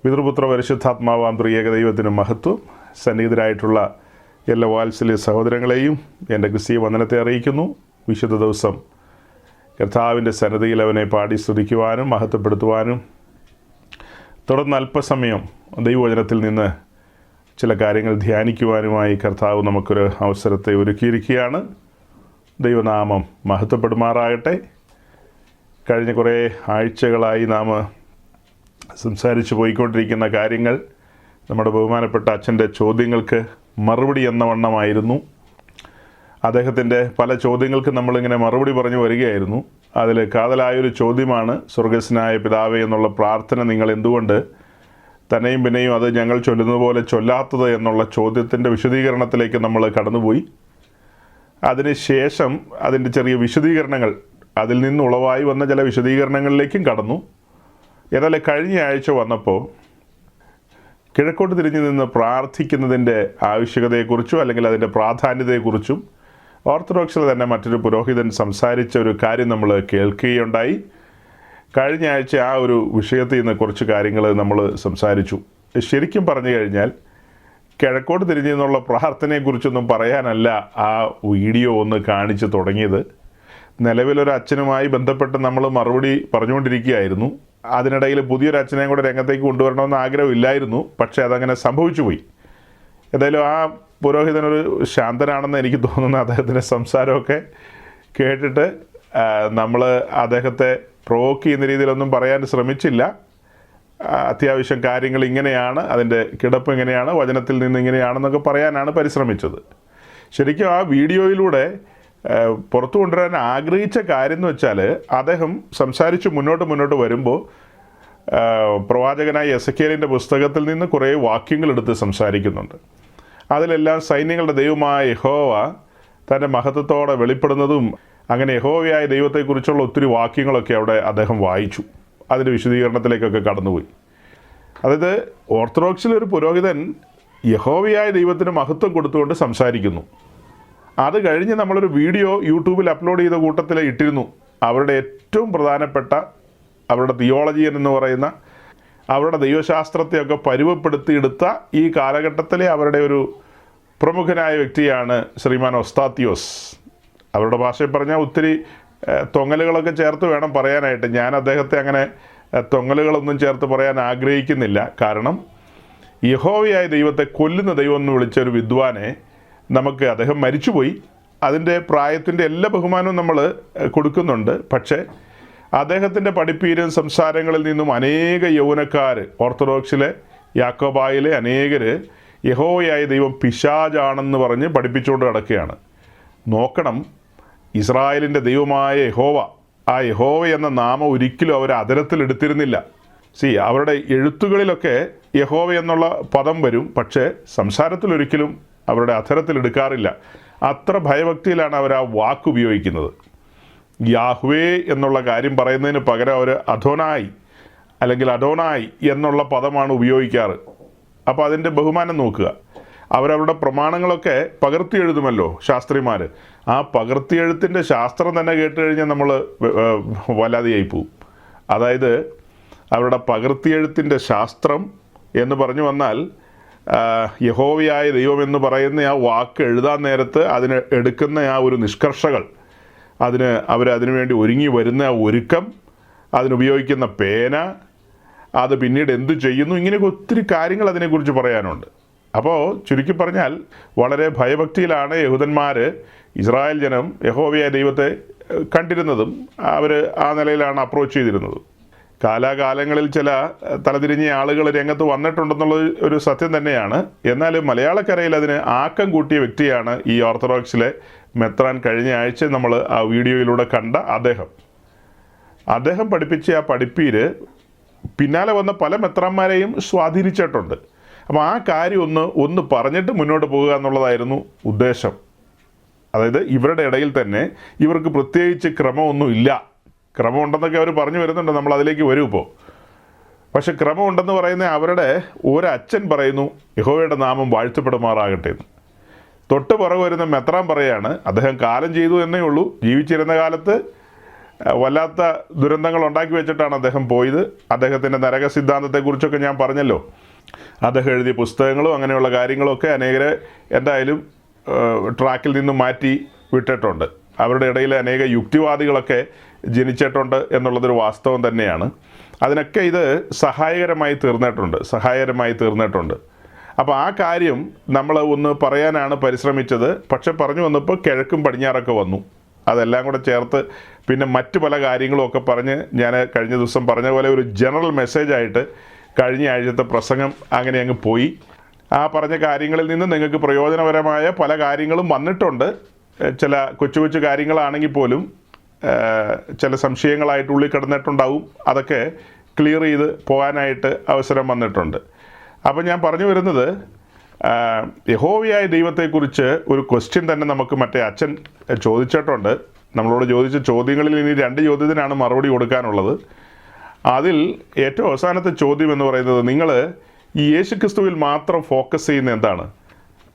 പിതൃപുത്ര പരിശുദ്ധാത്മാവാം ത്രിയേക ദൈവത്തിന് മഹത്വം. സന്നിഹിതരായിട്ടുള്ള എല്ലാ വാത്സല്യ സഹോദരങ്ങളെയും എൻ്റെ ക്രിസ്തീയ വന്ദനത്തെ അറിയിക്കുന്നു. വിശുദ്ധ ദിവസം കർത്താവിൻ്റെ സന്നിധിയിൽ അവനെ പാടി സ്തുതിക്കുവാനും മഹത്വപ്പെടുത്തുവാനും തുടർന്ന് അല്പസമയം ദൈവവചനത്തിൽ നിന്ന് ചില കാര്യങ്ങൾ ധ്യാനിക്കുവാനുമായി കർത്താവ് നമുക്കൊരു അവസരത്തെ ഒരുക്കിയിരിക്കുകയാണ്. ദൈവനാമം മഹത്വപ്പെടുമാറാകട്ടെ. കഴിഞ്ഞ കുറേ ആഴ്ചകളായി നാം സംസാരിച്ചു പോയിക്കൊണ്ടിരിക്കുന്ന കാര്യങ്ങൾ നമ്മുടെ ബഹുമാനപ്പെട്ട അച്ഛൻ്റെ ചോദ്യങ്ങൾക്ക് മറുപടി എന്ന വണ്ണമായിരുന്നു. അദ്ദേഹത്തിൻ്റെ പല ചോദ്യങ്ങൾക്ക് നമ്മളിങ്ങനെ മറുപടി പറഞ്ഞു വരികയായിരുന്നു. അതിൽ കാതലായൊരു ചോദ്യമാണ്, സ്വർഗസ്വനായ പിതാവേ എന്നുള്ള പ്രാർത്ഥന നിങ്ങൾ എന്തുകൊണ്ട് തന്നെയും പിന്നെയും അത് ഞങ്ങൾ ചൊല്ലുന്നത് പോലെ ചൊല്ലാത്തത് എന്നുള്ള ചോദ്യത്തിൻ്റെ വിശദീകരണത്തിലേക്ക് നമ്മൾ കടന്നുപോയി. അതിനുശേഷം അതിൻ്റെ ചെറിയ വിശദീകരണങ്ങൾ, അതിൽ നിന്നുളവായി വന്ന ചില വിശദീകരണങ്ങളിലേക്കും കടന്നു. എന്നാൽ കഴിഞ്ഞ ആഴ്ച വന്നപ്പോൾ കിഴക്കോട്ട് തിരിഞ്ഞു നിന്ന് പ്രാർത്ഥിക്കുന്നതിൻ്റെ ആവശ്യകതയെക്കുറിച്ചും അല്ലെങ്കിൽ അതിൻ്റെ പ്രാധാന്യതയെക്കുറിച്ചും ഓർത്തഡോക്സിൽ തന്നെ മറ്റൊരു പുരോഹിതൻ സംസാരിച്ച ഒരു കാര്യം നമ്മൾ കേൾക്കുകയുണ്ടായി. കഴിഞ്ഞ ആഴ്ച ആ ഒരു വിഷയത്തിൽ നിന്ന് കുറച്ച് കാര്യങ്ങൾ നമ്മൾ സംസാരിച്ചു. ശരിക്കും പറഞ്ഞു കഴിഞ്ഞാൽ കിഴക്കോട്ട് തിരിഞ്ഞു നിന്നുള്ള പ്രാർത്ഥനയെക്കുറിച്ചൊന്നും പറയാനല്ല ആ വീഡിയോ ഒന്ന് കാണിച്ച് തുടങ്ങിയത്. നിലവിലൊരു അച്ഛനുമായി ബന്ധപ്പെട്ട് നമ്മൾ മറുപടി പറഞ്ഞുകൊണ്ടിരിക്കുകയായിരുന്നു. അതിനിടയിൽ പുതിയൊരു അച്ഛനെയും കൂടെ രംഗത്തേക്ക് കൊണ്ടുവരണമെന്ന് ആഗ്രഹമില്ലായിരുന്നു, പക്ഷേ അതങ്ങനെ സംഭവിച്ചു പോയി. എന്തായാലും ആ പുരോഹിതനൊരു ശാന്തനാണെന്ന് എനിക്ക് തോന്നുന്ന അദ്ദേഹത്തിൻ്റെ സംസാരമൊക്കെ കേട്ടിട്ട് നമ്മൾ അദ്ദേഹത്തെ പ്രൊവോക്ക് ചെയ്യുന്ന രീതിയിലൊന്നും പറയാൻ ശ്രമിച്ചില്ല. അത്യാവശ്യം കാര്യങ്ങൾ ഇങ്ങനെയാണ്, അതിൻ്റെ കിടപ്പ് ഇങ്ങനെയാണ്, വചനത്തിൽ നിന്ന് ഇങ്ങനെയാണെന്നൊക്കെ പറയാനാണ് പരിശ്രമിച്ചത്. ശരിക്കും ആ വീഡിയോയിലൂടെ പുറത്തു കൊണ്ടുവരാൻ ആഗ്രഹിച്ച കാര്യം എന്ന് വെച്ചാൽ, അദ്ദേഹം സംസാരിച്ച് മുന്നോട്ട് വരുമ്പോൾ പ്രവാചകനായ എസെക്കിയേലിൻ്റെ പുസ്തകത്തിൽ നിന്ന് കുറേ വാക്യങ്ങൾ എടുത്ത് സംസാരിക്കുന്നുണ്ട്. അതിലെല്ലാം സൈന്യങ്ങളുടെ ദൈവമായ യഹോവ തൻ്റെ മഹത്വത്തോടെ വെളിപ്പെടുന്നതും അങ്ങനെ യഹോവയായ ദൈവത്തെക്കുറിച്ചുള്ള ഒത്തിരി വാക്യങ്ങളൊക്കെ അവിടെ അദ്ദേഹം വായിച്ചു. അതിൻ്റെ വിശദീകരണത്തിലേക്കൊക്കെ കടന്നുപോയി. അതായത് ഓർത്തഡോക്സിലൊരു പുരോഹിതൻ യഹോവയായ ദൈവത്തിന് മഹത്വം കൊടുത്തുകൊണ്ട് സംസാരിക്കുന്നു. അത് കഴിഞ്ഞ് നമ്മളൊരു വീഡിയോ യൂട്യൂബിൽ അപ്ലോഡ് ചെയ്ത കൂട്ടത്തിൽ ഇട്ടിരുന്നു. അവരുടെ ഏറ്റവും പ്രധാനപ്പെട്ട അവരുടെ തിയോളജിയൻ എന്ന് പറയുന്ന അവരുടെ ദൈവശാസ്ത്രത്തെയൊക്കെ പരുവപ്പെടുത്തിയെടുത്ത ഈ കാലഘട്ടത്തിലെ അവരുടെ ഒരു പ്രമുഖനായ വ്യക്തിയാണ് ശ്രീമാൻ ഒസ്താത്തിയോസ്. അവരുടെ ഭാഷയിൽ പറഞ്ഞാൽ ഒത്തിരി തൊങ്ങലുകളൊക്കെ ചേർത്ത് വേണം പറയാനായിട്ട്. ഞാൻ അദ്ദേഹത്തെ അങ്ങനെ തൊങ്ങലുകളൊന്നും ചേർത്ത് പറയാൻ ആഗ്രഹിക്കുന്നില്ല. കാരണം യഹോവയായ ദൈവത്തെ കൊല്ലുന്ന ദൈവം എന്ന് വിളിച്ച ഒരു വിദ്വാനെ നമുക്ക്, അദ്ദേഹം മരിച്ചുപോയി, അതിൻ്റെ പ്രായത്തിൻ്റെ എല്ലാ ബഹുമാനവും നമ്മൾ കൊടുക്കുന്നുണ്ട്. പക്ഷേ അദ്ദേഹത്തിൻ്റെ പഠിപ്പീരും സംസാരങ്ങളിൽ നിന്നും അനേക യൗവനക്കാർ, ഓർത്തഡോക്സിലെ യാക്കോബായിലെ അനേകർ യഹോവയായ ദൈവം പിശാചാണെന്ന് പറഞ്ഞ് പഠിപ്പിച്ചുകൊണ്ട് കിടക്കുകയാണ്. നോക്കണം, ഇസ്രായേലിൻ്റെ ദൈവമായ യഹോവ, ആ യഹോവ എന്ന നാമം ഒരിക്കലും അവർ അതരത്തിലെടുത്തിരുന്നില്ല. അവരുടെ എഴുത്തുകളിലൊക്കെ യഹോവ എന്നുള്ള പദം വരും, പക്ഷേ സംസാരത്തിലൊരിക്കലും അവരുടെ അധരത്തിലെടുക്കാറില്ല. അത്ര ഭയഭക്തിയിലാണ് അവർ ആ വാക്ക് ഉപയോഗിക്കുന്നത്. യാഹ്വേ എന്നുള്ള കാര്യം പറയുന്നതിന് പകരം അവർ അധോനായി അല്ലെങ്കിൽ അഡോനായി എന്നുള്ള പദമാണ് ഉപയോഗിക്കാറ്. അപ്പോൾ അതിൻ്റെ ബഹുമാനം നോക്കുക. അവരവരുടെ പ്രമാണങ്ങളൊക്കെ പകർത്തി എഴുതുമല്ലോ ശാസ്ത്രിമാർ. ആ പകർത്തിയെഴുത്തിൻ്റെ ശാസ്ത്രം തന്നെ കേട്ട് കഴിഞ്ഞാൽ നമ്മൾ വല്ലാതെയായി പോവും. അതായത് അവരുടെ പകർത്തിയെഴുത്തിൻ്റെ ശാസ്ത്രം എന്ന് പറഞ്ഞു വന്നാൽ യഹോവയായ ദൈവം എന്ന് പറയുന്ന ആ വാക്ക് എഴുതാൻ നേരത്ത് അതിന് എടുക്കുന്ന ആ ഒരു നിഷ്കർഷകൾ, അതിനു വേണ്ടി ഒരുങ്ങി വരുന്ന ആ ഒരുക്കം, അതിനുപയോഗിക്കുന്ന പേന, അത് പിന്നീട് എന്തു ചെയ്യുന്നു, ഇങ്ങനെയൊക്കെ ഒത്തിരി കാര്യങ്ങൾ അതിനെക്കുറിച്ച് പറയാനുണ്ട്. അപ്പോൾ ചുരുക്കി പറഞ്ഞാൽ വളരെ ഭയഭക്തിയിലാണ് യഹൂദന്മാർ, ഇസ്രായേൽ ജനം യഹോവയായ ദൈവത്തെ കണ്ടിരുന്നതും അവർ ആ നിലയിലാണ് അപ്രോച്ച് ചെയ്തിരുന്നത്. കാലാകാലങ്ങളിൽ ചില തലതിരിഞ്ഞ ആളുകൾ രംഗത്ത് വന്നിട്ടുണ്ടെന്നുള്ളത് ഒരു സത്യം തന്നെയാണ്. എന്നാൽ മലയാളക്കരയിൽ അതിന് ആക്കം കൂട്ടിയ വ്യക്തിയാണ് ഈ ഓർത്തഡോക്സിലെ മെത്രാൻ. കഴിഞ്ഞ ആഴ്ച നമ്മൾ ആ വീഡിയോയിലൂടെ കണ്ട അദ്ദേഹം പഠിപ്പിച്ച ആ പഠിപ്പീര് പിന്നാലെ വന്ന പല മെത്രാന്മാരെയും സ്വാധീനിച്ചിട്ടുണ്ട്. അപ്പോൾ ആ കാര്യം ഒന്ന് പറഞ്ഞിട്ട് മുന്നോട്ട് പോകുക എന്നുള്ളതായിരുന്നു ഉദ്ദേശം. അതായത് ഇവരുടെ ഇടയിൽ തന്നെ ഇവർക്ക് പ്രത്യേകിച്ച് ക്രമമൊന്നുമില്ല. ക്രമമുണ്ടെന്നൊക്കെ അവർ പറഞ്ഞു വരുന്നുണ്ട്, നമ്മൾ അതിലേക്ക് വരും ഇപ്പോൾ. പക്ഷെ ക്രമമുണ്ടെന്ന് പറയുന്ന അവരുടെ ഒരച്ഛൻ പറയുന്നു യഹോവയുടെ നാമം വാഴ്ത്തപ്പെടുമാറാകട്ടെ എന്ന്. തൊട്ട് പുറകെ വരുന്ന മെത്രാൻ പറയാണ് അദ്ദേഹം കാലം ചെയ്തു എന്നേ ഉള്ളൂ, ജീവിച്ചിരുന്ന കാലത്ത് വല്ലാത്ത ദുരന്തങ്ങൾ ഉണ്ടാക്കി വെച്ചിട്ടാണ് അദ്ദേഹം പോയത്. അദ്ദേഹത്തിൻ്റെ നരക സിദ്ധാന്തത്തെക്കുറിച്ചൊക്കെ ഞാൻ പറഞ്ഞല്ലോ. അദ്ദേഹം എഴുതിയ പുസ്തകങ്ങളും അങ്ങനെയുള്ള കാര്യങ്ങളൊക്കെ അനേകരെ എന്തായാലും ട്രാക്കിൽ നിന്ന് മാറ്റി വിട്ടിട്ടുണ്ട്. അവരുടെ ഇടയിൽ അനേക യുക്തിവാദികളൊക്കെ ജനിച്ചിട്ടുണ്ട് എന്നുള്ളതൊരു വാസ്തവം തന്നെയാണ്. അതിനൊക്കെ ഇത് സഹായകരമായി തീർന്നിട്ടുണ്ട്. അപ്പോൾ ആ കാര്യം നമ്മൾ ഒന്ന് പറയാനാണ് പരിശ്രമിച്ചത്. പക്ഷെ പറഞ്ഞു വന്നപ്പോൾ കിഴക്കും പടിഞ്ഞാറൊക്കെ വന്നു. അതെല്ലാം കൂടെ ചേർത്ത് പിന്നെ മറ്റു പല കാര്യങ്ങളുമൊക്കെ പറഞ്ഞ് ഞാൻ കഴിഞ്ഞ ദിവസം പറഞ്ഞ പോലെ ഒരു ജനറൽ മെസ്സേജായിട്ട് കഴിഞ്ഞ ആഴ്ചത്തെ പ്രസംഗം അങ്ങനെ അങ്ങ് പോയി. ആ പറഞ്ഞ കാര്യങ്ങളിൽ നിന്ന് നിങ്ങൾക്ക് പ്രയോജനപരമായ പല കാര്യങ്ങളും വന്നിട്ടുണ്ട്. ചില കൊച്ചു കൊച്ചു കാര്യങ്ങളാണെങ്കിൽ പോലും ചില സംശയങ്ങളായിട്ട് ഉള്ളിൽ കിടന്നിട്ടുണ്ടാവും. അതൊക്കെ ക്ലിയർ ചെയ്ത് പോകാനായിട്ട് അവസരം വന്നിട്ടുണ്ട്. അപ്പം ഞാൻ പറഞ്ഞു വരുന്നത്, യഹോവയായ ദൈവത്തെക്കുറിച്ച് ഒരു ക്വസ്റ്റ്യൻ തന്നെ നമുക്ക് മറ്റേ അച്ഛൻ ചോദിച്ചിട്ടുണ്ട്. നമ്മളോട് ചോദിച്ച ചോദ്യങ്ങളിൽ ഇനി 2 ചോദ്യത്തിനാണ് മറുപടി കൊടുക്കാനുള്ളത്. അതിൽ ഏറ്റവും അവസാനത്തെ ചോദ്യം എന്ന് പറയുന്നത്, നിങ്ങൾ ഈ യേശുക്രിസ്തുവിൽ മാത്രം ഫോക്കസ് ചെയ്യുന്ന എന്താണ്?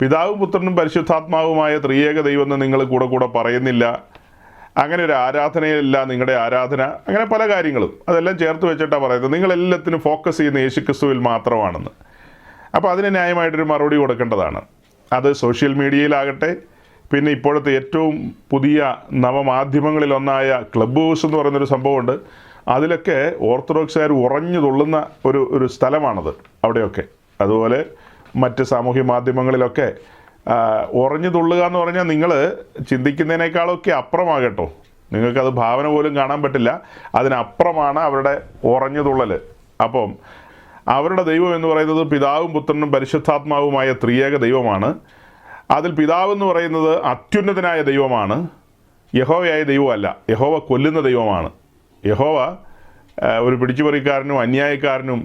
പിതാവും പുത്രനും പരിശുദ്ധാത്മാവുമായ ത്രിയേക ദൈവമെന്ന് നിങ്ങൾ കൂടെ പറയുന്നില്ല. അങ്ങനെ ഒരു ആരാധനയല്ല നിങ്ങളുടെ ആരാധന. അങ്ങനെ പല കാര്യങ്ങളും അതെല്ലാം ചേർത്ത് വെച്ചിട്ടാണ് പറയുന്നത്. നിങ്ങളെല്ലാത്തിനും ഫോക്കസ് ചെയ്യുന്ന യേശുക്രിസ്തുവിൽ മാത്രമാണെന്ന്. അപ്പോൾ അതിന് ന്യായമായിട്ടൊരു മറുപടി കൊടുക്കേണ്ടതാണ്. അത് സോഷ്യൽ മീഡിയയിലാകട്ടെ, പിന്നെ ഇപ്പോഴത്തെ ഏറ്റവും പുതിയ നവമാധ്യമങ്ങളിലൊന്നായ ക്ലബ് ഹൗസ് എന്ന് പറയുന്നൊരു സംഭവമുണ്ട്. അതിലൊക്കെ ഓർത്തഡോക്സുകാർ ഉറഞ്ഞു തുള്ളുന്ന ഒരു സ്ഥലമാണത് അവിടെയൊക്കെ. അതുപോലെ മറ്റ് സാമൂഹ്യ മാധ്യമങ്ങളിലൊക്കെ ഉറഞ്ഞു തുള്ളുക എന്ന് പറഞ്ഞാൽ നിങ്ങൾ ചിന്തിക്കുന്നതിനേക്കാളൊക്കെ അപ്പുറമാകട്ടോ. നിങ്ങൾക്കത് ഭാവന പോലും കാണാൻ പറ്റില്ല. അതിനപ്പുറമാണ് അവരുടെ ഉറഞ്ഞു തുള്ളൽ. അപ്പം അവരുടെ ദൈവം എന്ന് പറയുന്നത് പിതാവും പുത്രനും പരിശുദ്ധാത്മാവുമായ ത്രിയേക ദൈവമാണ്. അതിൽ പിതാവെന്ന് പറയുന്നത് അത്യുന്നതനായ ദൈവമാണ്. യഹോവയായ ദൈവമല്ല. യഹോവ കൊല്ലുന്ന ദൈവമാണ്. യഹോവ ഒരു പിടിച്ചുപറിക്കാരനും അന്യായക്കാരനും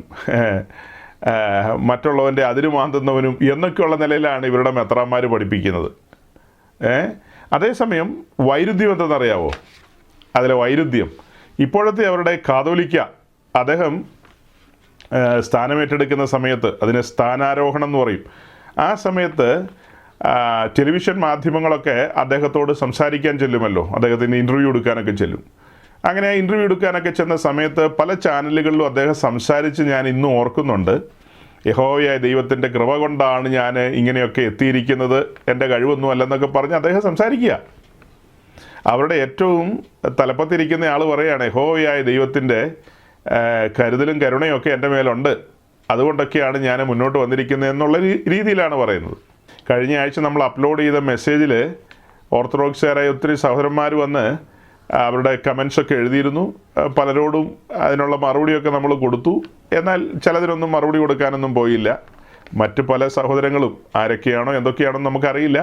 മറ്റുള്ളവൻ്റെ അതിര് മാന്തുന്നവനും എന്നൊക്കെയുള്ള നിലയിലാണ് ഇവരുടെ മെത്രാന്മാർ പഠിപ്പിക്കുന്നത്. അതേസമയം വൈരുദ്ധ്യം എന്തെന്നറിയാവോ? അതിലെ വൈരുദ്ധ്യം, ഇപ്പോഴത്തെ അവരുടെ കാതോലിക്ക അദ്ദേഹം സ്ഥാനമേറ്റെടുക്കുന്ന സമയത്ത്, അതിന് സ്ഥാനാരോഹണം എന്ന് പറയും, ആ സമയത്ത് ടെലിവിഷൻ മാധ്യമങ്ങളൊക്കെ അദ്ദേഹത്തോട് സംസാരിക്കാൻ ചെല്ലുമല്ലോ, അദ്ദേഹത്തിന് ഇൻ്റർവ്യൂ എടുക്കാനൊക്കെ ചെല്ലും. അങ്ങനെ ഇൻ്റർവ്യൂ എടുക്കാനൊക്കെ ചെന്ന സമയത്ത് പല ചാനലുകളിലും അദ്ദേഹം സംസാരിച്ച് ഞാൻ ഇന്നും ഓർക്കുന്നുണ്ട്. യഹോവയായ ദൈവത്തിൻ്റെ കൃപ കൊണ്ടാണ് ഞാൻ ഇങ്ങനെയൊക്കെ എത്തിയിരിക്കുന്നത്, എൻ്റെ കഴിവൊന്നും അല്ലെന്നൊക്കെ പറഞ്ഞ് അദ്ദേഹം സംസാരിക്കുക. അവരുടെ ഏറ്റവും തലപ്പത്തിരിക്കുന്ന ആൾ പറയുകയാണ്, യഹോവയായ ദൈവത്തിൻ്റെ കരുതലും കരുണയൊക്കെ എൻ്റെ മേലുണ്ട്, അതുകൊണ്ടൊക്കെയാണ് ഞാൻ മുന്നോട്ട് വന്നിരിക്കുന്നത് എന്നുള്ള രീതിയിലാണ് പറയുന്നത്. കഴിഞ്ഞ ആഴ്ച നമ്മൾ അപ്ലോഡ് ചെയ്ത മെസ്സേജിൽ ഓർത്തഡോക്സുകാരായ ഒത്തിരി സഹോദരന്മാർ വന്ന് അവരുടെ കമൻസൊക്കെ എഴുതിയിരുന്നു. പലരോടും അതിനുള്ള മറുപടിയൊക്കെ നമ്മൾ കൊടുത്തു. എന്നാൽ ചിലതിനൊന്നും മറുപടി കൊടുക്കാനൊന്നും പോയില്ല. മറ്റ് പല സഹോദരങ്ങളും ആരൊക്കെയാണോ എന്തൊക്കെയാണെന്ന് നമുക്കറിയില്ല,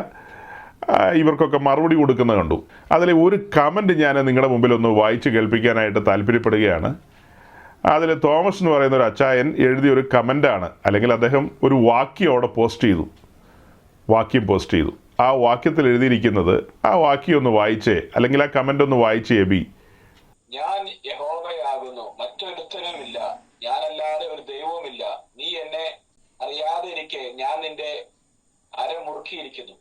ഇവർക്കൊക്കെ മറുപടി കൊടുക്കുന്നത് കണ്ടു. അതിൽ ഒരു കമൻറ്റ് ഞാൻ നിങ്ങളുടെ മുമ്പിൽ ഒന്ന് വായിച്ച് കേൾപ്പിക്കാനായിട്ട് താല്പര്യപ്പെടുകയാണ്. അതിൽ തോമസ് എന്ന് പറയുന്ന ഒരു അച്ചായൻ എഴുതിയൊരു കമൻ്റാണ്, അല്ലെങ്കിൽ അദ്ദേഹം ഒരു വാക്യം അവിടെ പോസ്റ്റ് ചെയ്തു. ആ വാക്യത്തിൽ എഴുതിയിരിക്കുന്നത്, ആ വാക്യം ഒന്ന് വായിച്ചേ, അല്ലെങ്കിൽ ആ കമൻ്റ് ഒന്ന് വായിച്ചേ എബി. ഞാൻ യഹോവയാകുന്നു, മറ്റൊരുത്തനുമില്ല, ഞാനല്ലാതെ ഒരു ദൈവവുമില്ല, നീ എന്നെ അറിയാതെ ഇരിക്കെ ഞാൻ നിന്റെ അരമുറുക്കിയിരിക്കുന്നു.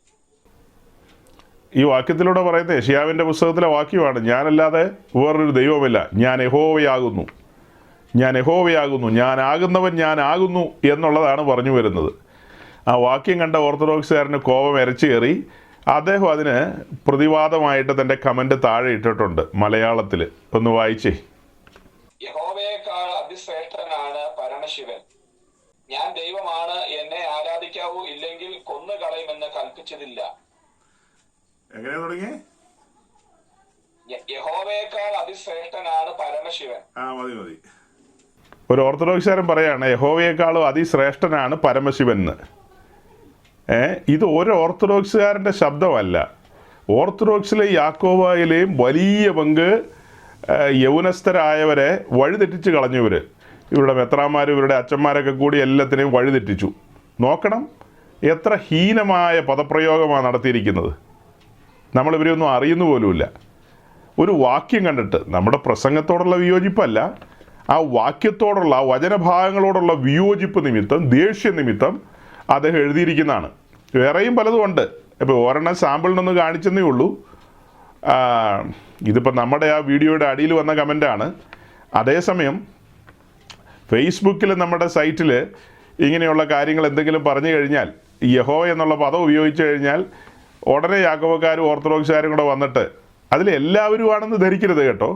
ഈ വാക്യത്തിലൂടെ പറയുന്നത് യെശയ്യാവിൻ്റെ പുസ്തകത്തിലെ വാക്യമാണ്. ഞാനല്ലാതെ വേറൊരു ദൈവമില്ല, ഞാൻ യഹോവയാകുന്നു, ഞാനാകുന്നവൻ ഞാനാകുന്നു എന്നുള്ളതാണ് പറഞ്ഞു വരുന്നത്. ആ വാക്യം കണ്ട ഓർത്തഡോക്സുകാരന് കോപം എരച്ചു കയറി. അദ്ദേഹം അതിന് പ്രതിവാദമായിട്ട് തൻ്റെ കമൻ്റ് താഴെ ഇട്ടിട്ടുണ്ട് മലയാളത്തിൽ. ഒന്ന് വായിച്ചേ. യഹോവയേക്കാൾ അതിശ്രേഷ്ഠനാണ് പരമശിവൻ, ഞാൻ ദൈവമാണ്, എന്നെ ആരാധിക്കാവൂ, ഇല്ലെങ്കിൽ കൊന്നുകളയുമെന്ന് കൽപ്പിച്ചതില്ല. എങ്ങനെയാ തുടങ്ങി? യഹോവയേക്കാൾ അതിശ്രേഷ്ഠനാണ് പരമശിവൻ. മതി. ഒരു ഓർത്തഡോക്സുകാരൻ പറയാണ് യഹോവയേക്കാളും അതിശ്രേഷ്ഠനാണ് പരമശിവൻ എന്ന്. ഇത് ഒരു ഓർത്തഡോക്സുകാരൻ്റെ ശബ്ദമല്ല. ഓർത്തഡോക്സിലെ യാക്കോബായിലെയും വലിയ പങ്ക് യൗവനസ്ഥരായവരെ വഴിതെറ്റിച്ച് കളഞ്ഞവർ, ഇവരുടെ മെത്രാന്മാർ, ഇവരുടെ അച്ഛന്മാരൊക്കെ കൂടി എല്ലാത്തിനെയും വഴിതെറ്റിച്ചു. നോക്കണം എത്ര ഹീനമായ പദപ്രയോഗമാണ് നടത്തിയിരിക്കുന്നത്. നമ്മളിവരെയൊന്നും അറിയുന്നു പോലുമില്ല. ഒരു വാക്യം കണ്ടിട്ട്, നമ്മുടെ പ്രസംഗത്തോടുള്ള വിയോജിപ്പല്ല, ആ വാക്യത്തോടുള്ള, ആ വചനഭാഗങ്ങളോടുള്ള വിയോജിപ്പ് നിമിത്തം, ദേഷ്യ നിമിത്തം അദ്ദേഹം എഴുതിയിരിക്കുന്നതാണ്. വേറെയും പലതും ഉണ്ട്. ഇപ്പോൾ ഒരെണ്ണം സാമ്പിളിനൊന്ന് കാണിച്ചെന്നേ ഉള്ളൂ. ഇതിപ്പോൾ നമ്മുടെ ആ വീഡിയോയുടെ അടിയിൽ വന്ന കമൻ്റാണ്. അതേസമയം ഫേസ്ബുക്കിൽ നമ്മുടെ സൈറ്റിൽ ഇങ്ങനെയുള്ള കാര്യങ്ങൾ എന്തെങ്കിലും പറഞ്ഞു കഴിഞ്ഞാൽ, യഹോവ എന്നുള്ള പദം ഉപയോഗിച്ച് കഴിഞ്ഞാൽ ഉടനെ യാക്കോബക്കാരും ഓർത്തഡോക്സുകാരും കൂടെ വന്നിട്ട് അതിൽ എല്ലാവരും ആണെന്ന് ധരിക്കരുത് കേട്ടോ.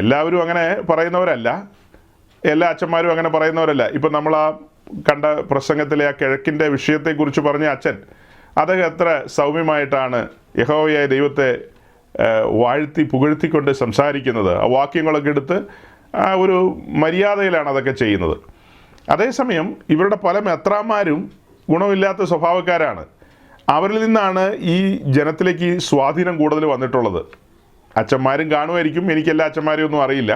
എല്ലാവരും അങ്ങനെ പറയുന്നവരല്ല, എല്ലാ അച്ഛന്മാരും അങ്ങനെ പറയുന്നവരല്ല. ഇപ്പം നമ്മൾ ആ കണ്ട പ്രസംഗത്തിലെ ആ കിഴക്കിൻ്റെ വിഷയത്തെക്കുറിച്ച് പറഞ്ഞ അച്ഛൻ, അദ്ദേഹം എത്ര സൗമ്യമായിട്ടാണ് യഹോവയായ ദൈവത്തെ വാഴ്ത്തി പുകഴ്ത്തിക്കൊണ്ട് സംസാരിക്കുന്നത്. ആ വാക്യങ്ങളൊക്കെ എടുത്ത് ആ ഒരു മര്യാദയിലാണ് അതൊക്കെ ചെയ്യുന്നത്. അതേസമയം ഇവരുടെ പല മെത്രാന്മാരും ഗുണമില്ലാത്ത സ്വഭാവക്കാരാണ്. അവരിൽ നിന്നാണ് ഈ ജനത്തിലേക്ക് സ്വാധീനം കൂടുതൽ വന്നിട്ടുള്ളത്. അച്ഛന്മാരും കാണുമായിരിക്കും, എനിക്കെല്ലാ അച്ഛന്മാരെയും ഒന്നും അറിയില്ല.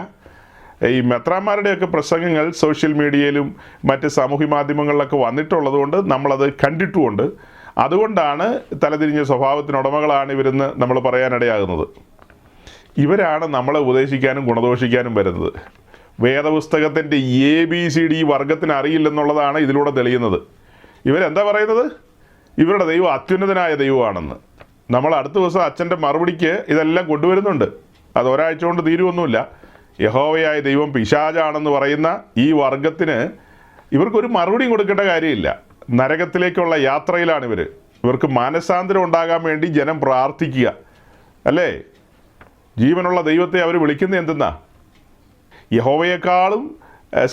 ഈ മെത്രാന്മാരുടെയൊക്കെ പ്രസംഗങ്ങൾ സോഷ്യൽ മീഡിയയിലും മറ്റ് സാമൂഹ്യ മാധ്യമങ്ങളിലൊക്കെ വന്നിട്ടുള്ളത് കൊണ്ട് നമ്മളത് കണ്ടിട്ടുമുണ്ട്. അതുകൊണ്ടാണ് തലതിരിഞ്ഞ സ്വഭാവത്തിനുടമകളാണ് ഇവരെന്ന് നമ്മൾ പറയാനിടയാകുന്നത്. ഇവരാണ് നമ്മളെ ഉപദേശിക്കാനും ഗുണദോഷിക്കാനും വരുന്നത്. വേദപുസ്തകത്തിൻ്റെ ABCD വർഗത്തിന് അറിയില്ലെന്നുള്ളതാണ് ഇതിലൂടെ തെളിയുന്നത്. ഇവരെന്താ പറയുന്നത്? ഇവരുടെ ദൈവം അത്യുന്നതനായ ദൈവമാണെന്ന്. നമ്മൾ അടുത്ത ദിവസം അച്ഛൻ്റെ മറുപടിക്ക് ഇതെല്ലാം കൊണ്ടുവരുന്നുണ്ട്. അത് ഒരാഴ്ച കൊണ്ട് തീരുമൊന്നുമില്ല. യഹോവയായ ദൈവം പിശാചാണെന്ന് പറയുന്ന ഈ വർഗത്തിന് ഇവർക്കൊരു മറുപടിയും കൊടുക്കേണ്ട കാര്യമില്ല. നരകത്തിലേക്കുള്ള യാത്രയിലാണ് ഇവർ. ഇവർക്ക് മാനസാന്തരം ഉണ്ടാകാൻ വേണ്ടി ജനം പ്രാർത്ഥിക്കുക അല്ലേ? ജീവനുള്ള ദൈവത്തെ അവർ വിളിക്കുന്നത് എന്തെന്നാ? യഹോവയെക്കാളും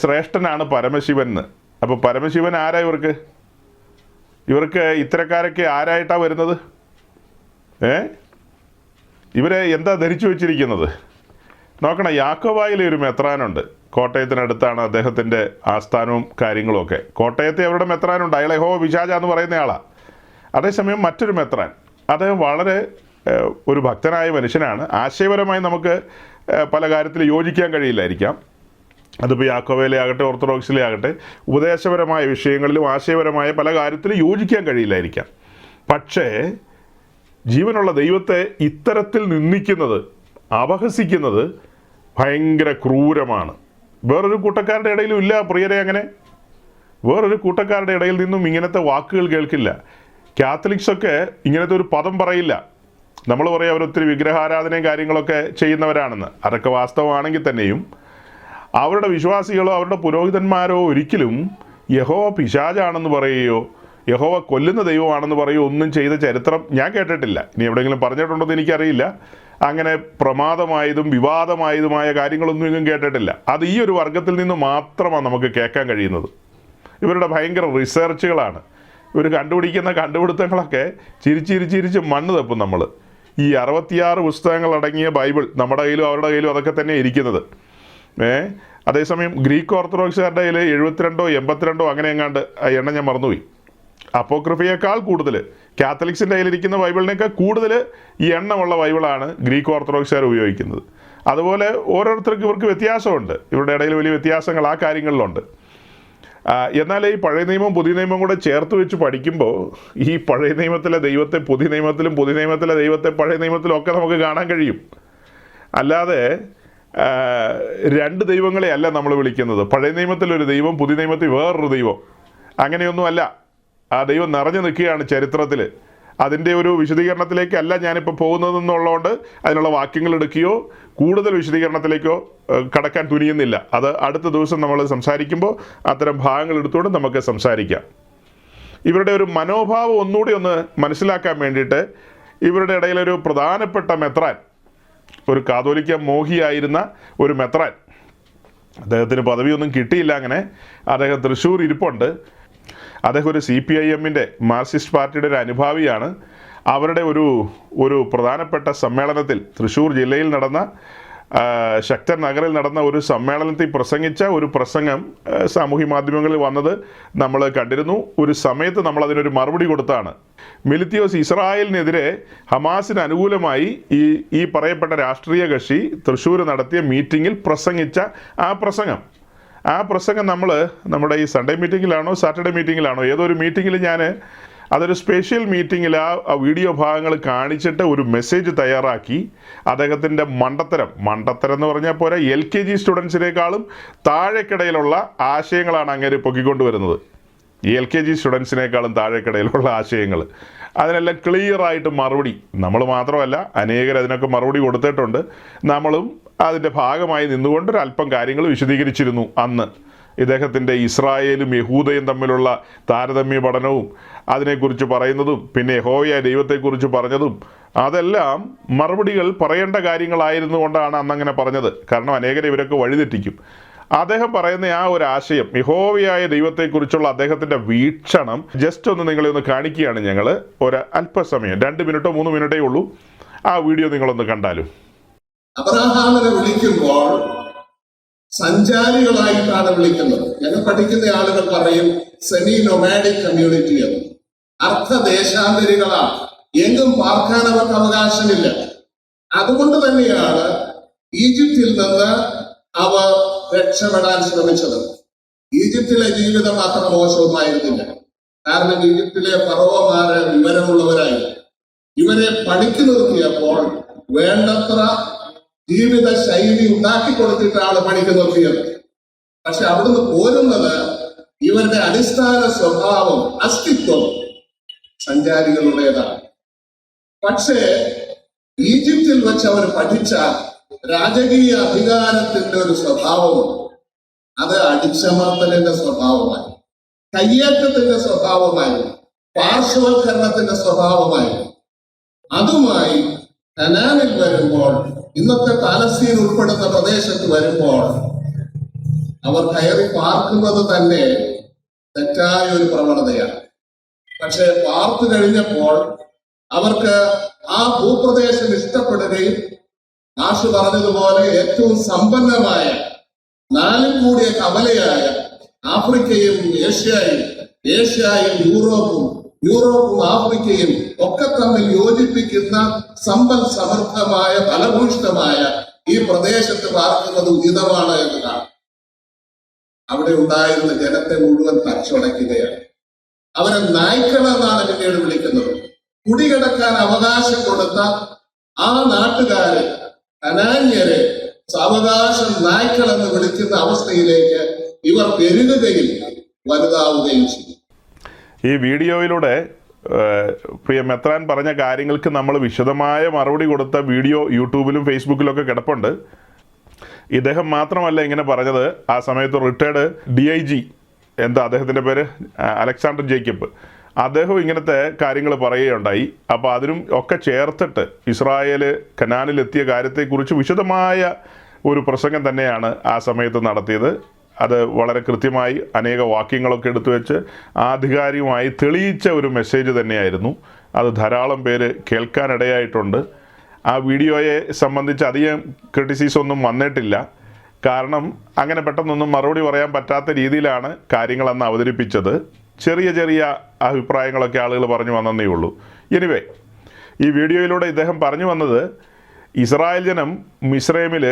ശ്രേഷ്ഠനാണ് പരമശിവൻ എന്ന്. അപ്പോൾ പരമശിവൻ ആരാ ഇവർക്ക്? ഇത്തരക്കാരൊക്കെ ആരായിട്ടാണ് വരുന്നത്? ഇവരെ എന്താ ധരിച്ചു വച്ചിരിക്കുന്നത്? നോക്കണം, യാക്കോബായിലെ ഒരു മെത്രാനുണ്ട്. കോട്ടയത്തിനടുത്താണ് അദ്ദേഹത്തിൻ്റെ ആസ്ഥാനവും കാര്യങ്ങളുമൊക്കെ. കോട്ടയത്തെ അവരുടെ മെത്രാനുണ്ട്. അയാൾ യഹോവ പിശാച എന്ന് പറയുന്ന ആളാണ്. അതേസമയം മറ്റൊരു മെത്രാൻ, അദ്ദേഹം വളരെ ഒരു ഭക്തനായ മനുഷ്യനാണ്. ആശയപരമായി നമുക്ക് പല കാര്യത്തിൽ യോജിക്കാൻ കഴിയില്ലായിരിക്കാം. അതിപ്പോൾ യാക്കോബയിലെ ആകട്ടെ ഓർത്തഡോക്സിലെ ആകട്ടെ ഉപദേശപരമായ വിഷയങ്ങളിലും ആശയപരമായ പല കാര്യത്തിലും യോജിക്കാൻ കഴിയില്ലായിരിക്കാം. പക്ഷേ ജീവനുള്ള ദൈവത്തെ ഇത്തരത്തിൽ നിന്ദിക്കുന്നത്, അപഹസിക്കുന്നത് ഭയങ്കര ക്രൂരമാണ്. വേറൊരു കൂട്ടക്കാരുടെ ഇടയിലും ഇല്ല പ്രിയരെ. അങ്ങനെ വേറൊരു കൂട്ടക്കാരുടെ ഇടയിൽ നിന്നും ഇങ്ങനത്തെ വാക്കുകൾ കേൾക്കില്ല. കാത്തലിക്സൊക്കെ ഇങ്ങനത്തെ ഒരു പദം പറയില്ല. നമ്മൾ പറയും അവരൊത്തിരി വിഗ്രഹാരാധനയും കാര്യങ്ങളൊക്കെ ചെയ്യുന്നവരാണെന്ന്. അതൊക്കെ വാസ്തവമാണെങ്കിൽ തന്നെയും അവരുടെ വിശ്വാസികളോ അവരുടെ പുരോഹിതന്മാരോ ഒരിക്കലും യഹോവ പിശാചാണെന്ന് പറയുകയോ യഹോവ കൊല്ലുന്ന ദൈവമാണെന്ന് പറയുകയോ ഒന്നും ചെയ്ത ചരിത്രം ഞാൻ കേട്ടിട്ടില്ല. ഇനി എവിടെയെങ്കിലും പറഞ്ഞിട്ടുണ്ടോയെന്ന് എനിക്കറിയില്ല. അങ്ങനെ പ്രമാദമായതും വിവാദമായതുമായ കാര്യങ്ങളൊന്നും ഇങ്ങും കേട്ടിട്ടില്ല. അത് ഈ ഒരു വർഗത്തിൽ നിന്ന് മാത്രമാണ് നമുക്ക് കേൾക്കാൻ കഴിയുന്നത്. ഇവരുടെ ഭയങ്കര റിസർച്ചുകളാണ്. ഇവർ കണ്ടുപിടിക്കുന്ന കണ്ടുപിടുത്തങ്ങളൊക്കെ ചിരിച്ച് മണ്ണ് തപ്പും നമ്മൾ. ഈ 66 പുസ്തകങ്ങളടങ്ങിയ ബൈബിൾ നമ്മുടെ കയ്യിലും അവരുടെ കയ്യിലും അതൊക്കെ തന്നെ ഇരിക്കുന്നത്. അതേസമയം ഗ്രീക്ക് ഓർത്തഡോക്സുകാരുടെ കയ്യിൽ 72 82 അങ്ങനെ എങ്ങാണ്ട് എണ്ണം ഞാൻ മറന്നുപോയി. അപ്പോക്രിഫയേക്കാൾ കൂടുതൽ കാത്തലിക്സിൻ്റെ കയ്യിലിരിക്കുന്ന ബൈബിളിനേക്കാൾ കൂടുതൽ ഈ എണ്ണമുള്ള ബൈബിളാണ് ഗ്രീക്ക് ഓർത്തഡോക്സുകാർ ഉപയോഗിക്കുന്നത്. അതുപോലെ ഓരോരുത്തർക്കും ഇവർക്ക് വ്യത്യാസമുണ്ട്. ഇവരുടെ ഇടയിൽ വലിയ വ്യത്യാസങ്ങൾ ആ കാര്യങ്ങളിലുണ്ട്. എന്നാൽ ഈ പഴയ നിയമം പുതിയ നിയമം കൂടെ ചേർത്ത് വെച്ച് പഠിക്കുമ്പോൾ ഈ പഴയ നിയമത്തിലെ ദൈവത്തെ പുതിയ നിയമത്തിലും പുതിയ നിയമത്തിലെ ദൈവത്തെ പഴയ നിയമത്തിലും ഒക്കെ നമുക്ക് കാണാൻ കഴിയും. അല്ലാതെ രണ്ട് ദൈവങ്ങളെ അല്ല നമ്മൾ വിളിക്കുന്നത്. പഴയ നിയമത്തിലൊരു ദൈവം, പുതിയ നിയമത്തിൽ വേറൊരു ദൈവം, അങ്ങനെയൊന്നുമല്ല. ആ ദൈവം നിറഞ്ഞു നിൽക്കുകയാണ് ചരിത്രത്തിൽ. അതിൻ്റെ ഒരു വിശദീകരണത്തിലേക്കല്ല ഞാനിപ്പോൾ പോകുന്നതെന്നുള്ളതുകൊണ്ട് അതിനുള്ള വാക്യങ്ങൾ എടുക്കുകയോ കൂടുതൽ വിശദീകരണത്തിലേക്കോ കടക്കാൻ തുനിയുന്നില്ല. അത് അടുത്ത ദിവസം നമ്മൾ സംസാരിക്കുമ്പോൾ അത്തരം ഭാഗങ്ങൾ എടുത്തുകൊണ്ട് നമുക്ക് സംസാരിക്കാം. ഇവരുടെ ഒരു മനോഭാവം ഒന്നുകൂടി ഒന്ന് മനസ്സിലാക്കാൻ വേണ്ടിയിട്ട് ഇവരുടെ ഇടയിലൊരു പ്രധാനപ്പെട്ട മെത്രാൻ, ഒരു കാതോലിക്ക മോഹിയായിരുന്ന ഒരു മെത്രാൻ, അദ്ദേഹത്തിന് പദവിയൊന്നും കിട്ടിയില്ല. അങ്ങനെ അദ്ദേഹം തൃശ്ശൂർ ഇരിപ്പുണ്ട്. അദ്ദേഹം ഒരു CPIM-ൻ്റെ മാർക്സിസ്റ്റ് പാർട്ടിയുടെ ഒരു അനുഭാവിയാണ്. അവരുടെ ഒരു പ്രധാനപ്പെട്ട സമ്മേളനത്തിൽ തൃശ്ശൂർ ജില്ലയിൽ നടന്ന ശക്തർ നഗറിൽ നടന്ന ഒരു സമ്മേളനത്തിൽ പ്രസംഗിച്ച ഒരു പ്രസംഗം സാമൂഹ്യ മാധ്യമങ്ങളിൽ വന്നത് നമ്മൾ കണ്ടിരുന്നു. ഒരു സമയത്ത് നമ്മളതിനൊരു മറുപടി കൊടുത്താണ്. മിലിത്തിയോസ് ഇസ്രായേലിനെതിരെ ഹമാസിന് അനുകൂലമായി ഈ പറയപ്പെട്ട രാഷ്ട്രീയ കക്ഷി തൃശ്ശൂർ നടത്തിയ മീറ്റിങ്ങിൽ പ്രസംഗിച്ച ആ പ്രസംഗം നമ്മൾ നമ്മുടെ ഈ സൺഡേ മീറ്റിങ്ങിലാണോ സാറ്റർഡേ മീറ്റിങ്ങിലാണോ ഏതോ ഒരു മീറ്റിങ്ങിൽ അതൊരു സ്പെഷ്യൽ മീറ്റിങ്ങിൽ ആ വീഡിയോ ഭാഗങ്ങൾ കാണിച്ചിട്ട് ഒരു മെസ്സേജ് തയ്യാറാക്കി അദ്ദേഹത്തിൻ്റെ മണ്ടത്തരം എന്ന് പറഞ്ഞാൽ പോരാ, LKG സ്റ്റുഡൻസിനേക്കാളും താഴെക്കിടയിലുള്ള ആശയങ്ങളാണ് അങ്ങേര് പൊക്കിക്കൊണ്ടുവരുന്നത്. ഈ LKG സ്റ്റുഡൻസിനേക്കാളും താഴെക്കിടയിലുള്ള ആശയങ്ങൾ അതിനെല്ലാം ക്ലിയറായിട്ട് മറുപടി, നമ്മൾ മാത്രമല്ല അനേകർ അതിനൊക്കെ മറുപടി കൊടുത്തിട്ടുണ്ട്. നമ്മളും അതിൻ്റെ ഭാഗമായി നിന്നുകൊണ്ട് ഒരല്പം കാര്യങ്ങൾ വിശദീകരിച്ചിരുന്നു അന്ന്. ഇദ്ദേഹത്തിൻ്റെ ഇസ്രായേലും യഹൂദയും തമ്മിലുള്ള താരതമ്യ പഠനവും അതിനെക്കുറിച്ച് പറയുന്നതും പിന്നെ യഹോവയായ ദൈവത്തെക്കുറിച്ച് പറഞ്ഞതും അതെല്ലാം മറുപടികൾ പറയേണ്ട കാര്യങ്ങളായിരുന്നു കൊണ്ടാണ് അന്നങ്ങനെ പറഞ്ഞത്. കാരണം അനേകരെ ഇവരൊക്കെ വഴിതെറ്റിക്കും. അദ്ദേഹം പറയുന്ന ആ ഒരു ആശയം, യഹോവയായ ദൈവത്തെക്കുറിച്ചുള്ള അദ്ദേഹത്തിൻ്റെ വീക്ഷണം ജസ്റ്റ് ഒന്ന് നിങ്ങളെ ഒന്ന് കാണിക്കുകയാണ് ഞങ്ങൾ. ഒരു അല്പസമയം, 2 മിനിറ്റോ 3 മിനിറ്റേ ഉള്ളൂ. ആ വീഡിയോ നിങ്ങളൊന്ന് കണ്ടാലും. അബ്രഹാമിനെ വിളിക്കുമ്പോൾ സഞ്ചാരികളായിട്ടാണ് വിളിക്കുന്നത്. ഞങ്ങൾ പഠിക്കുന്ന ആളുകൾ പറയും സെമി നൊമാഡിക് കമ്മ്യൂണിറ്റി എന്ന്. അർത്ഥദേശാന്തരികളാണ്, എങ്ങും പാർക്കാൻ അവർക്ക് അവകാശമില്ല. അതുകൊണ്ട് തന്നെയാണ് ഈജിപ്തിൽ നിന്ന് അവർ രക്ഷപ്പെടാൻ ശ്രമിച്ചത്. ഈജിപ്തിലെ ജീവിതം അത്ര മോശമൊന്നായിരുന്നില്ല. കാരണം ഈജിപ്തിലെ ഫറോമാര് വിവരമുള്ളവരായിരുന്നു. ഇവരെ പണിക്ക് നിർത്തിയപ്പോൾ വേണ്ടത്ര ജീവിത ശൈലി ഉണ്ടാക്കി കൊടുത്തിട്ടാണ് പണിക്ക് നിർത്തിയത്. പക്ഷെ അവിടുന്ന് പോരുന്നത് ഇവരുടെ അടിസ്ഥാന സ്വഭാവം, അസ്തിത്വം സഞ്ചാരികളുടേതാണ്. പക്ഷേ ഈജിപ്തിൽ വെച്ച് അവർ പഠിച്ച രാജകീയ അധികാരത്തിന്റെ ഒരു സ്വഭാവമുണ്ട്. അത് അടിച്ചമർത്തലിന്റെ സ്വഭാവമായി, കയ്യേറ്റത്തിന്റെ സ്വഭാവമായിരുന്നു, പാർശ്വവൽക്കരണത്തിന്റെ സ്വഭാവമായിരുന്നു. അതുമായി കനാനിൽ വരുമ്പോൾ, ഇന്നത്തെ പാലസ്തീൻ ഉൾപ്പെടുന്ന പ്രദേശത്ത് വരുമ്പോൾ അവർ കയറി പാർക്കുന്നത് തന്നെ തെറ്റായ ഒരു പ്രവണതയാണ്. പക്ഷെ പാർത്തു കഴിഞ്ഞപ്പോൾ അവർക്ക് ആ ഭൂപ്രദേശം ഇഷ്ടപ്പെടുകയും ആഷു പറഞ്ഞതുപോലെ ഏറ്റവും സമ്പന്നമായ 4 കൂടിയ കവലയായ ആഫ്രിക്കയും ഏഷ്യയും യൂറോപ്പും ആഫ്രിക്കയും ഒക്കെ തമ്മിൽ യോജിപ്പിക്കുന്ന സമ്പൽ സമൃദ്ധമായ ഫലഭൂയിഷ്ഠമായ ഈ പ്രദേശത്ത് പാർക്കുന്നത് ഉചിതമാണ് എന്നതാണ്. അവിടെ ഉണ്ടായിരുന്ന ജനത്തെ മുഴുവൻ തച്ചുടയ്ക്കുകയാണ്. അവരെ നായ്ക്കളെന്നാണ് പിന്നീട് വിളിക്കുന്നത്. കുടികിടക്കാൻ അവകാശം കൊടുത്ത ആ നാട്ടുകാര് കനാന്യരെ സാവകാശം നായ്ക്കളെന്ന് വിളിക്കുന്ന അവസ്ഥയിലേക്ക് ഇവർ പെരുകുകയും വലുതാവുകയും ചെയ്യും. ഈ വീഡിയോയിലൂടെ പ്രിയ മെത്രാൻ പറഞ്ഞ കാര്യങ്ങൾക്ക് നമ്മൾ വിശദമായ മറുപടി കൊടുത്ത വീഡിയോ യൂട്യൂബിലും ഫേസ്ബുക്കിലൊക്കെ കിടപ്പുണ്ട്. ഇദ്ദേഹം മാത്രമല്ല ഇങ്ങനെ പറഞ്ഞത്. ആ സമയത്ത് റിട്ടയർഡ് DIG, എന്താ അദ്ദേഹത്തിൻ്റെ പേര്, അലക്സാണ്ടർ ജേക്കബ്, അദ്ദേഹം ഇങ്ങനത്തെ കാര്യങ്ങൾ പറയുകയുണ്ടായി. അപ്പോൾ അതിനും ഒക്കെ ചേർത്തിട്ട് ഇസ്രായേൽ കനാനിലെത്തിയ കാര്യത്തെക്കുറിച്ച് വിശദമായ ഒരു പ്രസംഗം തന്നെയാണ് ആ സമയത്ത് നടത്തിയത്. അത് വളരെ കൃത്യമായി അനേക വാക്യങ്ങളൊക്കെ എടുത്തു വെച്ച് ആധികാരികമായി തെളിയിച്ച ഒരു മെസ്സേജ് തന്നെയായിരുന്നു. അത് ധാരാളം പേര് കേൾക്കാനിടയായിട്ടുണ്ട്. ആ വീഡിയോയെ സംബന്ധിച്ച് അധികം ക്രിറ്റിസിസം ഒന്നും വന്നിട്ടില്ല. കാരണം അങ്ങനെ പെട്ടെന്നൊന്നും മറുപടി പറയാൻ പറ്റാത്ത രീതിയിലാണ് കാര്യങ്ങളന്ന് അവതരിപ്പിച്ചത്. ചെറിയ ചെറിയ അഭിപ്രായങ്ങളൊക്കെ ആളുകൾ പറഞ്ഞു വന്നതേ ഉള്ളൂ. എനിവേ, ഈ വീഡിയോയിലൂടെ ഇദ്ദേഹം പറഞ്ഞു വന്നത് ഇസ്രായേൽ ജനം മിസ്രൈമിൽ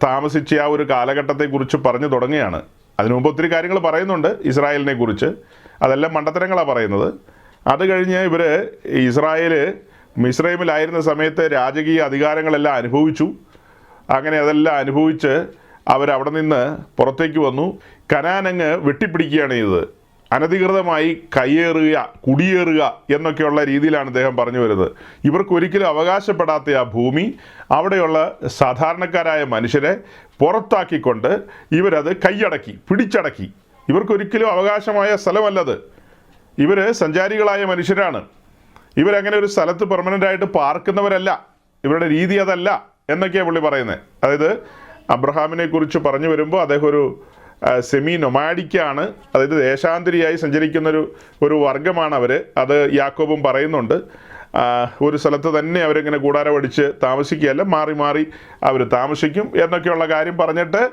താമസിച്ച ആ ഒരു കാലഘട്ടത്തെക്കുറിച്ച് പറഞ്ഞു തുടങ്ങുകയാണ്. അതിനു മുമ്പ് ഒത്തിരി കാര്യങ്ങൾ പറയുന്നുണ്ട് ഇസ്രായേലിനെ കുറിച്ച്. അതെല്ലാം മണ്ടത്തരങ്ങളാണ് പറയുന്നത്. അത് കഴിഞ്ഞ് ഇവർ ഇസ്രായേൽ മിസ്രൈമിലായിരുന്ന സമയത്ത് രാജകീയ അധികാരങ്ങളെല്ലാം അനുഭവിച്ചു. അങ്ങനെ അതെല്ലാം അനുഭവിച്ച് അവരവിടെ നിന്ന് പുറത്തേക്ക് വന്നു. കനാനങ്ങ് വെട്ടിപ്പിടിക്കുകയാണ് ചെയ്തത്. അനധികൃതമായി കയ്യേറുക, കുടിയേറുക എന്നൊക്കെയുള്ള രീതിയിലാണ് അദ്ദേഹം പറഞ്ഞു വരുന്നത്. ഇവർക്കൊരിക്കലും അവകാശപ്പെടാത്ത ആ ഭൂമി, അവിടെയുള്ള സാധാരണക്കാരായ മനുഷ്യരെ പുറത്താക്കിക്കൊണ്ട് ഇവരത് കൈയടക്കി, പിടിച്ചടക്കി. ഇവർക്കൊരിക്കലും അവകാശമായ സ്ഥലമല്ലത്. ഇവർ സഞ്ചാരികളായ മനുഷ്യരാണ്. ഇവരങ്ങനെ ഒരു സ്ഥലത്ത് പെർമനൻ്റായിട്ട് പാർക്കുന്നവരല്ല. ഇവരുടെ രീതി അതല്ല എന്നൊക്കെയാണ് പുള്ളി പറയുന്നത്. അതായത് അബ്രഹാമിനെ കുറിച്ച് പറഞ്ഞു വരുമ്പോൾ അദ്ദേഹം ഒരു സെമി നൊമാഡിക്കാണ്. അതായത് ദേശാന്തരിയായി സഞ്ചരിക്കുന്ന ഒരു വർഗമാണ് അവർ. അത് യാക്കോബും പറയുന്നുണ്ട്. ഒരു സ്ഥലത്ത് തന്നെ അവരിങ്ങനെ കൂടാരമടിച്ച് താമസിക്കുകയല്ല, മാറി മാറി അവർ താമസിക്കും എന്നൊക്കെയുള്ള കാര്യം പറഞ്ഞിട്ട്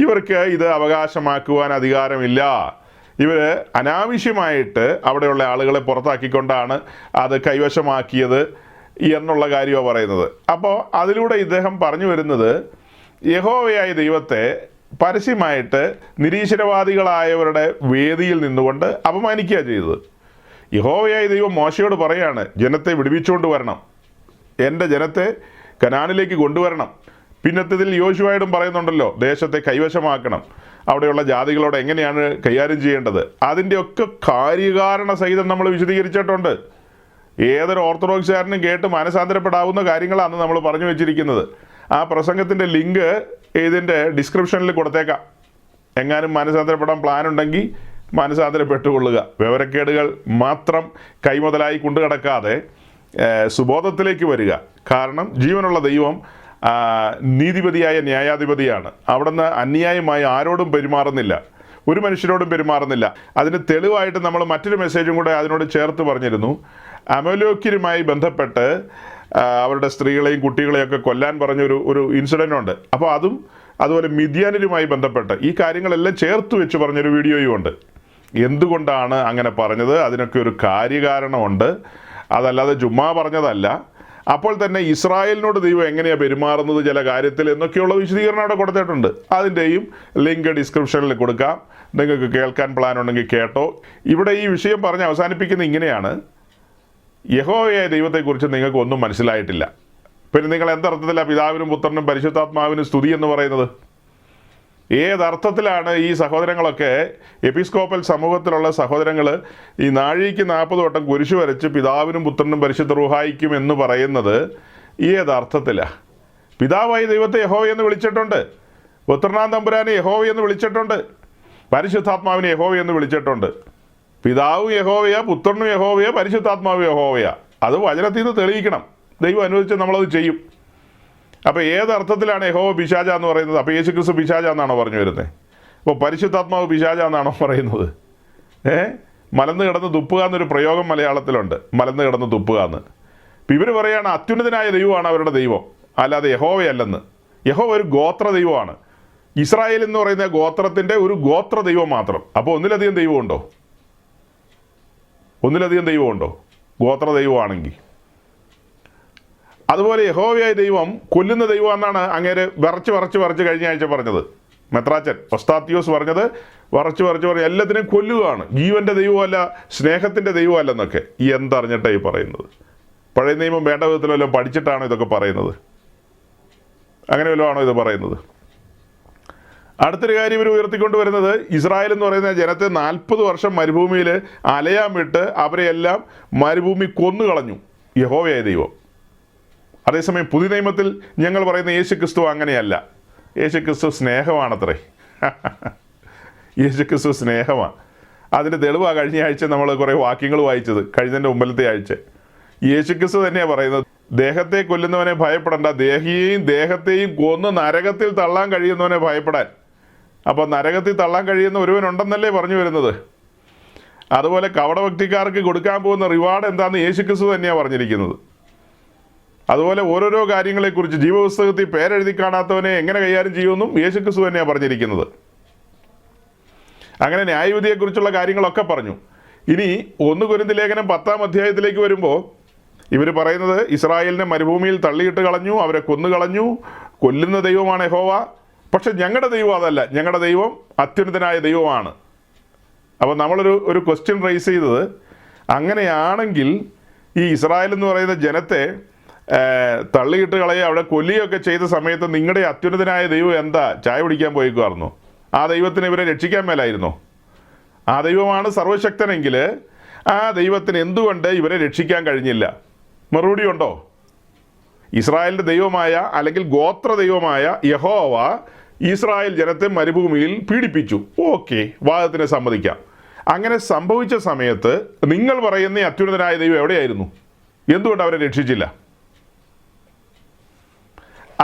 ഇവർക്ക് ഇത് അവകാശമാക്കുവാൻ അധികാരമില്ല. ഇവർ അനാവശ്യമായിട്ട് അവിടെയുള്ള ആളുകളെ പുറത്താക്കിക്കൊണ്ടാണ് അത് കൈവശമാക്കിയത് എന്നുള്ള കാര്യമാണ് പറയുന്നത്. അപ്പോൾ അതിലൂടെ ഇദ്ദേഹം പറഞ്ഞു വരുന്നത് യഹോവയായ ദൈവത്തെ പരസ്യമായിട്ട് നിരീശ്വരവാദികളായവരുടെ വേദിയിൽ നിന്നുകൊണ്ട് അപമാനിക്കുക ചെയ്തത്. യഹോവയായ ദൈവം മോശയോട് പറയാണ്, ജനത്തെ വിടുവിച്ചുകൊണ്ട് വരണം, എൻ്റെ ജനത്തെ കനാനിലേക്ക് കൊണ്ടുവരണം. പിന്നത്തതിൽ യോശുവയോടും പറയുന്നുണ്ടല്ലോ, ദേശത്തെ കൈവശമാക്കണം, അവിടെയുള്ള ജാതികളോട് എങ്ങനെയാണ് കൈകാര്യം ചെയ്യേണ്ടത്. അതിൻ്റെയൊക്കെ കാര്യകാരണ സഹിതം നമ്മൾ വിശദീകരിച്ചിട്ടുണ്ട്. ഏതൊരു ഓർത്തഡോക്സുകാരനും കേട്ട് മാനസാന്തരപ്പെടാവുന്ന കാര്യങ്ങളാണ് നമ്മൾ പറഞ്ഞു വെച്ചിരിക്കുന്നത്. ആ പ്രസംഗത്തിൻ്റെ ലിങ്ക് ഇതിൻ്റെ ഡിസ്ക്രിപ്ഷനിൽ കൊടുത്തേക്കാം. എങ്ങാനും മാനസാന്തരപ്പെടാൻ പ്ലാൻ ഉണ്ടെങ്കിൽ മാനസാന്തരപ്പെട്ടുകൊള്ളുക. വിവരക്കേടുകൾ മാത്രം കൈമുതലായി കൊണ്ടുകിടക്കാതെ സുബോധത്തിലേക്ക് വരിക. കാരണം ജീവനുള്ള ദൈവം നീതിപതിയായ ന്യായാധിപതിയാണ്. അവിടുന്ന് അന്യായമായി ആരോടും പെരുമാറുന്നില്ല, ഒരു മനുഷ്യരോടും പെരുമാറുന്നില്ല. അതിന് തെളിവായിട്ട് നമ്മൾ മറ്റൊരു മെസ്സേജും കൂടെ അതിനോട് ചേർത്ത് പറഞ്ഞിരുന്നു. അമലോക്യരുമായി ബന്ധപ്പെട്ട് അവരുടെ സ്ത്രീകളെയും കുട്ടികളെയൊക്കെ കൊല്ലാൻ പറഞ്ഞൊരു ഇൻസിഡൻ്റ് ഉണ്ട്. അപ്പോൾ അതുപോലെ മിദ്യാനിലുമായി ബന്ധപ്പെട്ട് ഈ കാര്യങ്ങളെല്ലാം ചേർത്ത് വെച്ച് പറഞ്ഞൊരു വീഡിയോയും ഉണ്ട്. എന്തുകൊണ്ടാണ് അങ്ങനെ പറഞ്ഞത്? അതിനൊക്കെ ഒരു കാര്യകാരണമുണ്ട്. അതല്ലാതെ ചുമ്മാ പറഞ്ഞതല്ല. അപ്പോൾ തന്നെ ഇസ്രായേലിനോട് ദൈവം എങ്ങനെയാണ് പെരുമാറുന്നത് ചില കാര്യത്തിൽ എന്നൊക്കെയുള്ള വിശദീകരണം അവിടെ കൊടുത്തിട്ടുണ്ട്. അതിൻ്റെയും ലിങ്ക് ഡിസ്ക്രിപ്ഷനിൽ കൊടുക്കാം. നിങ്ങൾക്ക് കേൾക്കാൻ പ്ലാൻ ഉണ്ടെങ്കിൽ കേട്ടോ. ഇവിടെ ഈ വിഷയം പറഞ്ഞ് അവസാനിപ്പിക്കുന്ന ഇങ്ങനെയാണ്: യഹോവയായ ദൈവത്തെക്കുറിച്ച് നിങ്ങൾക്ക് ഒന്നും മനസ്സിലായിട്ടില്ല. പിന്നെ നിങ്ങൾ എന്തർത്ഥത്തിലാണ് പിതാവിനും പുത്രനും പരിശുദ്ധാത്മാവിനും സ്തുതി എന്ന് പറയുന്നത്? ഏതർത്ഥത്തിലാണ് ഈ സഹോദരങ്ങളൊക്കെ, എപ്പിസ്കോപ്പൽ സമൂഹത്തിലുള്ള സഹോദരങ്ങൾ ഈ നാഴിക്ക് 40 വട്ടം കുരിശു വരച്ച് പിതാവിനും പുത്രനും പരിശുദ്ധ റൂഹായിക്കും എന്ന് പറയുന്നത് ഏതർത്ഥത്തിലാണ്? പിതാവായ ദൈവത്തെ യഹോവയെന്ന് വിളിച്ചിട്ടുണ്ട്, പുത്രനാം തമ്പുരാനെ യഹോവയെന്ന് വിളിച്ചിട്ടുണ്ട്, പരിശുദ്ധാത്മാവിനെ യഹോവയെന്ന് വിളിച്ചിട്ടുണ്ട്. പിതാവും യഹോവയാ, പുത്രനും യഹോവയാ, പരിശുദ്ധാത്മാവ് യഹോവയാ. അത് വചനത്തിൽ നിന്ന് തെളിയിക്കണം. ദൈവം അനുവദിച്ച് നമ്മളത് ചെയ്യും. അപ്പോൾ ഏതർത്ഥത്തിലാണ് യഹോവ പിശാച എന്ന് പറയുന്നത്? അപ്പോൾ യേശുക്രിസ്തു പിശാച എന്നാണോ പറഞ്ഞു വരുന്നത്? അപ്പോൾ പരിശുദ്ധാത്മാവ് പിശാച എന്നാണോ പറയുന്നത്? മലന്ന് കിടന്ന് തുപ്പുക എന്നൊരു പ്രയോഗം മലയാളത്തിലുണ്ട്, മലന്ന് കിടന്ന് തുപ്പുക എന്ന്. അപ്പം ഇവർ പറയുകയാണ് അത്യുന്നതനായ ദൈവമാണ് അവരുടെ ദൈവം, അല്ലാതെ യഹോവയല്ലെന്ന്. യഹോവ ഒരു ഗോത്ര ദൈവമാണ്. ഇസ്രായേൽ എന്ന് പറയുന്ന ഗോത്രത്തിൻ്റെ ഒരു ഗോത്ര ദൈവം മാത്രം. അപ്പോൾ ഒന്നിലധികം ദൈവമുണ്ടോ? ഗോത്ര ദൈവമാണെങ്കിൽ. അതുപോലെ യഹോവയായ ദൈവം കൊല്ലുന്ന ദൈവം എന്നാണ് അങ്ങേര് വരച്ച് കഴിഞ്ഞ ആഴ്ച പറഞ്ഞത്. മെത്രാച്ചൻ ഒസ്താത്തിയോസ് പറഞ്ഞത് വരച്ച് എല്ലാത്തിനെയും കൊല്ലുകയാണ്, ജീവൻ്റെ ദൈവമല്ല, സ്നേഹത്തിൻ്റെ ദൈവമല്ലെന്നൊക്കെ. എന്തറിഞ്ഞിട്ടാണ് ഈ പറയുന്നത്? പഴയ നിയമം വേണ്ട വിധത്തിൽ വല്ലതും പഠിച്ചിട്ടാണോ ഇതൊക്കെ പറയുന്നത്? അങ്ങനെ വല്ലതും ആണോ ഇത് പറയുന്നത്? അടുത്തൊരു കാര്യം ഇവർ ഉയർത്തിക്കൊണ്ട് വരുന്നത്, ഇസ്രായേൽ എന്ന് പറയുന്ന ജനത്തെ 40 വർഷം മരുഭൂമിയിൽ അലയാൻ വിട്ട് അവരെയെല്ലാം മരുഭൂമി കൊന്നുകളഞ്ഞു യഹോവയായ ദൈവം. അതേസമയം പുതിയ നിയമത്തിൽ ഞങ്ങൾ പറയുന്ന യേശുക്രിസ്തു അങ്ങനെയല്ല. യേശുക്രിസ്തു സ്നേഹമാണത്രേ. യേശുക്രിസ്തു സ്നേഹമാണ്. അതിൻ്റെ തെളിവാണ് കഴിഞ്ഞ ആഴ്ച നമ്മൾ കുറേ വാക്യങ്ങൾ വായിച്ചത്, കഴിഞ്ഞതിൻ്റെ മുമ്പിലത്തെ ആഴ്ച. യേശുക്രിസ്തു തന്നെയാണ് പറയുന്നത്, ദേഹത്തെ കൊല്ലുന്നവനെ ഭയപ്പെടേണ്ട, ദേഹത്തെയും കൊന്ന് നരകത്തിൽ തള്ളാൻ കഴിയുന്നവനെ ഭയപ്പെടാൻ. അപ്പോൾ നരകത്തിൽ തള്ളാൻ കഴിയുന്ന ഒരുവനുണ്ടെന്നല്ലേ പറഞ്ഞു വരുന്നത്. അതുപോലെ കപടഭക്തിക്കാർക്ക് കൊടുക്കാൻ പോകുന്ന റിവാർഡ് എന്താണെന്ന് യേശുക്രിസ്തു തന്നെയാണ് പറഞ്ഞിരിക്കുന്നത്. അതുപോലെ ഓരോരോ കാര്യങ്ങളെക്കുറിച്ച് ജീവപുസ്തകത്തിൽ പേരെഴുതി കാണാത്തവനെ എങ്ങനെ കൈകാര്യം ചെയ്യുമെന്നും യേശുക്രിസ്തു തന്നെയാണ് പറഞ്ഞിരിക്കുന്നത്. അങ്ങനെ ന്യായവിധിയെക്കുറിച്ചുള്ള കാര്യങ്ങളൊക്കെ പറഞ്ഞു. ഇനി 1 കൊരിന്ത്യർ ലേഖനം 10-ാം അധ്യായത്തിലേക്ക് വരുമ്പോൾ ഇവർ പറയുന്നത് ഇസ്രായേലിനെ മരുഭൂമിയിൽ തള്ളിയിട്ട് കളഞ്ഞു, അവരെ കൊന്നുകളഞ്ഞു, കൊല്ലുന്ന ദൈവമാണ് യഹോവ. പക്ഷെ ഞങ്ങളുടെ ദൈവം അതല്ല, ഞങ്ങളുടെ ദൈവം അത്യുന്നതനായ ദൈവമാണ്. അപ്പോൾ നമ്മളൊരു ക്വസ്റ്റ്യൻ റൈസ് ചെയ്തത്, അങ്ങനെയാണെങ്കിൽ ഈ ഇസ്രായേൽ എന്ന് പറയുന്ന ജനത്തെ തള്ളിയിട്ട് കളയുക, അവിടെ കൊല്ലുകയൊക്കെ ചെയ്ത സമയത്ത് നിങ്ങളുടെ അത്യുന്നതനായ ദൈവം എന്താ ചായ പിടിക്കാൻ പോയിക്കുമായിരുന്നു? ആ ദൈവത്തിന് ഇവരെ രക്ഷിക്കാൻ മേലായിരുന്നോ? ആ ദൈവമാണ് സർവശക്തനെങ്കിൽ ആ ദൈവത്തിന് എന്തുകൊണ്ട് ഇവരെ രക്ഷിക്കാൻ കഴിഞ്ഞില്ല? മറുപടി ഉണ്ടോ? ഇസ്രായേലിൻ്റെ ദൈവമായ അല്ലെങ്കിൽ ഗോത്ര ദൈവമായ യഹോവ ഇസ്രായേൽ ജനത്തെ മരുഭൂമിയിൽ പീഡിപ്പിച്ചു. ഓക്കെ, വാദത്തിന് സമ്മതിക്കാം. അങ്ങനെ സംഭവിച്ച സമയത്ത് നിങ്ങൾ പറയുന്ന അത്യുന്നതനായ ദൈവം എവിടെയായിരുന്നു? എന്തുകൊണ്ട് അവരെ രക്ഷിച്ചില്ല?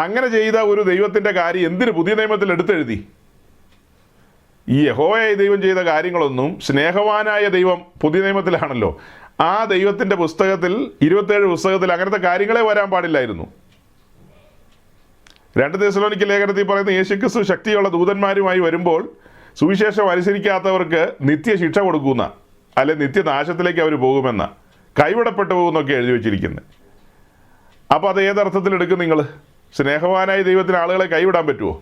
അങ്ങനെ ചെയ്ത ഒരു ദൈവത്തിൻ്റെ കാര്യം എന്തിന് പുതിയ നിയമത്തിൽ എടുത്തെഴുതി? ഈ യഹോവയായ ദൈവം ചെയ്ത കാര്യങ്ങളൊന്നും സ്നേഹവാനായ ദൈവം പുതിയ നിയമത്തിലാണല്ലോ. ആ ദൈവത്തിൻ്റെ പുസ്തകത്തിൽ 27 പുസ്തകത്തിൽ അങ്ങനത്തെ കാര്യങ്ങളെ വരാൻ പാടില്ലായിരുന്നു. 2 തെസ്സലോനിക്ക ലേഖനത്തിൽ പറയുന്ന യേശുക്രിസ്തു ശക്തിയുള്ള ദൂതന്മാരുമായി വരുമ്പോൾ സുവിശേഷം അനുസരിക്കാത്തവർക്ക് നിത്യശിക്ഷ കൊടുക്കുന്ന, അല്ലെ നിത്യനാശത്തിലേക്ക് അവർ പോകുമെന്ന, കൈവിടപ്പെട്ടു പോകുന്നൊക്കെ എഴുതി വച്ചിരിക്കുന്നത്. അപ്പോൾ അത് ഏതർത്ഥത്തിൽ എടുക്കും നിങ്ങൾ? സ്നേഹവാനായ ദൈവത്തിന് ആളുകളെ കൈവിടാൻ പറ്റുമോ?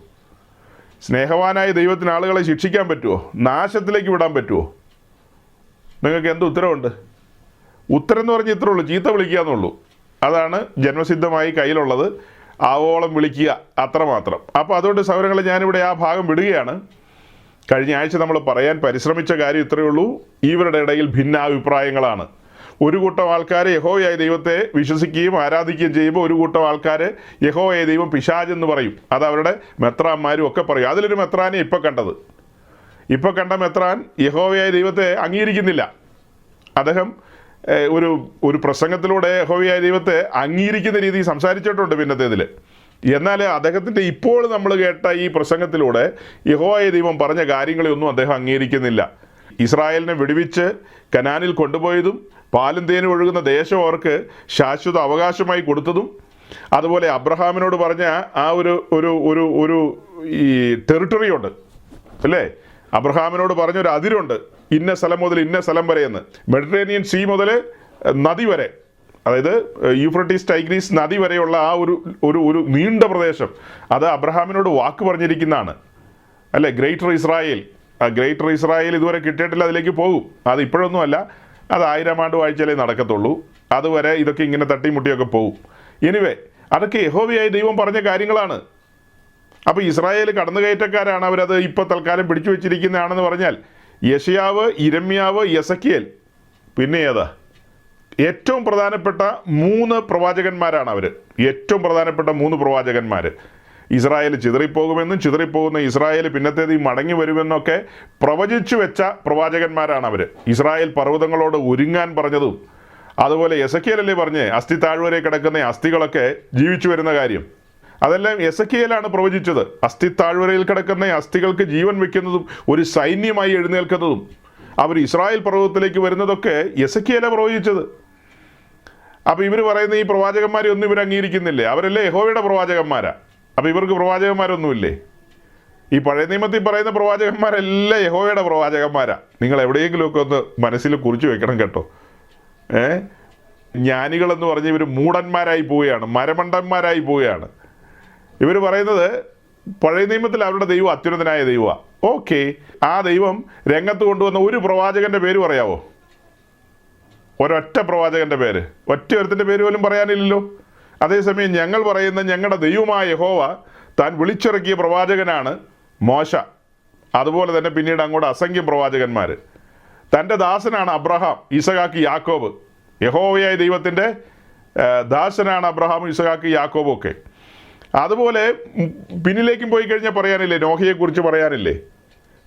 സ്നേഹവാനായ ദൈവത്തിന് ആളുകളെ ശിക്ഷിക്കാൻ പറ്റുമോ? നാശത്തിലേക്ക് വിടാൻ പറ്റുമോ? നിങ്ങൾക്ക് എന്ത് ഉത്തരവുണ്ട്? ഉത്തരം എന്ന് പറഞ്ഞാൽ ഇത്രേ ഉള്ളൂ, ചീത്ത വിളിക്കുക എന്നുള്ളൂ. അതാണ് ജന്മസിദ്ധമായി കയ്യിലുള്ളത്. ആവോളം വിളിക്കുക, അത്രമാത്രം. അപ്പോൾ അതുകൊണ്ട് സൗരങ്ങളെ ഞാനിവിടെ ആ ഭാഗം വിടുകയാണ്. കഴിഞ്ഞ ആഴ്ച നമ്മൾ പറയാൻ പരിശ്രമിച്ച കാര്യം ഇത്രയേ ഉള്ളൂ. ഇവരുടെ ഇടയിൽ ഭിന്നാഭിപ്രായങ്ങളാണ്. ഒരു കൂട്ടം ആൾക്കാർ യഹോവയായ ദൈവത്തെ വിശ്വസിക്കുകയും ആരാധിക്കുകയും ചെയ്യുമ്പോൾ ഒരു കൂട്ടം ആൾക്കാർ യഹോവയായ ദൈവം പിശാചെന്ന് പറയും. അത് അവരുടെ മെത്രാന്മാരും ഒക്കെ പറയും. അതിലൊരു മെത്രാനെ ഇപ്പോൾ കണ്ട മെത്രാൻ യഹോവയായ ദൈവത്തെ അംഗീകരിക്കുന്നില്ല. അദ്ദേഹം ഒരു പ്രസംഗത്തിലൂടെ യഹോവയായ ദൈവത്തെ അംഗീകരിക്കുന്ന രീതിയിൽ സംസാരിച്ചിട്ടുണ്ട് പിന്നത്തേതിൽ. എന്നാൽ അദ്ദേഹത്തിൻ്റെ ഇപ്പോൾ നമ്മൾ കേട്ട ഈ പ്രസംഗത്തിലൂടെ യഹോവയായ ദൈവം പറഞ്ഞ കാര്യങ്ങളെയൊന്നും അദ്ദേഹം അംഗീകരിക്കുന്നില്ല. ഇസ്രായേലിനെ വിടുവിച്ച് കനാനിൽ കൊണ്ടുപോയതും പാലും തേനും ഒഴുകുന്ന ദേശം അവർക്ക് ശാശ്വത അവകാശമായി കൊടുത്തതും, അതുപോലെ അബ്രഹാമിനോട് പറഞ്ഞ ആ ഒരു ഈ ടെറിട്ടറി ഉണ്ട് അല്ലേ, അബ്രഹാമിനോട് പറഞ്ഞൊരു അതിരുണ്ട്, ഇന്ന സ്ഥലം മുതൽ ഇന്ന സ്ഥലം വരെ എന്ന്. മെഡിറ്ററേനിയൻ സീ മുതൽ നദി വരെ, അതായത് യൂഫ്രട്ടീസ് ടൈഗ്രീസ് നദി വരെയുള്ള ആ ഒരു നീണ്ട പ്രദേശം, അത് അബ്രഹാമിനോട് വാക്ക് പറഞ്ഞിരിക്കുന്നതാണ് അല്ലേ. ഗ്രേറ്റർ ഇസ്രായേൽ, ആ ഗ്രേറ്റർ ഇസ്രായേൽ ഇതുവരെ കിട്ടിയിട്ടില്ല, അതിലേക്ക് പോകും. അത് ഇപ്പോഴൊന്നുമല്ല, അത് 1000 ആണ്ട് വാഴ്ചയിലേ നടക്കത്തുള്ളൂ. അതുവരെ ഇതൊക്കെ ഇങ്ങനെ തട്ടിമുട്ടിയൊക്കെ പോകും. എനിവേ, അതൊക്കെ യഹോവയായ ദൈവം പറഞ്ഞ കാര്യങ്ങളാണ്. അപ്പോൾ ഇസ്രായേൽ കടന്നുകയറ്റക്കാരാണ്, അവരത് ഇപ്പോൾ തൽക്കാലം പിടിച്ചു വെച്ചിരിക്കുന്നതാണെന്ന് പറഞ്ഞാൽ യെശയ്യാവ്, ഇരമ്യാവ്, യെസക്കിയേൽ, പിന്നെ ഏതാ ഏറ്റവും പ്രധാനപ്പെട്ട 3 പ്രവാചകന്മാരാണ് അവർ. ഏറ്റവും പ്രധാനപ്പെട്ട 3 പ്രവാചകന്മാർ. ഇസ്രായേൽ ചിതറിപ്പോകുമെന്നും ചിതറിപ്പോകുന്ന ഇസ്രായേൽ പിന്നത്തേത് മടങ്ങി വരുമെന്നൊക്കെ പ്രവചിച്ചു വെച്ച പ്രവാചകന്മാരാണ് അവർ. ഇസ്രായേൽ പർവ്വതങ്ങളോട് ഒരുങ്ങാൻ പറഞ്ഞതും, അതുപോലെ യെസക്കിയേലല്ലേ പറഞ്ഞേ അസ്ഥി താഴ്വരെ കിടക്കുന്ന അസ്ഥികളൊക്കെ ജീവിച്ചു വരുന്ന കാര്യം, അതെല്ലാം യെസക്കിയേലാണ് പ്രവചിച്ചത്. അസ്ഥി താഴ്വരയിൽ കിടക്കുന്ന അസ്ഥികൾക്ക് ജീവൻ വെക്കുന്നതും ഒരു സൈന്യമായി എഴുന്നേൽക്കുന്നതും അവർ ഇസ്രായേൽ പർവ്വതത്തിലേക്ക് വരുന്നതൊക്കെ യെസക്കിയേലാണ് പ്രവചിച്ചത്. അപ്പോൾ ഇവർ പറയുന്ന ഈ പ്രവാചകന്മാരെ ഒന്നും ഇവർ അംഗീകരിക്കുന്നില്ലേ? അവരല്ലേ യഹോവയുടെ പ്രവാചകന്മാരാ. അപ്പോൾ ഇവർക്ക് പ്രവാചകന്മാരൊന്നുമില്ലേ? ഈ പഴയ നിയമത്തിൽ പറയുന്ന പ്രവാചകന്മാരെല്ലാം യഹോവയുടെ പ്രവാചകന്മാരാ. നിങ്ങൾ എവിടെയെങ്കിലുമൊക്കെ ഒന്ന് മനസ്സിൽ കുറിച്ച് വെക്കണം കേട്ടോ. ജ്ഞാനികളെന്ന് പറഞ്ഞ് ഇവർ മൂടന്മാരായി പോവുകയാണ്, മരമണ്ടന്മാരായി പോവുകയാണ്. ഇവർ പറയുന്നത് പഴയ നിയമത്തിൽ അവരുടെ ദൈവം അത്യുന്നതനായ ദൈവമാണ്. ഓക്കെ, ആ ദൈവം രംഗത്ത് കൊണ്ടുവന്ന ഒരു പ്രവാചകൻ്റെ പേര് പറയാവോ? ഒരൊറ്റ പ്രവാചകൻ്റെ പേര്, ഒറ്റ ഒരുത്തിൻ്റെ പേര് പോലും പറയാനില്ലല്ലോ. അതേസമയം ഞങ്ങൾ പറയുന്ന ഞങ്ങളുടെ ദൈവമായ യഹോവ താൻ വിളിച്ചിറക്കിയ പ്രവാചകനാണ് മോശ. അതുപോലെ തന്നെ പിന്നീട് അങ്ങോട്ട് അസംഖ്യം പ്രവാചകന്മാർ. തൻ്റെ ദാസനാണ് അബ്രഹാം, ഇസഹാക്ക്, യാക്കോബ്. യഹോവയായ ദൈവത്തിൻ്റെ ദാസനാണ് അബ്രഹാമും ഇസഹാക്ക് യാക്കോബും ഒക്കെ. അതുപോലെ പിന്നിലേക്കും പോയി കഴിഞ്ഞാൽ പറയാനില്ലേ, നോഹയെക്കുറിച്ച് പറയാനില്ലേ?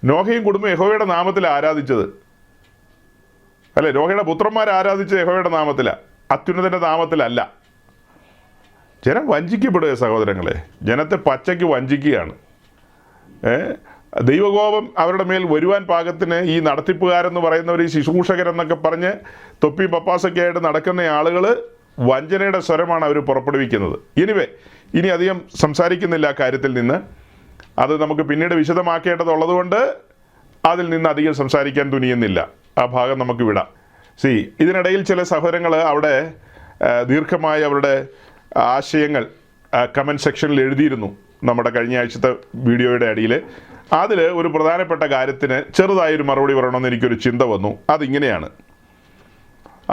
നോഹയും കുടുംബം യഹോവയുടെ നാമത്തിൽ ആരാധിച്ചത് അല്ലേ? നോഹയുടെ പുത്രന്മാർ ആരാധിച്ചത് യഹോവയുടെ നാമത്തിലാണ്, അത്യുന്നതൻ്റെ നാമത്തിലല്ല. ജനം വഞ്ചിക്കപ്പെടുക സഹോദരങ്ങളെ, ജനത്തെ പച്ചയ്ക്ക് വഞ്ചിക്കുകയാണ്. ദൈവകോപം അവരുടെ മേൽ വരുവാൻ പാകത്തിന് ഈ നടത്തിപ്പുകാരെന്ന് പറയുന്നവർ, ഈ ശുശ്രൂഷകരെന്നൊക്കെ പറഞ്ഞ് തൊപ്പി പപ്പാസൊക്കെ ആയിട്ട് നടക്കുന്ന ആളുകൾ വഞ്ചനയുടെ സ്വരമാണ് അവർ പുറപ്പെടുവിക്കുന്നത്. ഇനി അധികം സംസാരിക്കുന്നില്ല ആ കാര്യത്തിൽ നിന്ന്. അത് നമുക്ക് പിന്നീട് വിശദമാക്കേണ്ടതുള്ളതുകൊണ്ട് അതിൽ നിന്ന് അധികം സംസാരിക്കാൻ തുനിയുന്നില്ല. ആ ഭാഗം നമുക്ക് വിടാം. ഇതിനിടയിൽ ചില സഹോദരങ്ങൾ അവിടെ ദീർഘമായി അവരുടെ ആശയങ്ങൾ കമൻറ്റ് സെക്ഷനിൽ എഴുതിയിരുന്നു നമ്മുടെ കഴിഞ്ഞ ആഴ്ചത്തെ വീഡിയോയുടെ അടിയിൽ. അതിൽ ഒരു പ്രധാനപ്പെട്ട കാര്യത്തിന് ചെറുതായൊരു മറുപടി പറയണമെന്ന് എനിക്കൊരു ചിന്ത വന്നു. അതിങ്ങനെയാണ്,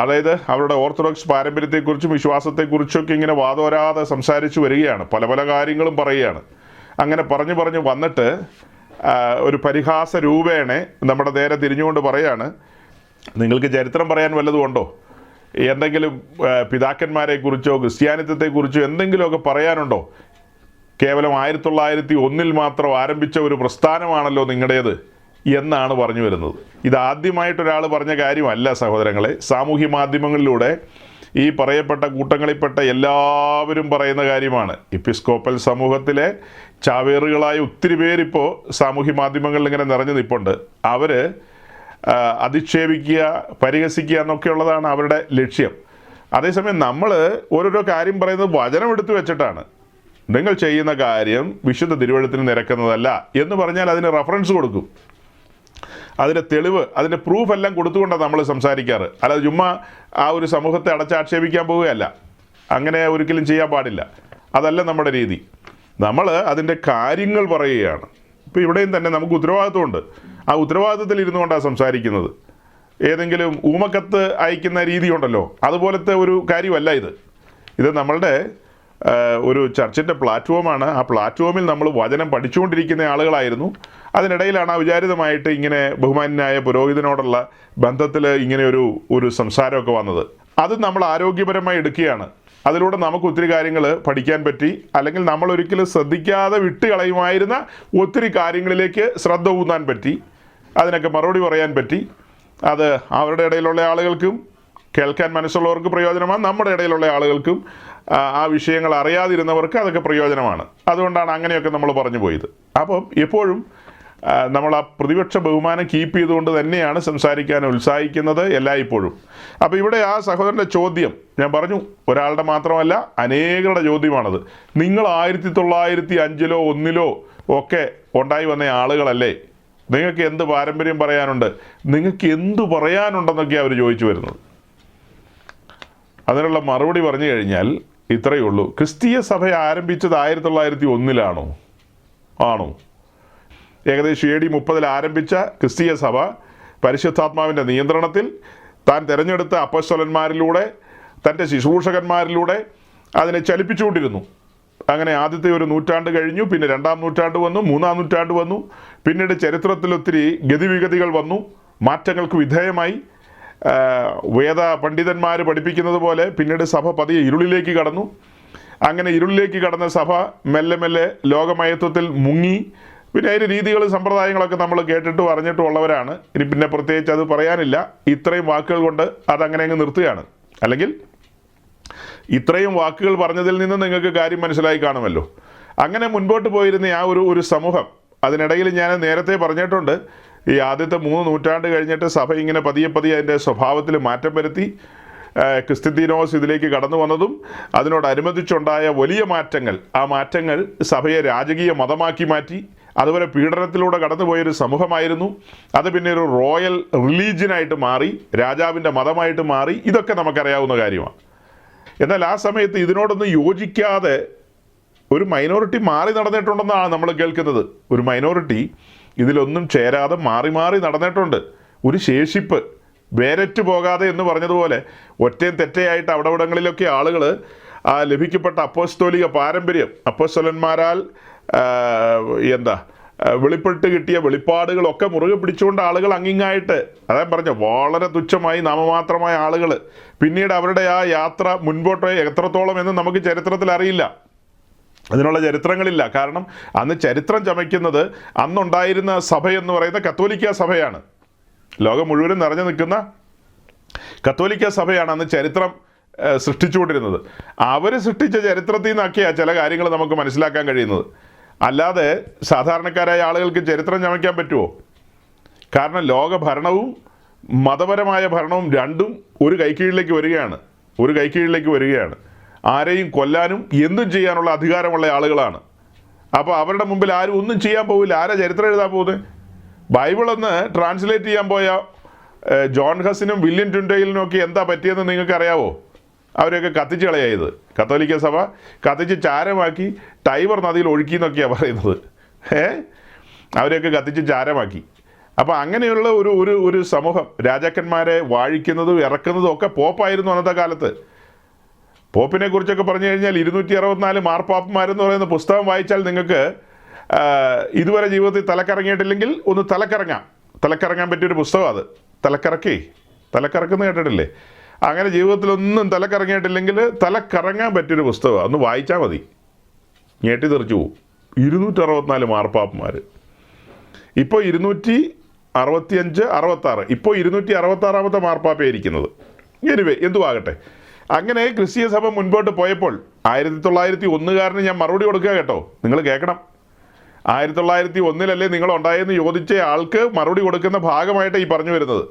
അതായത് അവരുടെ ഓർത്തഡോക്സ് പാരമ്പര്യത്തെക്കുറിച്ചും വിശ്വാസത്തെക്കുറിച്ചൊക്കെ ഇങ്ങനെ വാദോരാതെ സംസാരിച്ചു വരികയാണ്, പല പല കാര്യങ്ങളും പറയുകയാണ്. അങ്ങനെ പറഞ്ഞു വന്നിട്ട് ഒരു പരിഹാസ രൂപേണ നമ്മുടെ നേരെ തിരിഞ്ഞുകൊണ്ട് പറയാണ്, നിങ്ങൾക്ക് ചരിത്രം പറയാൻ വല്ലതും ഉണ്ടോ? എന്തെങ്കിലും പിതാക്കന്മാരെക്കുറിച്ചോ ക്രിസ്ത്യാനിത്വത്തെക്കുറിച്ചോ എന്തെങ്കിലുമൊക്കെ പറയാനുണ്ടോ? കേവലം 1901 മാത്രം ആരംഭിച്ച ഒരു പ്രസ്ഥാനമാണല്ലോ നിങ്ങളുടേത് എന്നാണ് പറഞ്ഞു വരുന്നത്. ഇതാദ്യമായിട്ടൊരാൾ പറഞ്ഞ കാര്യമല്ല സഹോദരങ്ങളെ. സാമൂഹ്യ മാധ്യമങ്ങളിലൂടെ ഈ പറയപ്പെട്ട കൂട്ടങ്ങളിൽപ്പെട്ട എല്ലാവരും പറയുന്ന കാര്യമാണ്. എപ്പിസ്കോപ്പൽ സമൂഹത്തിലെ ചാവേറുകളായ ഒത്തിരി പേരിപ്പോൾ സാമൂഹ്യ മാധ്യമങ്ങളിൽ ഇങ്ങനെ നിറഞ്ഞു നിൽപ്പുണ്ട്. അവർ അധിക്ഷേപിക്കുക, പരിഹസിക്കുക എന്നൊക്കെയുള്ളതാണ് അവരുടെ ലക്ഷ്യം. അതേസമയം നമ്മൾ ഓരോരോ കാര്യം പറയുന്നത് വചനം എടുത്തു വെച്ചിട്ടാണ്. നിങ്ങൾ ചെയ്യുന്ന കാര്യം വിശുദ്ധ തിരുവഴുത്തിന് നിരക്കുന്നതല്ല എന്ന് പറഞ്ഞാൽ അതിന് റെഫറൻസ് കൊടുക്കും, അതിൻ്റെ തെളിവ്, അതിൻ്റെ പ്രൂഫ് എല്ലാം കൊടുത്തുകൊണ്ടാണ് നമ്മൾ സംസാരിക്കാറ്. അല്ലാതെ ചുമ്മാ ആ ഒരു സമൂഹത്തെ അടച്ചാക്ഷേപിക്കാൻ പോവുകയല്ല. അങ്ങനെ ഒരിക്കലും ചെയ്യാൻ പാടില്ല. അതല്ല നമ്മുടെ രീതി. നമ്മൾ അതിൻ്റെ കാര്യങ്ങൾ പറയുകയാണ്. ഇപ്പോൾ ഇവിടെയും തന്നെ നമുക്ക് ഉത്തരവാദിത്വമുണ്ട്. ആ ഉത്തരവാദിത്വത്തിൽ ഇരുന്നു കൊണ്ടാണ് സംസാരിക്കുന്നത്. ഏതെങ്കിലും ഊമക്കത്ത് അയക്കുന്ന രീതിയുണ്ടല്ലോ, അതുപോലത്തെ ഒരു കാര്യമല്ല ഇത്. ഇത് നമ്മളുടെ ഒരു ചർച്ചിൻ്റെ പ്ലാറ്റ്ഫോമാണ്. ആ പ്ലാറ്റ്ഫോമിൽ നമ്മൾ വചനം പഠിച്ചുകൊണ്ടിരിക്കുന്ന ആളുകളായിരുന്നു. അതിനിടയിലാണ് അവിചാരിതമായിട്ട് ഇങ്ങനെ ബഹുമാന്യനായ പുരോഹിതനോടുള്ള ബന്ധത്തിൽ ഇങ്ങനെ ഒരു സംസാരമൊക്കെ വന്നത്. അത് നമ്മൾ ആരോഗ്യപരമായി എടുക്കുകയാണ്. അതിലൂടെ നമുക്ക് ഒത്തിരി കാര്യങ്ങൾ പഠിക്കാൻ പറ്റി. അല്ലെങ്കിൽ നമ്മൾ ഒരിക്കലും ശ്രദ്ധിക്കാതെ വിട്ടുകളയുമായിരുന്ന ഒത്തിരി കാര്യങ്ങളിലേക്ക് ശ്രദ്ധ ഊന്നാൻ പറ്റി. അതിനൊക്കെ മറുപടി പറയാൻ പറ്റി. അത് അവരുടെ ഇടയിലുള്ള ആളുകൾക്കും കേൾക്കാൻ മനസ്സുള്ളവർക്ക് പ്രയോജനമാണ്. നമ്മുടെ ഇടയിലുള്ള ആളുകൾക്കും ആ വിഷയങ്ങൾ അറിയാതിരുന്നവർക്ക് അതൊക്കെ പ്രയോജനമാണ്. അതുകൊണ്ടാണ് അങ്ങനെയൊക്കെ നമ്മൾ പറഞ്ഞു പോയത്. അപ്പം എപ്പോഴും നമ്മൾ ആ പ്രതിപക്ഷ ബഹുമാനം കീപ്പ് ചെയ്തുകൊണ്ട് തന്നെയാണ് സംസാരിക്കാൻ ഉത്സാഹിക്കുന്നത് എല്ലായ്പ്പോഴും. അപ്പോൾ ഇവിടെ ആ സഹോദരൻ്റെ ചോദ്യം ഞാൻ പറഞ്ഞു, ഒരാളുടെ മാത്രമല്ല അനേകരുടെ ചോദ്യമാണത്. നിങ്ങൾ 1905-ലോ 1-ലോ ഒക്കെ ഉണ്ടായി വന്ന ആളുകളല്ലേ, നിങ്ങൾക്ക് എന്ത് പാരമ്പര്യം പറയാനുണ്ട്, നിങ്ങൾക്ക് എന്തു പറയാനുണ്ടെന്നൊക്കെയാണ് അവർ ചോദിച്ചു വരുന്നത്. അതിനുള്ള മറുപടി പറഞ്ഞു കഴിഞ്ഞാൽ ഇത്രയേ ഉള്ളൂ. ക്രിസ്തീയ സഭ ആരംഭിച്ചത് 1901-ലാണോ? ആണോ? ഏകദേശം AD 30 ആരംഭിച്ച ക്രിസ്തീയ സഭ പരിശുദ്ധാത്മാവിൻ്റെ നിയന്ത്രണത്തിൽ താൻ തിരഞ്ഞെടുത്ത അപ്പോസ്തലന്മാരിലൂടെ തൻ്റെ ശുശ്രൂഷകന്മാരിലൂടെ അതിനെ ചലിപ്പിച്ചുകൊണ്ടിരുന്നു. അങ്ങനെ ആദ്യത്തെ ഒരു നൂറ്റാണ്ട് കഴിഞ്ഞു, പിന്നെ 2-ാം നൂറ്റാണ്ട് വന്നു, 3-ാം നൂറ്റാണ്ട് വന്നു, പിന്നീട് ചരിത്രത്തിൽ ഒത്തിരി ഗതിവിഗതികൾ വന്നു, മാറ്റങ്ങൾക്ക് വിധേയമായി. വേദ പണ്ഡിതന്മാർ പഠിപ്പിക്കുന്നത് പോലെ പിന്നീട് സഭ പതിയെ ഇരുളിലേക്ക് കടന്നു. അങ്ങനെ ഇരുളിലേക്ക് കടന്ന സഭ മെല്ലെ മെല്ലെ ലോകമയത്വത്തിൽ മുങ്ങി. പിന്നെ അതിൻ്റെ രീതികൾ സമ്പ്രദായങ്ങളൊക്കെ നമ്മൾ കേട്ടിട്ടും അറിഞ്ഞിട്ടും ഉള്ളവരാണ്. ഇനി പിന്നെ പ്രത്യേകിച്ച് അത് പറയാനില്ല. ഇത്രയും വാക്കുകൾ കൊണ്ട് അതങ്ങനെ അങ്ങ് നിർത്തുകയാണ്. അല്ലെങ്കിൽ ഇത്രയും വാക്കുകൾ പറഞ്ഞതിൽ നിന്ന് നിങ്ങൾക്ക് കാര്യം മനസ്സിലായി കാണുമല്ലോ. അങ്ങനെ മുൻപോട്ട് പോയിരുന്ന ആ ഒരു സമൂഹം, അതിനിടയിൽ ഞാൻ നേരത്തെ പറഞ്ഞിട്ടുണ്ട്, ഈ ആദ്യത്തെ 3 നൂറ്റാണ്ട് കഴിഞ്ഞിട്ട് സഭ ഇങ്ങനെ പതിയെ അതിൻ്റെ സ്വഭാവത്തിൽ മാറ്റം വരുത്തി. ക്രിസ്ത്യനോസ് ഇതിലേക്ക് കടന്നു വന്നതും അതിനോടനുബന്ധിച്ചുണ്ടായ വലിയ മാറ്റങ്ങൾ, ആ മാറ്റങ്ങൾ സഭയെ രാജകീയ മതമാക്കി മാറ്റി. അതുപോലെ പീഡനത്തിലൂടെ കടന്നുപോയൊരു സമൂഹമായിരുന്നു. അത് പിന്നെ ഒരു റോയൽ റിലീജിയനായിട്ട് മാറി, രാജാവിൻ്റെ മതമായിട്ട് മാറി. ഇതൊക്കെ നമുക്കറിയാവുന്ന കാര്യമാണ്. എന്നാൽ ആ സമയത്ത് ഇതിനോടൊന്നും യോജിക്കാതെ ഒരു മൈനോറിറ്റി മാറി നടന്നിട്ടുണ്ടെന്നാണ് നമ്മൾ കേൾക്കുന്നത്. ഒരു മൈനോറിറ്റി ഇതിലൊന്നും ചേരാതെ മാറി നടന്നിട്ടുണ്ട്. ഒരു ശേഷിപ്പ്, വേരറ്റ് പോകാതെ എന്ന് പറഞ്ഞതുപോലെ ഒറ്റയും തെറ്റയായിട്ട് അവിടങ്ങളിലൊക്കെ ആളുകൾ ആ ലഭിക്കപ്പെട്ട അപ്പോസ്തോലിക പാരമ്പര്യം, അപ്പോസ്തലന്മാരാൽ വെളിപ്പെട്ട് കിട്ടിയ വെളിപ്പാടുകളൊക്കെ മുറുകെ പിടിച്ചുകൊണ്ട് ആളുകൾ അങ്ങിങ്ങായിട്ട്, അതാ പറഞ്ഞ വളരെ തുച്ഛമായി നാമമാത്രമായ ആളുകൾ പിന്നീട് അവരുടെ ആ യാത്ര മുൻപോട്ട് എത്രത്തോളം എന്ന് നമുക്ക് ചരിത്രത്തിൽ അറിയില്ല. അതിനുള്ള ചരിത്രങ്ങളില്ല. കാരണം അന്ന് ചരിത്രം ചമയ്ക്കുന്നത് അന്നുണ്ടായിരുന്ന സഭയെന്ന് പറയുന്ന കത്തോലിക്ക സഭയാണ്. ലോകം മുഴുവനും നിറഞ്ഞു നിൽക്കുന്ന കത്തോലിക്ക സഭയാണ് അന്ന് ചരിത്രം സൃഷ്ടിച്ചുകൊണ്ടിരുന്നത്. അവർ സൃഷ്ടിച്ച ചരിത്രത്തിൽ നിന്നൊക്കെയാണ് ചില കാര്യങ്ങൾ നമുക്ക് മനസ്സിലാക്കാൻ കഴിയുന്നത്. അല്ലാതെ സാധാരണക്കാരായ ആളുകൾക്ക് ചരിത്രം ചമയ്ക്കാൻ പറ്റുമോ? കാരണം ലോക ഭരണവും മതപരമായ ഭരണവും രണ്ടും ഒരു കൈക്കീഴിലേക്ക് വരികയാണ്. ആരെയും കൊല്ലാനും എന്തും ചെയ്യാനുള്ള അധികാരമുള്ള ആളുകളാണ്. അപ്പോൾ അവരുടെ മുമ്പിൽ ആരും ഒന്നും ചെയ്യാൻ പോവില്ല. ആരാ ചരിത്രം എഴുതാൻ പോകുന്നത്? ബൈബിളൊന്ന് ട്രാൻസ്ലേറ്റ് ചെയ്യാൻ പോയ ജോൺ ഹസിനും വില്യം ടുൻഡെയിലിനും ഒക്കെ എന്താ പറ്റിയെന്ന് നിങ്ങൾക്ക് അറിയാവോ? അവരെയൊക്കെ കത്തിച്ച് കളയായത്. കത്തോലിക്ക സഭ കത്തിച്ച് ചാരമാക്കി ടൈബർ നദിയിൽ ഒഴുക്കി എന്നൊക്കെയാണ് പറയുന്നത്. അവരെയൊക്കെ കത്തിച്ച് ചാരമാക്കി. അപ്പോൾ അങ്ങനെയുള്ള ഒരു സമൂഹം, രാജാക്കന്മാരെ വാഴിക്കുന്നതും ഇറക്കുന്നതും ഒക്കെ പോപ്പായിരുന്നു അന്നത്തെ കാലത്ത്. പോപ്പിനെ കുറിച്ചൊക്കെ പറഞ്ഞു കഴിഞ്ഞാൽ 264 മാർപ്പാപ്പന്മാരെന്ന് പറയുന്ന പുസ്തകം വായിച്ചാൽ നിങ്ങൾക്ക് ഇതുവരെ ജീവിതത്തിൽ തലക്കറങ്ങിയിട്ടില്ലെങ്കിൽ ഒന്ന് തലക്കറങ്ങാൻ പറ്റിയൊരു പുസ്തകം അത്. തലക്കറക്കുന്ന കേട്ടിട്ടില്ലേ? അങ്ങനെ ജീവിതത്തിലൊന്നും തലക്കറങ്ങിയിട്ടില്ലെങ്കിൽ തലക്കറങ്ങാൻ പറ്റിയൊരു പുസ്തകമാണ്. ഒന്ന് വായിച്ചാൽ മതി, ഞെട്ടി തെറിച്ചു പോവും. 264 മാർപ്പാപ്പന്മാർ. ഇപ്പോൾ 265, 66, ഇപ്പോൾ 266ാമത്തെ മാർപ്പാപ്പയായിരിക്കുന്നത്. എനിവേ എന്തുവാകട്ടെ, അങ്ങനെ ക്രിസ്തീയ സഭ മുൻപോട്ട് പോയപ്പോൾ 1901 ഞാൻ മറുപടി കൊടുക്കുക കേട്ടോ, നിങ്ങൾ കേൾക്കണം. 1901 നിങ്ങൾ ഉണ്ടായെന്ന് ചോദിച്ച ആൾക്ക് മറുപടി കൊടുക്കുന്ന ഭാഗമായിട്ട് ഈ പറഞ്ഞു വരുന്നത്.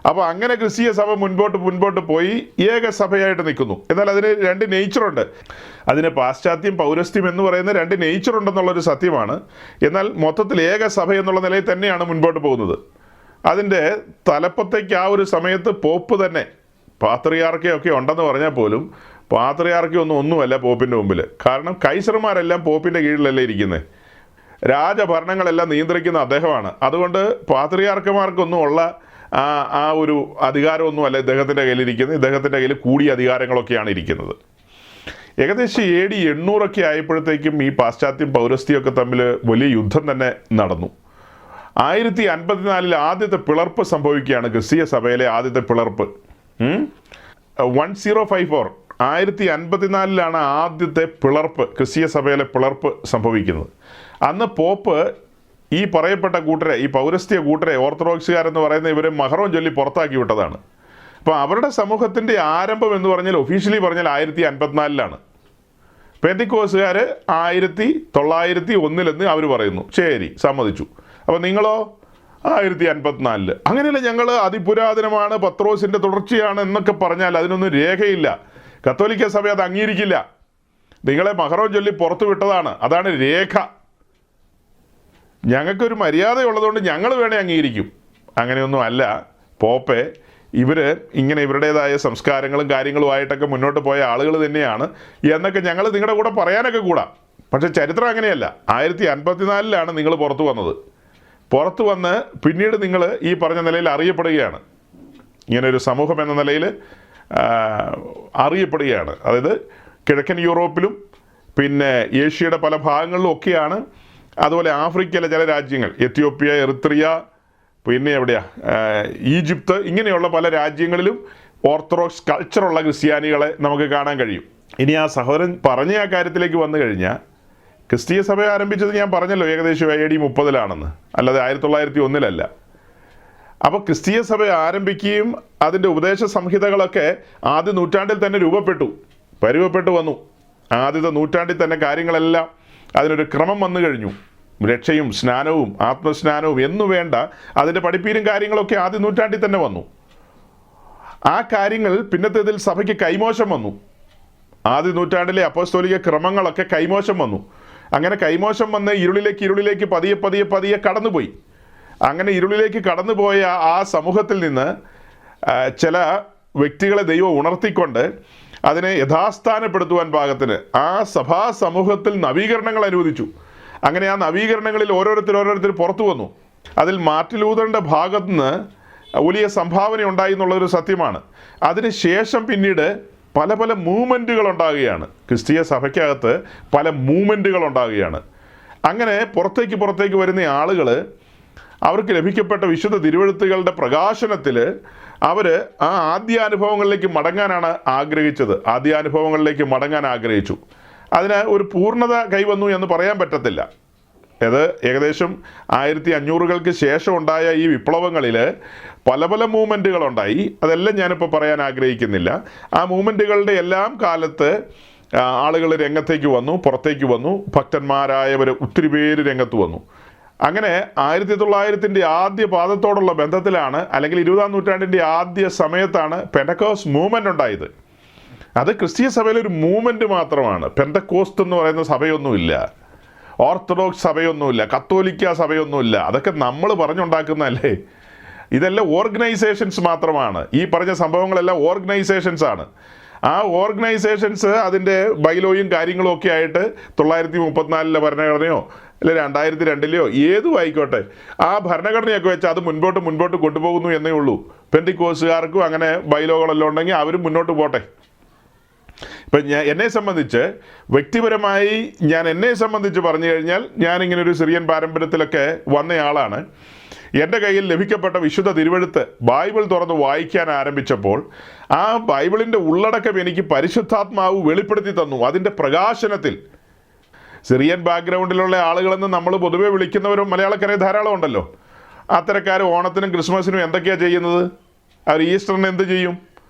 അപ്പോൾ അങ്ങനെ ക്രിസ്തീയ സഭ മുൻപോട്ട് പോയി ഏകസഭയായിട്ട് നിൽക്കുന്നു. എന്നാൽ അതിന് 2 നേച്ചറുണ്ട്. അതിന് പാശ്ചാത്യം പൗരസ്ത്യം എന്ന് പറയുന്ന 2 നേച്ചറുണ്ടെന്നുള്ളൊരു സത്യമാണ്. എന്നാൽ മൊത്തത്തിൽ ഏകസഭ എന്നുള്ള നിലയിൽ തന്നെയാണ് മുൻപോട്ട് പോകുന്നത്. അതിൻ്റെ തലപ്പത്തേക്ക് ആ ഒരു സമയത്ത് പോപ്പ് തന്നെ, പാത്രിയാർക്കയൊക്കെ ഉണ്ടെന്ന് പറഞ്ഞാൽ പോലും പാത്രിയാർക്കി ഒന്നുമല്ല പോപ്പിൻ്റെ മുമ്പിൽ. കാരണം കൈസർമാരെല്ലാം പോപ്പിൻ്റെ കീഴിലല്ലേ ഇരിക്കുന്നത്. രാജഭരണങ്ങളെല്ലാം നിയന്ത്രിക്കുന്ന അദ്ദേഹമാണ്. അതുകൊണ്ട് പാത്രിയാർക്കന്മാർക്കൊന്നും ഉള്ള ആ ഒരു അധികാരമൊന്നുമല്ല ഇദ്ദേഹത്തിൻ്റെ കയ്യിലിരിക്കുന്നത്. ഇദ്ദേഹത്തിൻ്റെ കയ്യിൽ കൂടിയ അധികാരങ്ങളൊക്കെയാണ് ഇരിക്കുന്നത്. ഏകദേശം AD 800 ആയപ്പോഴത്തേക്കും ഈ പാശ്ചാത്യം പൗരസ്ത്യമൊക്കെ തമ്മിൽ വലിയ യുദ്ധം തന്നെ നടന്നു. 1054 ആദ്യത്തെ പിളർപ്പ് സംഭവിക്കുകയാണ്, ക്രിസ്തീയ സഭയിലെ ആദ്യത്തെ പിളർപ്പ്. 1054 1054 ആദ്യത്തെ പിളർപ്പ്, ക്രിസ്തീയ സഭയിലെ പിളർപ്പ് സംഭവിക്കുന്നത്. അന്ന് പോപ്പ് ഈ പറയപ്പെട്ട കൂട്ടരെ, ഈ പൗരസ്ത്യ കൂട്ടരെ, ഓർത്തഡോക്സുകാരെന്ന് പറയുന്ന ഇവരെ മഹറോൻ ചൊല്ലി പുറത്താക്കി വിട്ടതാണ്. അപ്പോൾ അവരുടെ സമൂഹത്തിൻ്റെ ആരംഭം എന്ന് പറഞ്ഞാൽ ഒഫീഷ്യലി പറഞ്ഞാൽ 1054 പെന്തിക്കോസുകാർ 1901 അവർ പറയുന്നു. ശരി, സമ്മതിച്ചു. അപ്പോൾ നിങ്ങളോ 1054. അങ്ങനെയല്ല, ഞങ്ങൾ അതിപുരാതനമാണ്, പത്രോസിൻ്റെ തുടർച്ചയാണ് എന്നൊക്കെ പറഞ്ഞാൽ അതിനൊന്നും രേഖയില്ല. കത്തോലിക്ക സഭ അത് അംഗീകരിക്കില്ല. നിങ്ങളെ മഹറോൻ ചൊല്ലി പുറത്തു വിട്ടതാണ്, അതാണ് രേഖ. ഞങ്ങൾക്കൊരു മര്യാദയുള്ളതുകൊണ്ട് ഞങ്ങൾ വേണേ അംഗീകരിക്കും. അങ്ങനെയൊന്നും അല്ല പോപ്പെ. ഇവർ ഇങ്ങനെ ഇവരുടേതായ സംസ്കാരങ്ങളും കാര്യങ്ങളുമായിട്ടൊക്കെ മുന്നോട്ട് പോയ ആളുകൾ തന്നെയാണ് എന്നൊക്കെ ഞങ്ങൾ നിങ്ങളുടെ കൂടെ പറയാനൊക്കെ കൂടാം. പക്ഷേ ചരിത്രം അങ്ങനെയല്ല. 1054 നിങ്ങൾ പുറത്തു വന്നത്. പുറത്തു വന്ന് പിന്നീട് നിങ്ങൾ ഈ പറഞ്ഞ നിലയിൽ അറിയപ്പെടുകയാണ്. ഇങ്ങനൊരു സമൂഹം എന്ന നിലയിൽ അറിയപ്പെടുകയാണ്. അതായത് കിഴക്കൻ യൂറോപ്പിലും പിന്നെ ഏഷ്യയുടെ പല ഭാഗങ്ങളിലും ഒക്കെയാണ്. അതുപോലെ ആഫ്രിക്കയിലെ ചില രാജ്യങ്ങൾ, എത്യോപ്യ, എറിത്രിയ, പിന്നെ എവിടെയാ, ഈജിപ്ത്, ഇങ്ങനെയുള്ള പല രാജ്യങ്ങളിലും ഓർത്തഡോക്സ് കൾച്ചറുള്ള ക്രിസ്ത്യാനികളെ നമുക്ക് കാണാൻ കഴിയും. ഇനി ആ സഹോദരൻ പറഞ്ഞ ആ കാര്യത്തിലേക്ക് വന്നു കഴിഞ്ഞാൽ, ക്രിസ്തീയ സഭ ആരംഭിച്ചത് ഞാൻ പറഞ്ഞല്ലോ ഏകദേശം AD 30 അല്ലാതെ 1901 അപ്പോൾ ക്രിസ്തീയ സഭ ആരംഭിക്കുകയും അതിൻ്റെ ഉപദേശ സംഹിതകളൊക്കെ ആദ്യ നൂറ്റാണ്ടിൽ തന്നെ പരുവപ്പെട്ടു വന്നു. ആദ്യത്തെ നൂറ്റാണ്ടിൽ തന്നെ കാര്യങ്ങളെല്ലാം അതിനൊരു ക്രമം വന്നു കഴിഞ്ഞു. രക്ഷയും സ്നാനവും ആത്മസ്നാനവും എന്നു വേണ്ട അതിൻ്റെ പഠിപ്പീരും കാര്യങ്ങളൊക്കെ ആദ്യ നൂറ്റാണ്ടിൽ തന്നെ വന്നു. ആ കാര്യങ്ങൾ പിന്നത്തേതിൽ സഭയ്ക്ക് കൈമോശം വന്നു. ആദ്യ നൂറ്റാണ്ടിലെ അപ്പോസ്തോലിക ക്രമങ്ങളൊക്കെ കൈമോശം വന്നു. അങ്ങനെ കൈമോശം വന്ന് ഇരുളിലേക്ക് പതിയെ കടന്നുപോയി. അങ്ങനെ ഇരുളിലേക്ക് കടന്നുപോയ ആ സമൂഹത്തിൽ നിന്ന് ചില വ്യക്തികളെ ദൈവം ഉണർത്തിക്കൊണ്ട് അതിനെ യഥാസ്ഥാനപ്പെടുത്തുവാൻ പാകത്തിന് ആ സഭാ സമൂഹത്തിൽ നവീകരണങ്ങൾ അനുവദിച്ചു. അങ്ങനെ ആ നവീകരണങ്ങളിൽ ഓരോരുത്തർ പുറത്തു വന്നു. അതിൽ മാർട്ടിൻ ലൂഥറിൻ്റെ ഭാഗത്തുനിന്ന് വലിയ സംഭാവന ഉണ്ടായി എന്നുള്ളൊരു സത്യമാണ്. അതിനുശേഷം പിന്നീട് പല മൂവ്മെൻറ്റുകൾ ഉണ്ടാകുകയാണ്. ക്രിസ്തീയ സഭയ്ക്കകത്ത് പല മൂവ്മെൻറ്റുകൾ ഉണ്ടാകുകയാണ്. അങ്ങനെ പുറത്തേക്ക് വരുന്ന ആളുകൾ അവർക്ക് ലഭിക്കപ്പെട്ട വിശുദ്ധ തിരുവെഴുത്തുകളുടെ പ്രകാശനത്തിൽ അവർ ആ ആദ്യാനുഭവങ്ങളിലേക്ക് മടങ്ങാനാണ് ആഗ്രഹിച്ചത്. ആദ്യാനുഭവങ്ങളിലേക്ക് മടങ്ങാൻ ആഗ്രഹിച്ചു. അതിന് ഒരു പൂർണ്ണത കൈവന്നു എന്ന് പറയാൻ പറ്റത്തില്ല. അത് ഏകദേശം 1500 ശേഷം ഉണ്ടായ ഈ വിപ്ലവങ്ങളിൽ പല മൂവ്മെൻറ്റുകളുണ്ടായി. അതെല്ലാം ഞാനിപ്പോൾ പറയാൻ ആഗ്രഹിക്കുന്നില്ല. ആ മൂവ്മെൻറ്റുകളുടെ എല്ലാം കാലത്ത് ആളുകൾ രംഗത്തേക്ക് വന്നു, പുറത്തേക്ക് വന്നു. ഭക്തന്മാരായവർ ഒത്തിരി പേര് രംഗത്ത് വന്നു. അങ്ങനെ 1900 ആദ്യ പാദത്തോടുള്ള ബന്ധത്തിലാണ്, അല്ലെങ്കിൽ 20-ാം നൂറ്റാണ്ടിൻ്റെ ആദ്യ സമയത്താണ് പെന്തക്കോസ്റ്റ് മൂവ്മെൻ്റ് ഉണ്ടായത്. അത് ക്രിസ്തീയ സഭയിലൊരു മൂവ്മെൻറ്റ് മാത്രമാണ്. പെന്തക്കോസ്റ്റ് എന്ന് പറയുന്ന സഭയൊന്നുമില്ല, ഓർത്തഡോക്സ് സഭയൊന്നുമില്ല, കത്തോലിക്ക സഭയൊന്നുമില്ല. അതൊക്കെ നമ്മൾ പറഞ്ഞുണ്ടാക്കുന്നതല്ലേ. ഇതെല്ലാം ഓർഗനൈസേഷൻസ് മാത്രമാണ്. ഈ പറഞ്ഞ സംഭവങ്ങളെല്ലാം ഓർഗനൈസേഷൻസ് ആണ്. ആ ഓർഗനൈസേഷൻസ് അതിൻ്റെ ബൈലോയും കാര്യങ്ങളും ഒക്കെ ആയിട്ട് 934 ഭരണഘടനയോ അല്ലെ 2002 ഏതും ആയിക്കോട്ടെ, ആ ഭരണഘടനയൊക്കെ വെച്ച് അത് മുൻപോട്ട് കൊണ്ടുപോകുന്നു എന്നേ ഉള്ളൂ. പെന്തിക്കോസുകാർക്കും അങ്ങനെ ബൈലോകളെല്ലാം ഉണ്ടെങ്കിൽ അവരും മുന്നോട്ട് പോട്ടെ. ഇപ്പം എന്നെ സംബന്ധിച്ച് വ്യക്തിപരമായി എന്നെ സംബന്ധിച്ച് പറഞ്ഞു കഴിഞ്ഞാൽ, ഞാനിങ്ങനൊരു സിറിയൻ പാരമ്പര്യത്തിലൊക്കെ വന്നയാളാണ്. എൻ്റെ കയ്യിൽ ലഭിക്കപ്പെട്ട വിശുദ്ധ തിരുവെഴുത്ത് ബൈബിൾ തുറന്ന് വായിക്കാൻ ആരംഭിച്ചപ്പോൾ ആ ബൈബിളിൻ്റെ ഉള്ളടക്കം എനിക്ക് പരിശുദ്ധാത്മാവ് വെളിപ്പെടുത്തി തന്നു. അതിൻ്റെ പ്രകാശനത്തിൽ സിറിയൻ ബാക്ക്ഗ്രൗണ്ടിലുള്ള ആളുകളെന്ന് നമ്മൾ പൊതുവെ വിളിക്കുന്നവരും മലയാളക്കരയിൽ ധാരാളം ഉണ്ടല്ലോ. അത്തരക്കാർ ഓണത്തിനും ക്രിസ്മസിനും എന്തൊക്കെയാണ് ചെയ്യുന്നത്? അവർ ഈസ്റ്ററിന് എന്ത് ചെയ്യും?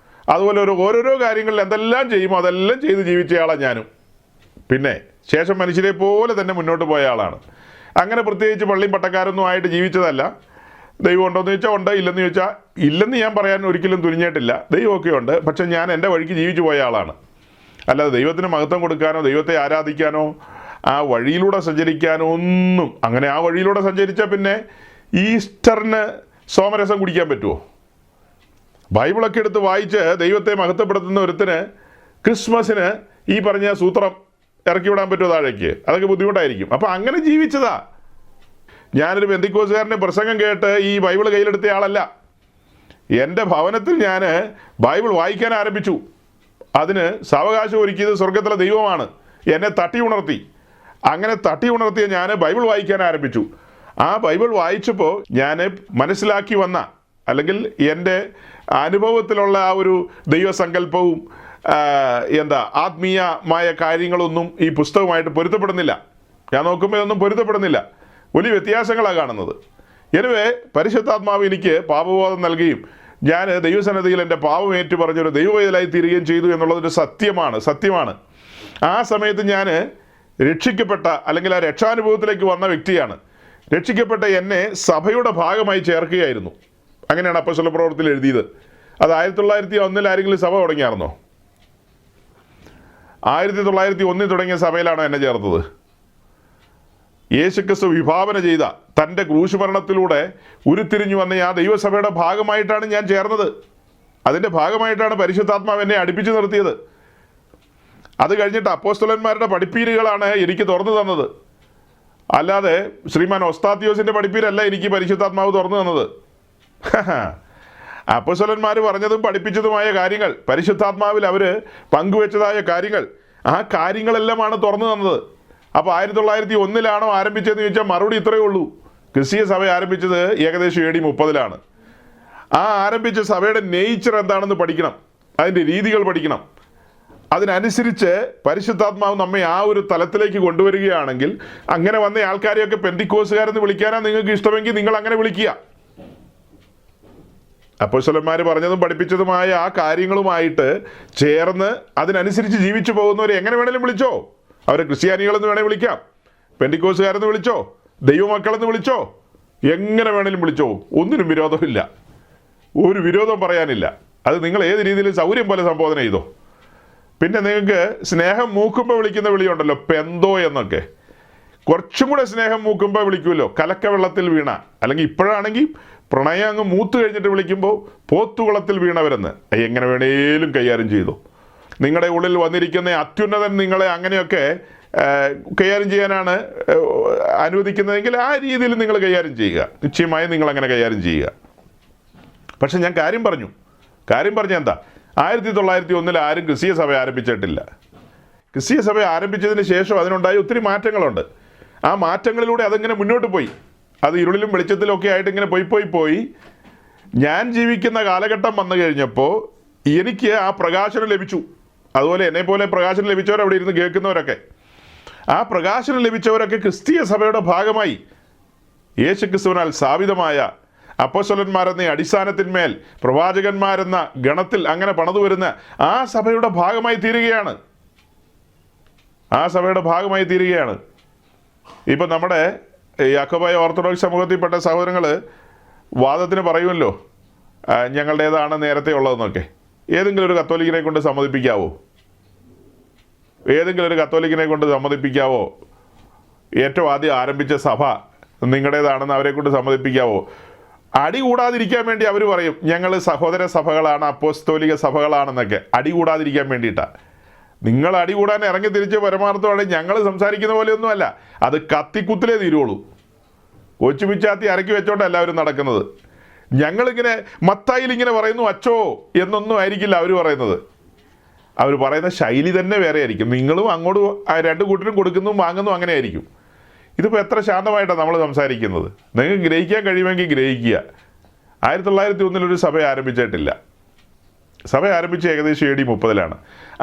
അതുപോലെ ഓരോരോ കാര്യങ്ങളിൽ എന്തെല്ലാം ചെയ്യുമോ അതെല്ലാം ചെയ്ത് ജീവിച്ചയാളാണ് ഞാനും. പിന്നെ ശേഷം മനുഷ്യരെ പോലെ തന്നെ മുന്നോട്ട് പോയ ആളാണ്. അങ്ങനെ പ്രത്യേകിച്ച് പള്ളിയും പട്ടക്കാരൊന്നും ആയിട്ട് ജീവിച്ചതല്ല. ദൈവം ഉണ്ടോയെന്ന് ചോദിച്ചാൽ ഉണ്ട്, ഇല്ലെന്ന് ചോദിച്ചാൽ ഇല്ലെന്ന് ഞാൻ പറയാൻ ഒരിക്കലും തുനിഞ്ഞിട്ടില്ല. ദൈവമൊക്കെ ഉണ്ട്, പക്ഷെ ഞാൻ എൻ്റെ വഴിക്ക് ജീവിച്ചു പോയ ആളാണ്. അല്ലാതെ ദൈവത്തിന് മഹത്വം കൊടുക്കാനോ ദൈവത്തെ ആരാധിക്കാനോ ആ വഴിയിലൂടെ സഞ്ചരിക്കാനോ ഒന്നും. അങ്ങനെ ആ വഴിയിലൂടെ സഞ്ചരിച്ചാൽ പിന്നെ ഈസ്റ്ററിന് സോമരസം കുടിക്കാൻ പറ്റുമോ? ബൈബിളൊക്കെ എടുത്ത് വായിച്ച് ദൈവത്തെ മഹത്വപ്പെടുത്തുന്ന ഒരുത്തിന് ക്രിസ്മസിന് ഈ പറഞ്ഞ സൂത്രം ഇറക്കി വിടാൻ പറ്റുമോ താഴേക്ക്? അതൊക്കെ ബുദ്ധിമുട്ടായിരിക്കും. അപ്പോൾ അങ്ങനെ ജീവിച്ചതാ. ഞാനൊരു പെന്തിക്കോസുകാരൻ്റെ പ്രസംഗം കേട്ട് ഈ ബൈബിൾ കയ്യിലെടുത്ത ആളല്ല. എൻ്റെ ഭവനത്തിൽ ഞാൻ ബൈബിൾ വായിക്കാൻ ആരംഭിച്ചു. അതിന് സാവകാശം ഒരുക്കിയത് സ്വർഗത്തിലെ ദൈവമാണ്. എന്നെ തട്ടി ഉണർത്തി. അങ്ങനെ തട്ടി ഉണർത്തിയ ഞാൻ ബൈബിൾ വായിക്കാൻ ആരംഭിച്ചു. ആ ബൈബിൾ വായിച്ചപ്പോൾ ഞാൻ മനസ്സിലാക്കി വന്ന, അല്ലെങ്കിൽ എൻ്റെ അനുഭവത്തിലുള്ള ആ ഒരു ദൈവസങ്കല്പവും ആത്മീയമായ കാര്യങ്ങളൊന്നും ഈ പുസ്തകമായിട്ട് പൊരുത്തപ്പെടുന്നില്ല. ഞാൻ നോക്കുമ്പോൾ ഇതൊന്നും പൊരുത്തപ്പെടുന്നില്ല. വലിയ വ്യത്യാസങ്ങളാണ് കാണുന്നത്. எனவே പരിശുദ്ധാത്മാവ് എനിക്ക് പാപബോധം നൽകുകയും ഞാൻ ദൈവസന്നിധിയിൽ എൻ്റെ പാപം ഏറ്റു പറഞ്ഞൊരു ദൈവവേദലായി തീരുകയും ചെയ്തു എന്നുള്ളതൊരു സത്യമാണ്. ആ സമയത്ത് ഞാൻ രക്ഷിക്കപ്പെട്ട, അല്ലെങ്കിൽ ആ രക്ഷാനുഭവത്തിലേക്ക് വന്ന വ്യക്തിയാണ്. രക്ഷിക്കപ്പെട്ട എന്നെ സഭയുടെ ഭാഗമായി ചേർക്കുകയായിരുന്നു. അങ്ങനെയാണ് അപ്പോസ്തല പ്രവൃത്തിയിൽ എഴുതിയത്. അത് 1901 ആരെങ്കിലും സഭ തുടങ്ങിയായിരുന്നോ? 1901 തുടങ്ങിയ സഭയിലാണോ എന്നെ ചേർത്തത്? യേശുക്രിസ്തു വിഭാവന ചെയ്ത തൻ്റെ ക്രൂശുമരണത്തിലൂടെ ഉരുത്തിരിഞ്ഞു വന്ന ആ ദൈവസഭയുടെ ഭാഗമായിട്ടാണ് ഞാൻ ചേർന്നത്. അതിൻ്റെ ഭാഗമായിട്ടാണ് പരിശുദ്ധാത്മാവ് എന്നെ അടുപ്പിച്ചു നിർത്തിയത്. അത് കഴിഞ്ഞിട്ട് അപ്പോസ്തലന്മാരുടെ പഠിപ്പീരുകളാണ് എനിക്ക് തുറന്നു തന്നത്. അല്ലാതെ ശ്രീമാൻ ഒസ്താത്യോസിൻ്റെ പഠിപ്പീരല്ല എനിക്ക് പരിശുദ്ധാത്മാവ് തുറന്നു തന്നത്. അപ്പോസ്തലന്മാർ പറഞ്ഞതും പഠിപ്പിച്ചതുമായ കാര്യങ്ങൾ, പരിശുദ്ധാത്മാവിൽ അവർ പങ്കുവെച്ചതായ കാര്യങ്ങൾ, ആ കാര്യങ്ങളെല്ലാമാണ് തുറന്നു തന്നത്. അപ്പോൾ 1901 ആരംഭിച്ചതെന്ന് ചോദിച്ചാൽ മറുപടി ഇത്രയേ ഉള്ളൂ. ക്രിസ്തീയ സഭ ആരംഭിച്ചത് ഏകദേശം AD 30 ആ ആരംഭിച്ച സഭയുടെ നേച്ചർ എന്താണെന്ന് പഠിക്കണം, അതിൻ്റെ രീതികൾ പഠിക്കണം. അതിനനുസരിച്ച് പരിശുദ്ധാത്മാവ് നമ്മെ ആ ഒരു തലത്തിലേക്ക് കൊണ്ടുവരികയാണെങ്കിൽ, അങ്ങനെ വന്ന ആൾക്കാരെയൊക്കെ പെന്തിക്കോസുകാരെന്ന് വിളിക്കാനാണ് നിങ്ങൾക്ക് ഇഷ്ടമെങ്കിൽ നിങ്ങൾ അങ്ങനെ വിളിക്കുക. അപ്പോസ്തലന്മാർ പറഞ്ഞതും പഠിപ്പിച്ചതുമായ ആ കാര്യങ്ങളുമായിട്ട് ചേർന്ന് അതിനനുസരിച്ച് ജീവിച്ചു പോകുന്നവരെ എങ്ങനെ വേണേലും വിളിച്ചോ. അവരെ ക്രിസ്ത്യാനികളെന്ന് വേണേൽ വിളിക്കാം, പെന്തിക്കോസുകാരെന്ന് വിളിച്ചോ, ദൈവമക്കളെന്ന് വിളിച്ചോ, എങ്ങനെ വേണേലും വിളിച്ചോ. ഒന്നിനും വിരോധമില്ല, ഒരു വിരോധം പറയാനില്ല. അത് നിങ്ങൾ ഏത് രീതിയിലും സൗകര്യം പോലെ സംബോധന ചെയ്തോ. പിന്നെ നിങ്ങൾക്ക് സ്നേഹം മൂക്കുമ്പോൾ വിളിക്കുന്ന വിളിയുണ്ടല്ലോ, പെന്തോ എന്നൊക്കെ. കുറച്ചും കൂടെ സ്നേഹം മൂക്കുമ്പോൾ വിളിക്കുമല്ലോ, കലക്ക വെള്ളത്തിൽ വീണ, അല്ലെങ്കിൽ ഇപ്പോഴാണെങ്കിൽ പ്രണയം അങ്ങ് മൂത്ത് കഴിഞ്ഞിട്ട് വിളിക്കുമ്പോൾ പോത്തുകുളത്തിൽ വീണവരെന്ന്. എങ്ങനെ വേണേലും കൈകാര്യം ചെയ്തു. നിങ്ങളുടെ ഉള്ളിൽ വന്നിരിക്കുന്ന അത്യുന്നതൻ നിങ്ങളെ അങ്ങനെയൊക്കെ കൈകാര്യം ചെയ്യാനാണ് അനുവദിക്കുന്നതെങ്കിൽ ആ രീതിയിൽ നിങ്ങൾ കൈകാര്യം ചെയ്യുക. നിശ്ചയമായും നിങ്ങൾ അങ്ങനെ കൈകാര്യം ചെയ്യുക. പക്ഷെ ഞാൻ കാര്യം പറഞ്ഞ എന്താ, 1901 ആരും ക്രിസ്തീയ സഭ ആരംഭിച്ചിട്ടില്ല. ക്രിസ്തീയ സഭ ആരംഭിച്ചതിന് ശേഷം അതിനുണ്ടായ ഒത്തിരി മാറ്റങ്ങളുണ്ട്. ആ മാറ്റങ്ങളിലൂടെ അതിങ്ങനെ മുന്നോട്ട് പോയി. അത് ഇരുളിലും വെളിച്ചത്തിലും ഒക്കെ ആയിട്ട് ഇങ്ങനെ പോയി ഞാൻ ജീവിക്കുന്ന കാലഘട്ടം വന്നു കഴിഞ്ഞപ്പോൾ എനിക്ക് ആ പ്രകാശനം ലഭിച്ചു. അതുപോലെ എന്നെപ്പോലെ പ്രകാശനം ലഭിച്ചവർ അവിടെ ഇരുന്ന് കേൾക്കുന്നവരൊക്കെ, ആ പ്രകാശനം ലഭിച്ചവരൊക്കെ ക്രിസ്തീയ സഭയുടെ ഭാഗമായി യേശുക്രിസ്തുവിനാൽ സ്ഥാപിതമായ അപ്പോസ്തലന്മാരെന്ന അടിസ്ഥാനത്തിന്മേൽ പ്രവാചകന്മാരെന്ന ഗണത്തിൽ അങ്ങനെ പണിതു വരുന്ന ആ സഭയുടെ ഭാഗമായി തീരുകയാണ്. ഇപ്പം നമ്മുടെ യാക്കോബായ ഓർത്തഡോക്സ് സമൂഹത്തിൽപ്പെട്ട സഹോദരങ്ങൾ വാദത്തിന് പറയുമല്ലോ, ഞങ്ങളുടേതാണ് നേരത്തെ ഉള്ളതെന്നൊക്കെ. ഏതെങ്കിലും ഒരു കത്തോലിക്കനെ കൊണ്ട് സമ്മതിപ്പിക്കാവോ? ഏറ്റവും ആദ്യം ആരംഭിച്ച സഭ നിങ്ങളുടേതാണെന്ന് അവരെ കൊണ്ട് സമ്മതിപ്പിക്കാവോ? അടി കൂടാതിരിക്കാൻ വേണ്ടി അവർ പറയും ഞങ്ങൾ സഹോദര സഭകളാണ്, അപ്പോസ്തോലിക സഭകളാണെന്നൊക്കെ. അടി കൂടാതിരിക്കാൻ വേണ്ടിയിട്ടാണ്. നിങ്ങൾ അടി കൂടാൻ ഇറങ്ങി തിരിച്ച് പരമാർത്ഥമാണ്. ഞങ്ങൾ സംസാരിക്കുന്ന പോലെയൊന്നുമല്ല, അത് കത്തിക്കുത്തിലേ തീരുള്ളൂ. കൊച്ചു പിച്ചാത്തി അരക്കി വെച്ചോണ്ട് എല്ലാവരും നടക്കുന്നത്. ഞങ്ങളിങ്ങനെ മത്തായിൽ ഇങ്ങനെ പറയുന്നു അച്ചോ എന്നൊന്നും ആയിരിക്കില്ല അവർ പറയുന്നത്. അവർ പറയുന്ന ശൈലി തന്നെ വേറെ ആയിരിക്കും. നിങ്ങളും അങ്ങോട്ട് രണ്ട് കൂട്ടരും കൊടുക്കുന്നു വാങ്ങുന്നു അങ്ങനെ ആയിരിക്കും. ഇതിപ്പോൾ എത്ര ശാന്തമായിട്ടാണ് നമ്മൾ സംസാരിക്കുന്നത്. നിങ്ങൾക്ക് ഗ്രഹിക്കാൻ കഴിയുമെങ്കിൽ ഗ്രഹിക്കുക. 1901 ഒരു സഭ ആരംഭിച്ചിട്ടില്ല. സഭ ആരംഭിച്ച ഏകദേശം AD 30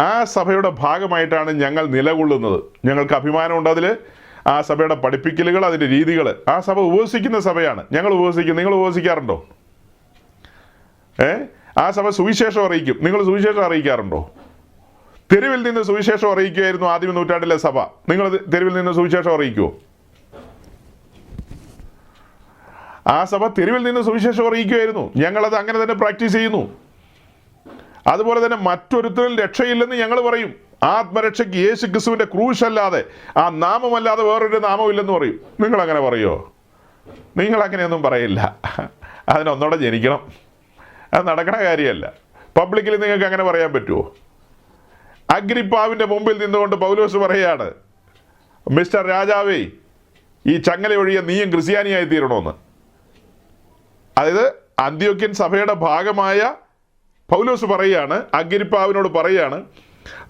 ആ സഭയുടെ ഭാഗമായിട്ടാണ് ഞങ്ങൾ നിലകൊള്ളുന്നത്. ഞങ്ങൾക്ക് അഭിമാനമുണ്ട് അതിൽ. ആ സഭയുടെ പഠിപ്പിക്കലുകൾ, അതിൻ്റെ രീതികൾ. ആ സഭ ഉപവസിക്കുന്ന സഭയാണ്. ഞങ്ങൾ ഉപവസിക്കും. നിങ്ങൾ ഉപവസിക്കാറുണ്ടോ? ആ സഭ സുവിശേഷം അറിയിക്കും. നിങ്ങൾ സുവിശേഷം അറിയിക്കാറുണ്ടോ? തെരുവിൽ നിന്ന് സുവിശേഷം അറിയിക്കുമായിരുന്നു ആദ്യ നൂറ്റാണ്ടിലെ സഭ. നിങ്ങൾ തെരുവിൽ നിന്ന് സുവിശേഷം അറിയിക്കുമോ? ആ സഭ തെരുവിൽ നിന്ന് സുവിശേഷം അറിയിക്കുമായിരുന്നു. ഞങ്ങളത് അങ്ങനെ തന്നെ പ്രാക്ടീസ് ചെയ്യുന്നു. അതുപോലെ തന്നെ മറ്റൊരുത്തരിൽ രക്ഷയില്ലെന്ന് ഞങ്ങൾ പറയും. ആത്മരക്ഷയ്ക്ക് യേശു ക്രിസ്തുവിൻ്റെ ക്രൂശല്ലാതെ, ആ നാമമല്ലാതെ വേറൊരു നാമമില്ലെന്ന് പറയും. നിങ്ങളങ്ങനെ പറയുമോ? നിങ്ങളങ്ങനെയൊന്നും പറയില്ല. അതിനൊന്നോടെ ജനിക്കണം. അത് നടക്കണ കാര്യമല്ല. പബ്ലിക്കിൽ നിങ്ങൾക്ക് അങ്ങനെ പറയാൻ പറ്റുമോ? അഗ്രിപ്പാവിൻ്റെ മുമ്പിൽ നിന്നുകൊണ്ട് പൗലോസ് പറയുകയാണ്, മിസ്റ്റർ രാജാവേ, ഈ ചങ്ങല ഒഴിയ നീയും ക്രിസ്ത്യാനിയായി തീരണമെന്ന്. അതായത് അന്ത്യോക്യൻ സഭയുടെ ഭാഗമായ പൗലോസ് പറയുകയാണ്, അഗ്രിപ്പാവിനോട് പറയുകയാണ്,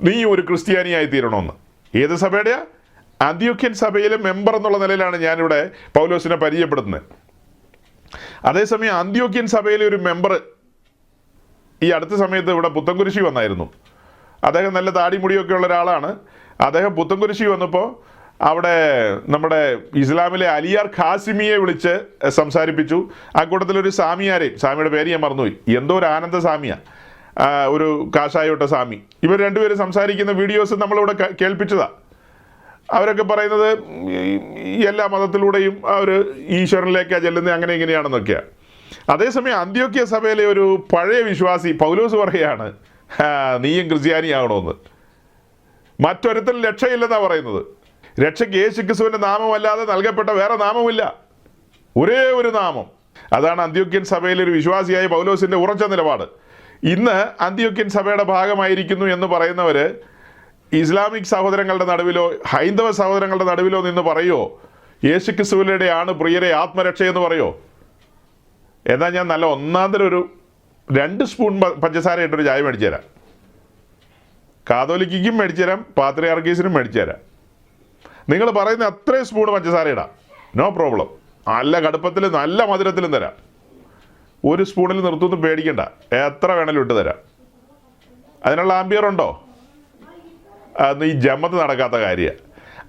നീ ഒരു ക്രിസ്ത്യാനിയായി തീരണമെന്ന്. ഏത് സഭയുടെയാ? അന്ത്യോക്യൻ സഭയിലെ മെമ്പർ എന്നുള്ള നിലയിലാണ് ഞാനിവിടെ പൗലോസിനെ പരിചയപ്പെടുത്തുന്നത്. അതേസമയം അന്ത്യോക്യൻ സഭയിലെ ഒരു മെമ്പർ ഈ അടുത്ത സമയത്ത് ഇവിടെ പുത്തൻകുരിശി വന്നായിരുന്നു. അദ്ദേഹം നല്ല താടിമുടിയൊക്കെ ഉള്ള ഒരാളാണ്. അദ്ദേഹം പുത്തൻകുരിശി വന്നപ്പോൾ അവിടെ നമ്മുടെ ഇസ്ലാമിലെ അലിയാർ ഖാസിമിയെ വിളിച്ച് സംസാരിപ്പിച്ചു. ആ കൂട്ടത്തിലൊരു സ്വാമിയുടെ പേര് ഞാൻ മറന്നുപോയി, എന്തോ ഒരു ആനന്ദ സ്വാമിയ, ഒരു കാഷായോട്ട സ്വാമി. ഇവർ രണ്ടുപേരും സംസാരിക്കുന്ന വീഡിയോസ് നമ്മളിവിടെ കേൾപ്പിച്ചതാ. അവരൊക്കെ പറയുന്നത് എല്ലാ മതത്തിലൂടെയും അവർ ഈശ്വരനിലേക്കാണ് ചെല്ലുന്നത്, അങ്ങനെ ഇങ്ങനെയാണെന്നൊക്കെയാണ്. അതേസമയം അന്ത്യോക്യ സഭയിലെ ഒരു പഴയ വിശ്വാസി പൗലോസ് പറയുകയാണ്, നീയും ക്രിസ്ത്യാനിയാകണമെന്ന്. മറ്റൊരുത്തരും രക്ഷയില്ലെന്നാണ് പറയുന്നത്. രക്ഷയ്ക്ക് യേശുക്രിസ്തുവിൻ്റെ നാമമല്ലാതെ നൽകപ്പെട്ട വേറെ നാമമില്ല, ഒരേ ഒരു നാമം. അതാണ് അന്ത്യോക്യൻ സഭയിലെ ഒരു വിശ്വാസിയായ പൗലോസിൻ്റെ ഉറച്ച നിലപാട്. ഇന്ന് അന്ത്യോക്യൻ സഭയുടെ ഭാഗമായിരിക്കുന്നു എന്ന് പറയുന്നവർ ഇസ്ലാമിക് സഹോദരങ്ങളുടെ നടുവിലോ ഹൈന്ദവ സഹോദരങ്ങളുടെ നടുവിലോ നിന്ന് പറയുമോ യേശുക്രിസ്തുവിലൂടെയാണ് പ്രിയരെ ആത്മരക്ഷയെന്ന് പറയുമോ? എന്നാൽ ഞാൻ നല്ല ഒന്നാം തരം ഒരു 2 സ്പൂൺ പഞ്ചസാര ഇട്ടൊരു ചായ മേടിച്ചു തരാം. കാതോലിക്കും മേടിച്ചു തരാം, പാത്രിയാർക്കീസിനും മേടിച്ചു തരാം. നിങ്ങൾ പറയുന്ന അത്രയും സ്പൂൺ പഞ്ചസാര ഇടാം, നോ പ്രോബ്ലം. നല്ല കടുപ്പത്തിൽ നല്ല മധുരത്തിലും തരാം. 1 സ്പൂണിൽ നിർത്തുന്നു, പേടിക്കണ്ട, എത്ര വേണേലും ഇട്ട് തരാം. അതിനുള്ള ആംബിയർ ഉണ്ടോ? അത് ഈ ജമ്മത്ത് നടക്കാത്ത കാര്യമാണ്.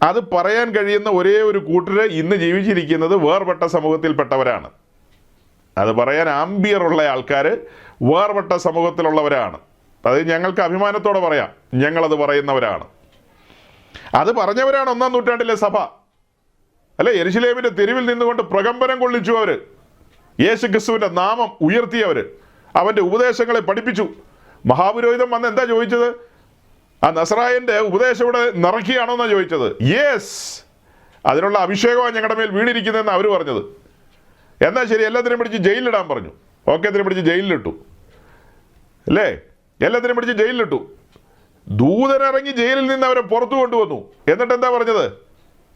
അത് പറയാൻ കഴിയുന്ന ഒരേ ഒരു കൂട്ടർ ഇന്ന് ജീവിച്ചിരിക്കുന്നത് വേർപെട്ട സമൂഹത്തിൽപ്പെട്ടവരാണ്. അത് പറയാൻ ആംബിയറുള്ള ആൾക്കാർ വേർപെട്ട സമൂഹത്തിലുള്ളവരാണ്. അത് ഞങ്ങൾക്ക് അഭിമാനത്തോടെ പറയാം, ഞങ്ങളത് പറയുന്നവരാണ്. അത് പറഞ്ഞവരാണ് 1-ാം നൂറ്റാണ്ടിലെ സഭ. അല്ലെ, യെരുശലേമിൻ്റെ തെരുവിൽ നിന്നുകൊണ്ട് പ്രകമ്പനം കൊള്ളിച്ചു അവർ. യേശുക്രിസ്തുവിൻ്റെ നാമം ഉയർത്തിയവർ, അവൻ്റെ ഉപദേശങ്ങളെ പഠിപ്പിച്ചു. മഹാപുരോഹിതൻ വന്ന് എന്താ ചോദിച്ചത്? ആ നസറായൻ്റെ ഉപദേശം ഇവിടെ നിറയ്ക്കുകയാണോ എന്നാണ് ചോദിച്ചത്. യെസ്, അതിനുള്ള അഭിഷേകമാണ് ഞങ്ങളുടെ മേൽ വീണിരിക്കുന്നതെന്ന് അവർ പറഞ്ഞത്. എന്നാൽ ശരി, എല്ലാത്തിനും പിടിച്ച് ജയിലിലിടാൻ പറഞ്ഞു. ഓക്കെ, പിടിച്ച് ജയിലിലിട്ടു. അല്ലേ, എല്ലാത്തിനും പിടിച്ച് ജയിലിലിട്ടു. ദൂതനിറങ്ങി ജയിലിൽ നിന്ന് അവരെ പുറത്തു കൊണ്ടുവന്നു. എന്നിട്ട് എന്താ പറഞ്ഞത്?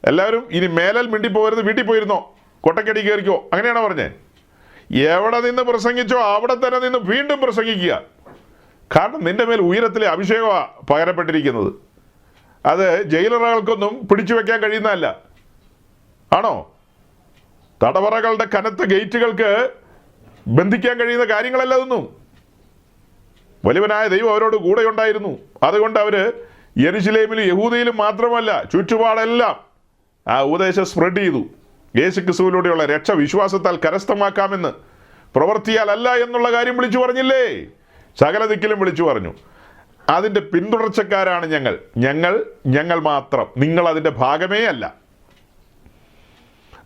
എല്ലാവരും ഇനി മേലാൽ മിണ്ടിപ്പോകരുത്, വീട്ടിൽ പോയിരുന്നോ, കൊട്ടക്കടി കയറിക്കോ, അങ്ങനെയാണോ പറഞ്ഞേ? എവിടെ നിന്ന് പ്രസംഗിച്ചോ അവിടെ തന്നെ നിന്ന് വീണ്ടും പ്രസംഗിക്കുക. കാരണം നിന്റെ മേൽ ഉയരത്തിലെ അഭിഷേകമാണ് പകരപ്പെട്ടിരിക്കുന്നത്. അത് ജയിലറകൾക്കൊന്നും പിടിച്ചു വെക്കാൻ കഴിയുന്നതല്ല, ആണോ? തടവറകളുടെ കനത്ത ഗേറ്റുകൾക്ക് ബന്ധിക്കാൻ കഴിയുന്ന കാര്യങ്ങളല്ല അതൊന്നും. വലിയവനായ ദൈവം അവരോട് കൂടെ ഉണ്ടായിരുന്നു. അതുകൊണ്ട് അവർ യെരുശലേമിലും യഹൂദയിലും മാത്രമല്ല, ചുറ്റുപാടെല്ലാം ആ ഉപദേശം സ്പ്രെഡ് ചെയ്തു. യേശുക്രിസ്തുവിലൂടെയുള്ള രക്ഷ വിശ്വാസത്താൽ കരസ്ഥമാക്കാമെന്ന്, പ്രവൃത്തിയാൽ അല്ല എന്നുള്ള കാര്യം വിളിച്ചു പറഞ്ഞില്ലേ? സകല ദിക്കിലും വിളിച്ചു പറഞ്ഞു. അതിൻ്റെ പിന്തുടർച്ചക്കാരാണ് ഞങ്ങൾ മാത്രം. നിങ്ങൾ അതിൻ്റെ ഭാഗമേ അല്ല.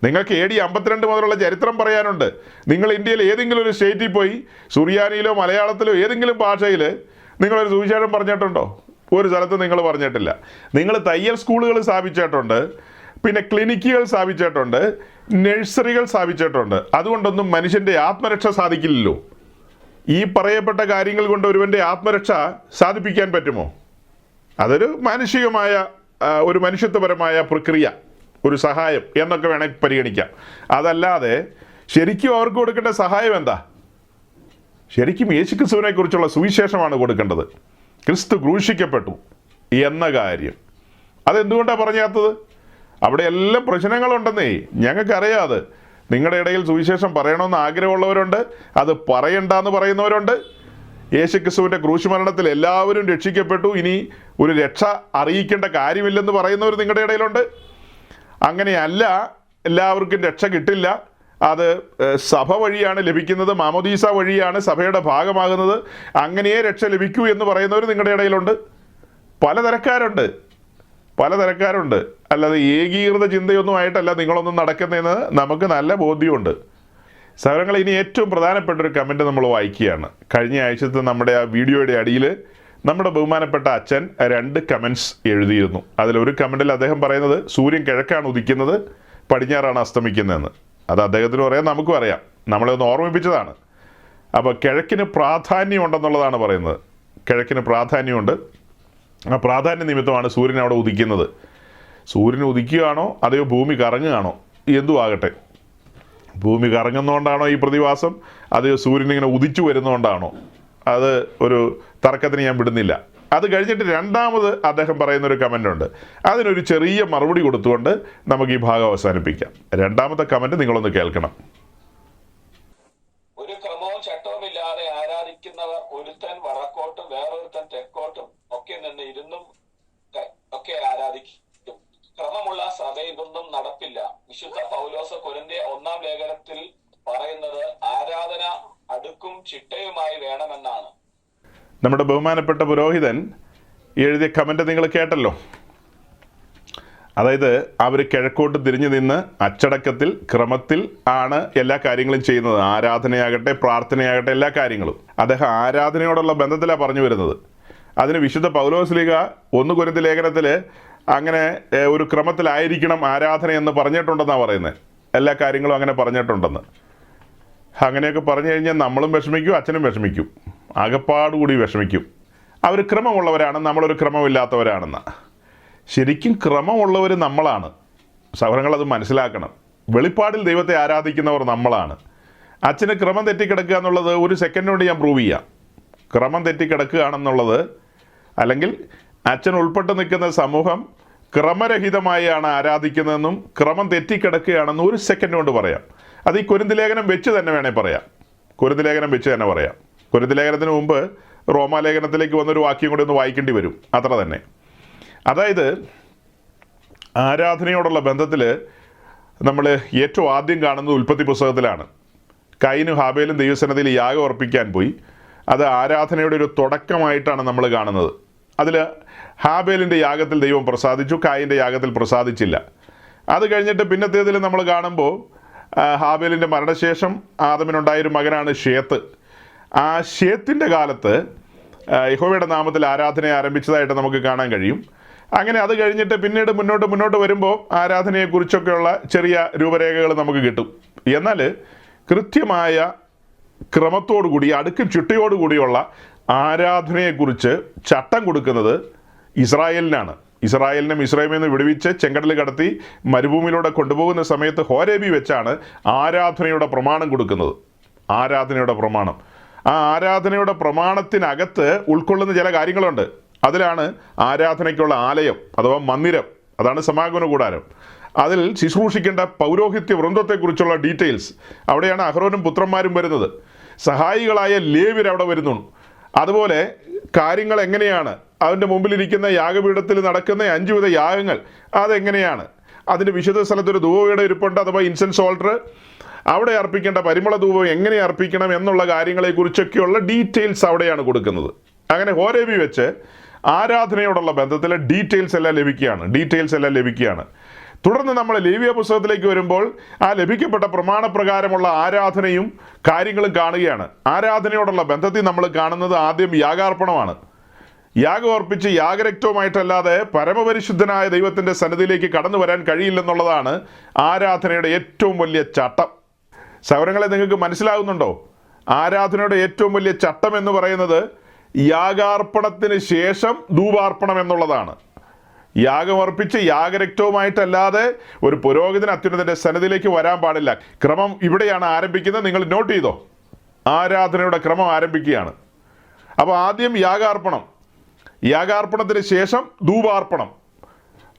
നിങ്ങൾക്ക് AD 52 മുതലുള്ള ചരിത്രം പറയാനുണ്ട്. നിങ്ങൾ ഇന്ത്യയിൽ ഏതെങ്കിലും ഒരു സ്റ്റേറ്റിൽ പോയി സുറിയാനിയിലോ മലയാളത്തിലോ ഏതെങ്കിലും ഭാഷയിൽ നിങ്ങളൊരു സുവിശേഷം പറഞ്ഞിട്ടുണ്ടോ? ഒരു സ്ഥലത്ത് നിങ്ങൾ പറഞ്ഞിട്ടില്ല. നിങ്ങൾ തയ്യൽ സ്കൂളുകൾ സ്ഥാപിച്ചിട്ടുണ്ട്, പിന്നെ ക്ലിനിക്കുകൾ സ്ഥാപിച്ചിട്ടുണ്ട്, നഴ്സറികൾ സ്ഥാപിച്ചിട്ടുണ്ട്. അതുകൊണ്ടൊന്നും മനുഷ്യൻ്റെ ആത്മരക്ഷ സാധിക്കില്ലല്ലോ. ഈ പറയപ്പെട്ട കാര്യങ്ങൾ കൊണ്ട് ഒരുവൻ്റെ ആത്മരക്ഷ സാധിപ്പിക്കാൻ പറ്റുമോ? അതൊരു മാനുഷികമായ ഒരു മനുഷ്യത്വപരമായ പ്രക്രിയ, ഒരു സഹായം എന്നൊക്കെ വേണമെങ്കിൽ പരിഗണിക്കാം. അതല്ലാതെ ശരിക്കും അവർക്ക് കൊടുക്കേണ്ട സഹായം എന്താ? ശരിക്കും യേശുക്രിസ്തുവിനെ കുറിച്ചുള്ള സുവിശേഷമാണ് കൊടുക്കേണ്ടത്. ക്രിസ്തു ക്രൂശിക്കപ്പെട്ടു എന്ന കാര്യം അതെന്തുകൊണ്ടാണ് പറഞ്ഞാത്തത്? അവിടെ എല്ലാം പ്രശ്നങ്ങളുണ്ടെന്നേ ഞങ്ങൾക്കറിയാതെ. നിങ്ങളുടെ ഇടയിൽ സുവിശേഷം പറയണമെന്ന് ആഗ്രഹമുള്ളവരുണ്ട്, അത് പറയണ്ടെന്ന് പറയുന്നവരുണ്ട്. യേശുക്രിസ്തുവിൻ്റെ ക്രൂശുമരണത്തിൽ എല്ലാവരും രക്ഷിക്കപ്പെട്ടു, ഇനി ഒരു രക്ഷ അറിയിക്കേണ്ട കാര്യമില്ലെന്ന് പറയുന്നവർ നിങ്ങളുടെ ഇടയിലുണ്ട്. അങ്ങനെയല്ല, എല്ലാവർക്കും രക്ഷ കിട്ടില്ല, അത് സഭ വഴിയാണ് ലഭിക്കുന്നത്, മാമോദീസ വഴിയാണ് സഭയുടെ ഭാഗമാകുന്നത്, അങ്ങനെയേ രക്ഷ ലഭിക്കൂ എന്ന് പറയുന്നവർ നിങ്ങളുടെ ഇടയിലുണ്ട്. പലതരക്കാരുണ്ട്. അല്ലാതെ ഏകീകൃത ചിന്തയൊന്നും ആയിട്ടല്ല നിങ്ങളൊന്നും നടക്കുന്നതെന്ന് നമുക്ക് നല്ല ബോധ്യമുണ്ട്. സഹോദരങ്ങളെ, ഇനി ഏറ്റവും പ്രധാനപ്പെട്ട ഒരു കമൻറ്റ് നമ്മൾ വായിക്കുകയാണ്. കഴിഞ്ഞ ആഴ്ചത്തെ നമ്മുടെ ആ വീഡിയോയുടെ അടിയിൽ നമ്മുടെ ബഹുമാനപ്പെട്ട അച്ഛൻ 2 കമൻറ്റ്സ് എഴുതിയിരുന്നു. അതിലൊരു കമൻറ്റിൽ അദ്ദേഹം പറയുന്നത് സൂര്യൻ കിഴക്കാണ് ഉദിക്കുന്നത്, പടിഞ്ഞാറാണ് അസ്തമിക്കുന്നതെന്ന്. അത് അദ്ദേഹത്തിന് പറയാം, നമുക്കും അറിയാം, നമ്മളെ ഒന്ന് ഓർമ്മിപ്പിച്ചതാണ്. അപ്പോൾ കിഴക്കിന് പ്രാധാന്യം ഉണ്ടെന്നുള്ളതാണ് പറയുന്നത്. കിഴക്കിന് പ്രാധാന്യമുണ്ട്. ആ പ്രാധാന്യ നിമിത്തമാണ് സൂര്യൻ അവിടെ ഉദിക്കുന്നത്. സൂര്യൻ ഉദിക്കുകയാണോ അതെയോ ഭൂമി കറങ്ങുകയാണോ, എന്തും ആകട്ടെ, ഭൂമി കറങ്ങുന്നതുകൊണ്ടാണോ ഈ പ്രതിഭാസം, അതെയോ സൂര്യൻ ഇങ്ങനെ ഉദിച്ചു വരുന്നതുകൊണ്ടാണോ, അത് ഒരു തർക്കത്തിന് ഞാൻ വിടുന്നില്ല. അത് കഴിഞ്ഞിട്ട് രണ്ടാമത് അദ്ദേഹം പറയുന്നൊരു കമൻ്റ് ഉണ്ട്. അതിനൊരു ചെറിയ മറുപടി കൊടുത്തുകൊണ്ട് നമുക്ക് ഈ ഭാഗം അവസാനിപ്പിക്കാം. രണ്ടാമത്തെ കമൻറ്റ് നിങ്ങളൊന്ന് കേൾക്കണം. ഒരു ക്രമവും ചട്ടവുമില്ലാതെ ആരാധിക്കുന്നവർ ഒരുത്തൻ വടക്കോട്ടും വേറൊരുത്തൻ തെക്കോട്ടും ഒക്കെ നിന്ന് ഇരുന്നും ഒക്കെ ആരാധിക്കും. ക്രമമുള്ള സഭ ഇതൊന്നും നടപ്പില്ല. വിശുദ്ധ പൗലോസ് കൊരിന്ത്യർ 1-ാം ലേഖനത്തിൽ പറയുന്നത് ആരാധന അടുക്കും ചിട്ടയുമായി വേണമെന്നാണ്. നമ്മുടെ ബഹുമാനപ്പെട്ട പുരോഹിതൻ എഴുതിയ കമൻ്റ് നിങ്ങൾ കേട്ടല്ലോ. അതായത് അവർ കിഴക്കോട്ട് തിരിഞ്ഞു നിന്ന് അച്ചടക്കത്തിൽ ക്രമത്തിൽ ആണ് എല്ലാ കാര്യങ്ങളും ചെയ്യുന്നത്. ആരാധനയാകട്ടെ പ്രാർത്ഥനയാകട്ടെ എല്ലാ കാര്യങ്ങളും അദ്ദേഹം ആരാധനയോടുള്ള ബന്ധത്തിലാണ് പറഞ്ഞു വരുന്നത്. അതിന് വിശുദ്ധ പൗലോസ്ലീഹ 1 കൊരിന്ത്യർ ലേഖനത്തിൽ അങ്ങനെ ഒരു ക്രമത്തിലായിരിക്കണം ആരാധന എന്ന് പറഞ്ഞിട്ടുണ്ടെന്നാണ് പറയുന്നത്. എല്ലാ കാര്യങ്ങളും അങ്ങനെ പറഞ്ഞിട്ടുണ്ടെന്ന്. അങ്ങനെയൊക്കെ പറഞ്ഞു കഴിഞ്ഞാൽ നമ്മളും വിഷമിക്കും, അച്ഛനും വിഷമിക്കും, ആകപ്പാടുകൂടി വിഷമിക്കും. അവർ ക്രമമുള്ളവരാണ്, നമ്മളൊരു ക്രമമില്ലാത്തവരാണെന്ന്. ശരിക്കും ക്രമമുള്ളവർ നമ്മളാണ്. സഹോദരങ്ങളത് മനസ്സിലാക്കണം. വെളിപ്പാടിൽ ദൈവത്തെ ആരാധിക്കുന്നവർ നമ്മളാണ്. അച്ഛന് ക്രമം തെറ്റിക്കിടക്കുക എന്നുള്ളത് ഒരു സെക്കൻഡ് കൊണ്ട് ഞാൻ പ്രൂവ് ചെയ്യാം. ക്രമം തെറ്റിക്കിടക്കുകയാണെന്നുള്ളത്, അല്ലെങ്കിൽ അച്ഛൻ ഉൾപ്പെട്ട് നിൽക്കുന്ന സമൂഹം ക്രമരഹിതമായാണ് ആരാധിക്കുന്നതെന്നും ക്രമം തെറ്റിക്കിടക്കുകയാണെന്നും ഒരു സെക്കൻഡ് കൊണ്ട് പറയാം. അത് ഈ കൊരിന്ത്യർ ലേഖനം വെച്ച് തന്നെ വേണേൽ പറയാം. കൊരിന്ത്യർ ലേഖനം വെച്ച് തന്നെ പറയാം. കൊരിന്ത്യർ ലേഖനത്തിന് മുമ്പ് റോമാലേഖനത്തിലേക്ക് വന്നൊരു വാക്യം കൂടി ഒന്ന് വായിക്കേണ്ടി വരും, അത്ര തന്നെ. അതായത് ആരാധനയോടുള്ള ബന്ധത്തിൽ നമ്മൾ ഏറ്റവും ആദ്യം കാണുന്നത് ഉൽപ്പത്തി പുസ്തകത്തിലാണ്. കയീനും ഹാബേലും ദൈവസന്നിധിയിൽ യാഗം അർപ്പിക്കാൻ പോയി. അത് ആരാധനയുടെ ഒരു തുടക്കമായിട്ടാണ് നമ്മൾ കാണുന്നത്. അതിൽ ഹാബേലിൻ്റെ യാഗത്തിൽ ദൈവം പ്രസാദിച്ചു, കായിൻ്റെ യാഗത്തിൽ പ്രസാദിച്ചില്ല. അത് കഴിഞ്ഞിട്ട് പിന്നത്തേതിൽ നമ്മൾ കാണുമ്പോൾ ഹാബേലിൻ്റെ മരണശേഷം ആദമിനുണ്ടായൊരു മകനാണ് ഷേത്ത്. ആ ഷേത്തിൻ്റെ കാലത്ത് യഹോവയുടെ നാമത്തിൽ ആരാധന ആരംഭിച്ചതായിട്ട് നമുക്ക് കാണാൻ കഴിയും. അങ്ങനെ അത് കഴിഞ്ഞിട്ട് പിന്നീട് മുന്നോട്ട് വരുമ്പോൾ ആരാധനയെക്കുറിച്ചൊക്കെയുള്ള ചെറിയ രൂപരേഖകൾ നമുക്ക് കിട്ടും. എന്നാൽ കൃത്യമായ ക്രമത്തോടുകൂടി അടുക്കും ചിട്ടയോടുകൂടിയുള്ള ആരാധനയെക്കുറിച്ച് ചട്ടം കൊടുക്കുന്നത് ഇസ്രായേലിനാണ്. ഇസ്രായേലിനെ മിസ്രൈമിൽ നിന്ന് വിടുവിച്ച് ചെങ്കടൽ കടത്തി മരുഭൂമിയിലൂടെ കൊണ്ടുപോകുന്ന സമയത്ത് ഹോരേബി വെച്ചാണ് ആരാധനയുടെ പ്രമാണം കൊടുക്കുന്നത്. ആരാധനയുടെ പ്രമാണം. ആ ആരാധനയുടെ പ്രമാണത്തിനകത്ത് ഉൾക്കൊള്ളുന്ന ചില കാര്യങ്ങളുണ്ട്. അതിലാണ് ആരാധനയ്ക്കുള്ള ആലയം അഥവാ മന്ദിരം, അതാണ് സമാഗമന കൂടാരം. അതിൽ ശുശ്രൂഷിക്കേണ്ട പൗരോഹിത്യ വൃന്ദത്തെക്കുറിച്ചുള്ള ഡീറ്റെയിൽസ്, അവിടെയാണ് അഹ്റോനും പുത്രന്മാരും വരുന്നത്. സഹായികളായ ലേവ്യർ അവിടെ വരുന്നു. അതുപോലെ കാര്യങ്ങൾ എങ്ങനെയാണ്, അതിൻ്റെ മുമ്പിലിരിക്കുന്ന യാഗപീഠത്തിൽ നടക്കുന്ന 5 വിധ യാഗങ്ങൾ അതെങ്ങനെയാണ്, അതിൻ്റെ വിശുദ്ധ സ്ഥലത്തൊരു ധൂപയുടെ ഇരിപ്പുണ്ട് അഥവാ ഇൻസെൻസ് ഓൾട്ടർ, അവിടെ അർപ്പിക്കേണ്ട പരിമള ധൂപം എങ്ങനെ അർപ്പിക്കണം എന്നുള്ള കാര്യങ്ങളെക്കുറിച്ചൊക്കെയുള്ള ഡീറ്റെയിൽസ് അവിടെയാണ് കൊടുക്കുന്നത്. അങ്ങനെ ഹോരേബി വെച്ച് ആരാധനയോടുള്ള ബന്ധത്തിലെ ഡീറ്റെയിൽസ് എല്ലാം ലഭിക്കുകയാണ്. തുടർന്ന് നമ്മൾ ലേവ്യ പുസ്തകത്തിലേക്ക് വരുമ്പോൾ ആ ലഭിക്കപ്പെട്ട പ്രമാണപ്രകാരമുള്ള ആരാധനയും കാര്യങ്ങളും കാണുകയാണ്. ആരാധനയോടുള്ള ബന്ധത്തിൽ നമ്മൾ കാണുന്നത് ആദ്യം യാഗാർപ്പണമാണ്. യാഗം അർപ്പിച്ച് യാഗരക്തവുമായിട്ടല്ലാതെ പരമപരിശുദ്ധനായ ദൈവത്തിൻ്റെ സന്നിധിയിലേക്ക് കടന്നു വരാൻ കഴിയില്ലെന്നുള്ളതാണ് ആരാധനയുടെ ഏറ്റവും വലിയ ചട്ടം. സൗരങ്ങളെ നിങ്ങൾക്ക് മനസ്സിലാകുന്നുണ്ടോ? ആരാധനയുടെ ഏറ്റവും വലിയ ചട്ടം എന്ന് പറയുന്നത് യാഗാർപ്പണത്തിന് ശേഷം ധൂപാർപ്പണം എന്നുള്ളതാണ്. യാഗമർപ്പിച്ച് യാഗരക്തവുമായിട്ടല്ലാതെ ഒരു പുരോഹിതൻ അത്യുന്നതൻ്റെ സന്നിധിയിലേക്ക് വരാൻ പാടില്ല. ക്രമം ഇവിടെയാണ് ആരംഭിക്കുന്നത്. നിങ്ങൾ നോട്ട് ചെയ്തോ? ആരാധനയുടെ ക്രമം ആരംഭിക്കുകയാണ്. അപ്പോൾ ആദ്യം യാഗാർപ്പണം, യാഗാർപ്പണത്തിന് ശേഷം ധൂപാർപ്പണം.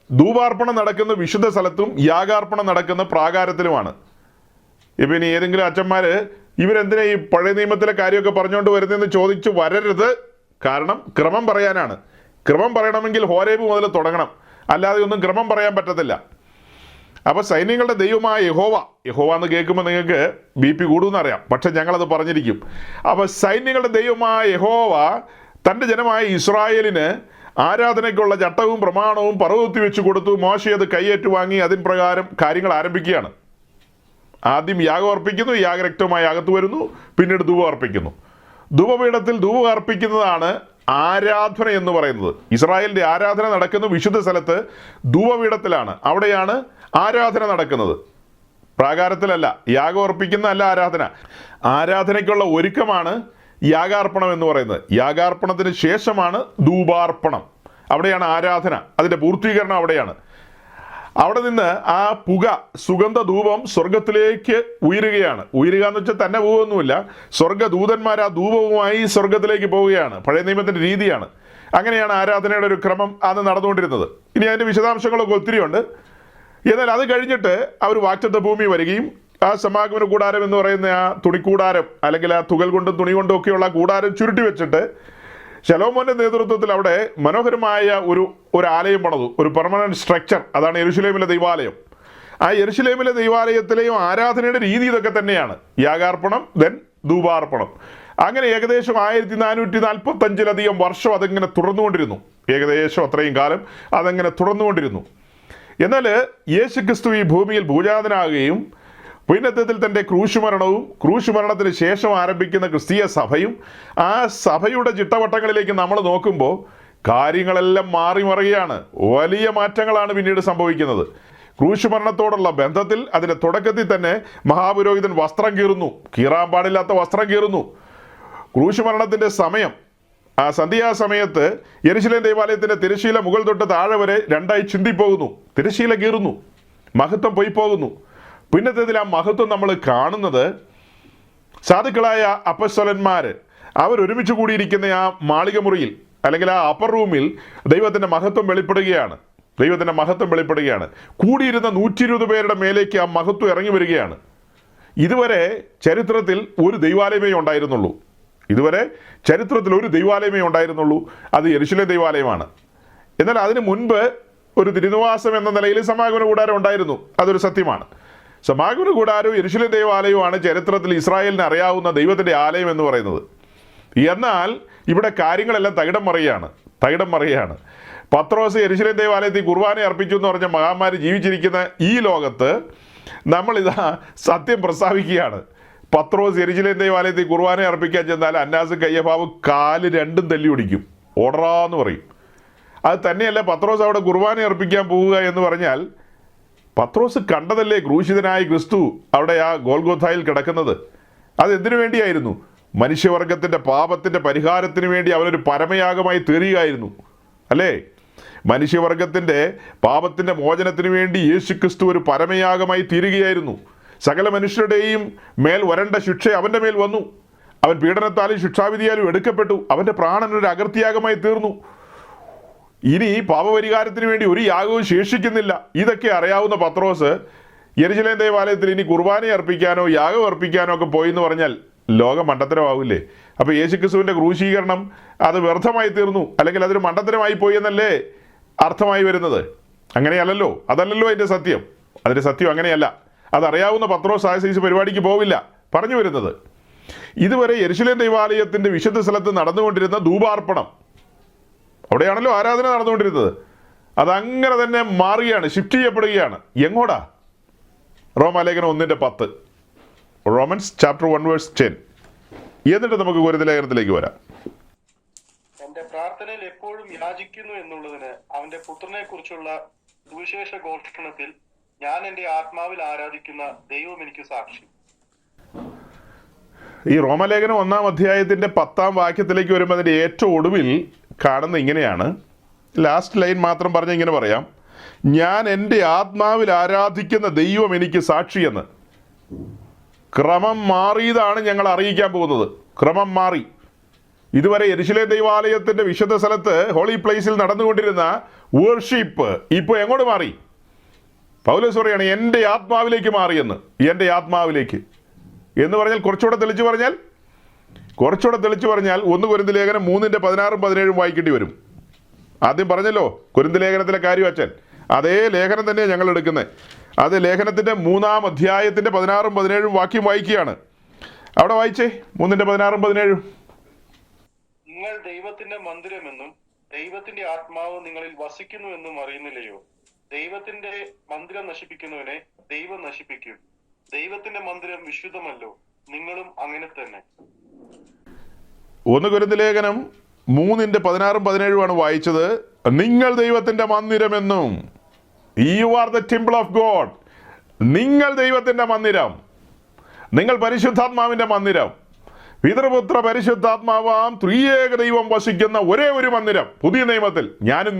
ധൂപാർപ്പണം നടക്കുന്ന വിശുദ്ധ സ്ഥലത്തും യാഗാർപ്പണം നടക്കുന്ന പ്രാകാരത്തിലുമാണ്. ഇപ്പം ഇനി ഏതെങ്കിലും അച്ഛന്മാർ ഇവരെന്തിനാ ഈ പഴയ നിയമത്തിലെ കാര്യമൊക്കെ പറഞ്ഞുകൊണ്ട് വരുന്നതെന്ന് ചോദിച്ചു വരരുത്. കാരണം ക്രമം പറയാനാണ്. ക്രമം പറയണമെങ്കിൽ ഹോരേബ് മുതൽ തുടങ്ങണം, അല്ലാതെ ഒന്നും ക്രമം പറയാൻ പറ്റത്തില്ല. അപ്പോൾ സൈന്യങ്ങളുടെ ദൈവമായ യഹോവ എന്ന് കേൾക്കുമ്പോൾ നിങ്ങൾക്ക് BP കൂടുമെന്നറിയാം, പക്ഷെ ഞങ്ങളത് പറഞ്ഞിരിക്കും. അപ്പോൾ സൈന്യങ്ങളുടെ ദൈവമായ യഹോവ തൻ്റെ ജനമായ ഇസ്രായേലിന് ആരാധനയ്ക്കുള്ള ചട്ടവും പ്രമാണവും പർവ്വതത്തിൽ വെച്ച് കൊടുത്തു. മോശെ അത് കൈയേറ്റു വാങ്ങി അതിൻ പ്രകാരം കാര്യങ്ങൾ ആരംഭിക്കുകയാണ്. ആദ്യം യാഗം അർപ്പിക്കുന്നു, യാഗരക്തമായി അകത്ത് വരുന്നു, പിന്നീട് ധൂപം അർപ്പിക്കുന്നു. ധൂപപീഠത്തിൽ ധൂപം അർപ്പിക്കുന്നതാണ് ആരാധന എന്ന് പറയുന്നത്. ഇസ്രായേലിൻ്റെ ആരാധന നടക്കുന്ന വിശുദ്ധ സ്ഥലത്ത് ധൂപപീഠത്തിലാണ്. അവിടെയാണ് ആരാധന നടക്കുന്നത്, പ്രാകാരത്തിലല്ല. യാഗം അർപ്പിക്കുന്നതല്ല ആരാധന. ആരാധനയ്ക്കുള്ള ഒരുക്കമാണ് യാഗാർപ്പണം എന്ന് പറയുന്നത്. യാഗാർപ്പണത്തിന് ശേഷമാണ് ധൂപാർപ്പണം. അവിടെയാണ് ആരാധന, അതിൻ്റെ പൂർത്തീകരണം അവിടെയാണ്. അവിടെ നിന്ന് ആ പുക, സുഗന്ധ ധൂപം സ്വർഗത്തിലേക്ക് ഉയരുകയാണ്. ഉയരുക എന്ന് വെച്ചാൽ തന്നെ പോകുമൊന്നുമില്ല, സ്വർഗദൂതന്മാർ ആ ധൂപവുമായി സ്വർഗത്തിലേക്ക് പോവുകയാണ്. പഴയ നിയമത്തിൻ്റെ രീതിയാണ്. അങ്ങനെയാണ് ആരാധനയുടെ ഒരു ക്രമം അന്ന് നടന്നുകൊണ്ടിരുന്നത്. ഇനി അതിൻ്റെ വിശദാംശങ്ങളൊക്കെ ഒത്തിരിയുണ്ട്. എന്നാൽ അത് കഴിഞ്ഞിട്ട് അവർ വാഗ്ദത്ത ഭൂമി വരികയും ആ സമാഗമന കൂടാരം എന്ന് പറയുന്ന ആ തുണിക്കൂടാരം, അല്ലെങ്കിൽ ആ തുകൽ കൊണ്ടും തുണി കൊണ്ടും ഒക്കെയുള്ള കൂടാരം ചുരുട്ടി വെച്ചിട്ട് ശലോമോന്റെ നേതൃത്വത്തിൽ അവിടെ മനോഹരമായ ഒരു ആലയം പണിതു, ഒരു പെർമനന്റ് സ്ട്രക്ചർ. അതാണ് യെരുശലേമിലെ ദൈവാലയം. ആ യെരുശലേമിലെ ദൈവാലയത്തിലെയും ആരാധനയുടെ രീതി ഇതൊക്കെ തന്നെയാണ്. യാഗാർപ്പണം, ദെൻ ധൂപാർപ്പണം. അങ്ങനെ ഏകദേശം 1445 വർഷം അതിങ്ങനെ തുടർന്നുകൊണ്ടിരുന്നു. ഏകദേശം അത്രയും കാലം അതങ്ങനെ തുടർന്നുകൊണ്ടിരുന്നു. എന്നാൽ യേശുക്രിസ്തു ഈ ഭൂമിയിൽ ഭൂജാതനാകുകയും പുനരുത്ഥാനത്തിൽ തൻ്റെ ക്രൂശുമരണവും ക്രൂശുമരണത്തിന് ശേഷം ആരംഭിക്കുന്ന ക്രിസ്തീയ സഭയും, ആ സഭയുടെ ചിട്ടവട്ടങ്ങളിലേക്ക് നമ്മൾ നോക്കുമ്പോൾ കാര്യങ്ങളെല്ലാം മാറി മറിയുകയാണ്. വലിയ മാറ്റങ്ങളാണ് പിന്നീട് സംഭവിക്കുന്നത്. ക്രൂശുമരണത്തോടുള്ള ബന്ധത്തിൽ അതിൻ്റെ തുടക്കത്തിൽ തന്നെ മഹാപുരോഹിതൻ വസ്ത്രം കീറുന്നു, കീറാൻ പാടില്ലാത്ത വസ്ത്രം കീറുന്നു. ക്രൂശുമരണത്തിൻ്റെ സമയം, ആ സന്ധ്യാസമയത്ത് യെരുശലേം ദൈവാലയത്തിൻ്റെ തിരശ്ശീല മുകൾ തൊട്ട് താഴെ വരെ രണ്ടായി ചിന്തിപ്പോകുന്നു. തിരശ്ശീല കീറുന്നു, മഹത്വം പോയി പോകുന്നു. പിന്നത്തേതിൽ ആ മഹത്വം നമ്മൾ കാണുന്നത് സാധുക്കളായ അപ്പസ്തലന്മാർ അവരൊരുമിച്ച് കൂടിയിരിക്കുന്ന ആ മാളിക മുറിയിൽ, അല്ലെങ്കിൽ ആ അപ്പർ റൂമിൽ ദൈവത്തിൻ്റെ മഹത്വം വെളിപ്പെടുകയാണ്. ദൈവത്തിൻ്റെ മഹത്വം വെളിപ്പെടുകയാണ്. കൂടിയിരുന്ന 120 പേരുടെ മേലേക്ക് ആ മഹത്വം ഇറങ്ങി വരികയാണ്. ഇതുവരെ ചരിത്രത്തിൽ ഒരു ദൈവാലയമേ ഉണ്ടായിരുന്നുള്ളൂ. ഇതുവരെ ചരിത്രത്തിൽ ഒരു ദൈവാലയമേ ഉണ്ടായിരുന്നുള്ളൂ. അത് യെരുശലേം ദൈവാലയമാണ്. എന്നാൽ അതിന് മുൻപ് ഒരു തിരുനിവാസം എന്ന നിലയിൽ സമാഗമന കൂടാരം ഉണ്ടായിരുന്നു. അതൊരു സത്യമാണ്. സമാഗമന കൂടാരവും യെരുശലേം ദൈവാലയവുമാണ് ചരിത്രത്തിൽ ഇസ്രായേലിന് അറിയാവുന്ന ദൈവത്തിൻ്റെ ആലയം എന്ന് പറയുന്നത്. എന്നാൽ ഇവിടെ കാര്യങ്ങളെല്ലാം തകിടം മറിയാണ്. പത്രോസ് യെരുശലേം ദൈവാലയത്തിൽ കുർബാന അർപ്പിച്ചു എന്ന് പറഞ്ഞ മഹാന്മാർ ജീവിച്ചിരിക്കുന്ന ഈ ലോകത്ത് നമ്മളിതാ സത്യം പ്രസ്താവിക്കുകയാണ്. പത്രോസ് യെരുശലേം ദൈവാലയത്തിൽ കുർബാന അർപ്പിക്കാൻ ചെന്നാൽ അന്നാസും കയ്യഫാവും കാല് രണ്ടും തല്ലി ഒടിക്കും, ഓടറാന്ന് പറയും. അത് തന്നെയല്ല, പത്രോസ് അവിടെ കുർബാന അർപ്പിക്കാൻ പോവുക എന്ന് പറഞ്ഞാൽ പത്രോസ് കണ്ടതല്ലേ ക്രൂശിതനായ ക്രിസ്തു അവിടെ ആ ഗോൽഗോഥായിൽ കിടക്കുന്നത്. അതെന്തിനു വേണ്ടിയായിരുന്നു? മനുഷ്യവർഗത്തിൻ്റെ പാപത്തിൻ്റെ പരിഹാരത്തിന് വേണ്ടി അവനൊരു പരമയാഗമായി തീരുകയായിരുന്നു, അല്ലേ? മനുഷ്യവർഗത്തിൻ്റെ പാപത്തിൻ്റെ മോചനത്തിന് വേണ്ടി യേശുക്രിസ്തു ഒരു പരമയാഗമായി തീരുകയായിരുന്നു. സകല മനുഷ്യരുടെയും മേൽ വരേണ്ട ശിക്ഷ അവൻ്റെ മേൽ വന്നു. അവൻ പീഡനത്താലും ശിക്ഷാവിധിയാലും എടുക്കപ്പെട്ടു. അവൻ്റെ പ്രാണൻ ഒരു അകൃത്യയാഗമായി തീർന്നു. ഇനി പാപപരിഹാരത്തിന് വേണ്ടി ഒരു യാഗവും ശേഷിക്കുന്നില്ല. ഇതൊക്കെ അറിയാവുന്ന പത്രോസ് യെരുശലേം ദേവാലയത്തിൽ ഇനി കുർബാന അർപ്പിക്കാനോ യാഗം അർപ്പിക്കാനോ ഒക്കെ പോയി എന്ന് പറഞ്ഞാൽ ലോകം മണ്ടത്തരമാവില്ലേ? അപ്പോൾ യേശുക്രിസ്തുവിൻ്റെ ക്രൂശീകരണം അത് വ്യർത്ഥമായി തീർന്നു, അല്ലെങ്കിൽ അതൊരു മണ്ടത്തരമായി പോയി എന്നല്ലേ അർത്ഥമായി വരുന്നത്? അങ്ങനെയല്ലല്ലോ, അതല്ലല്ലോ അതിൻ്റെ സത്യം. അതിൻ്റെ സത്യം അങ്ങനെയല്ല. അതറിയാവുന്ന പത്രോസ് ആ സൈസ് പരിപാടിക്ക് പോവില്ല. പറഞ്ഞു വരുന്നത്, ഇതുവരെ യെരുശലേം ദൈവാലയത്തിൻ്റെ വിശുദ്ധ സ്ഥലത്ത് നടന്നുകൊണ്ടിരുന്ന ധൂപാർപ്പണം, അവിടെയാണല്ലോ ആരാധന നടന്നുകൊണ്ടിരുന്നത്, അതങ്ങനെ തന്നെ മാറുകയാണ്, ഷിഫ്റ്റ് ചെയ്യപ്പെടുകയാണ്. എങ്ങോട്ടാ? റോമാലേഖനം 1:10, റോമൻസ് ചാപ്റ്റർ 1:10. എന്നിട്ട് നമുക്ക് കൊരിന്ത്യർ ലേഖനത്തിലേക്ക് വരാം. എന്റെ പ്രാർത്ഥനയിൽ എപ്പോഴും യാചിക്കുന്നു എന്നുള്ളതിന് അവന്റെ പുത്രനെ കുറിച്ചുള്ള സുവിശേഷ ഘോഷണത്തിൽ ഞാൻ എന്റെ ആത്മാവിൽ ആരാധിക്കുന്ന ദൈവം എനിക്ക് സാക്ഷി. ഈ റോമലേഖനം 1-ാം അധ്യായത്തിന്റെ 10-ാം വാക്യത്തിലേക്ക് വരുമ്പോൾ അതിന്റെ ഏറ്റവും ഒടുവിൽ കാണുന്ന ഇങ്ങനെയാണ്. ലാസ്റ്റ് ലൈൻ മാത്രം പറഞ്ഞ് ഇങ്ങനെ പറയാം: ഞാൻ എൻ്റെ ആത്മാവിൽ ആരാധിക്കുന്ന ദൈവം എനിക്ക് സാക്ഷിയെന്ന്. ക്രമം മാറിയതാണ് ഞങ്ങൾ അറിയിക്കാൻ പോകുന്നത്. ക്രമം മാറി. ഇതുവരെ യെരുശലേം ദൈവാലയത്തിന്റെ വിശുദ്ധ സ്ഥലത്ത് ഹോളി പ്ലേസിൽ നടന്നുകൊണ്ടിരുന്ന വർഷിപ്പ് ഇപ്പോൾ എങ്ങോട്ട് മാറി? പൗലോസ് പറയാണ് എൻ്റെ ആത്മാവിലേക്ക് മാറിയെന്ന്. എൻ്റെ ആത്മാവിലേക്ക് എന്ന് പറഞ്ഞാൽ കുറച്ചുകൂടെ തെളിച്ചു പറഞ്ഞാൽ 1 കൊരിന്ത്യർ ലേഖനം 3:16-17 വായിക്കേണ്ടി വരും. ആദ്യം പറഞ്ഞല്ലോ കൊരിന്ത്യർ ലേഖനത്തിലെ കാര്യം അച്ഛൻ, അതേ ലേഖനം തന്നെയാണ് ഞങ്ങൾ എടുക്കുന്നത്. അത് ലേഖനത്തിൻ്റെ 3-ാം അധ്യായത്തിൻ്റെ 16-17 വാക്യം വായിക്കുകയാണ്. അവിടെ വായിച്ചേ, 3:16-17. നിങ്ങൾ ദൈവത്തിന്റെ മന്ദിരമെന്നും ദൈവത്തിന്റെ ആത്മാവ് നിങ്ങളിൽ വസിക്കുന്നു എന്നും അറിയുന്നില്ലയോ? ദൈവത്തിന്റെ മന്ദിരം നശിപ്പിക്കുന്നവനെ ദൈവം നശിപ്പിക്കും. ദൈവത്തിന്റെ മന്ദിരം വിശുദ്ധമല്ലോ, നിങ്ങളും അങ്ങനെ തന്നെ. 1 കൊരിന്ത്യർ ലേഖനം 3:16-17 വായിച്ചത്. നിങ്ങൾ ദൈവത്തിന്റെ മന്ദിരമെന്നും, you are the temple of God. നിങ്ങൾ ദൈവത്തിന്റെ മന്ദിരം, നിങ്ങൾ പരിശുദ്ധാത്മാവിന്റെ മന്ദിരം, പിതൃപുത്ര പരിശുദ്ധാത്മാവാം ത്രിയേക ദൈവം വസിക്കുന്ന ഒരേ ഒരു മന്ദിരം. പുതിയ നിയമത്തിൽ ഞാനും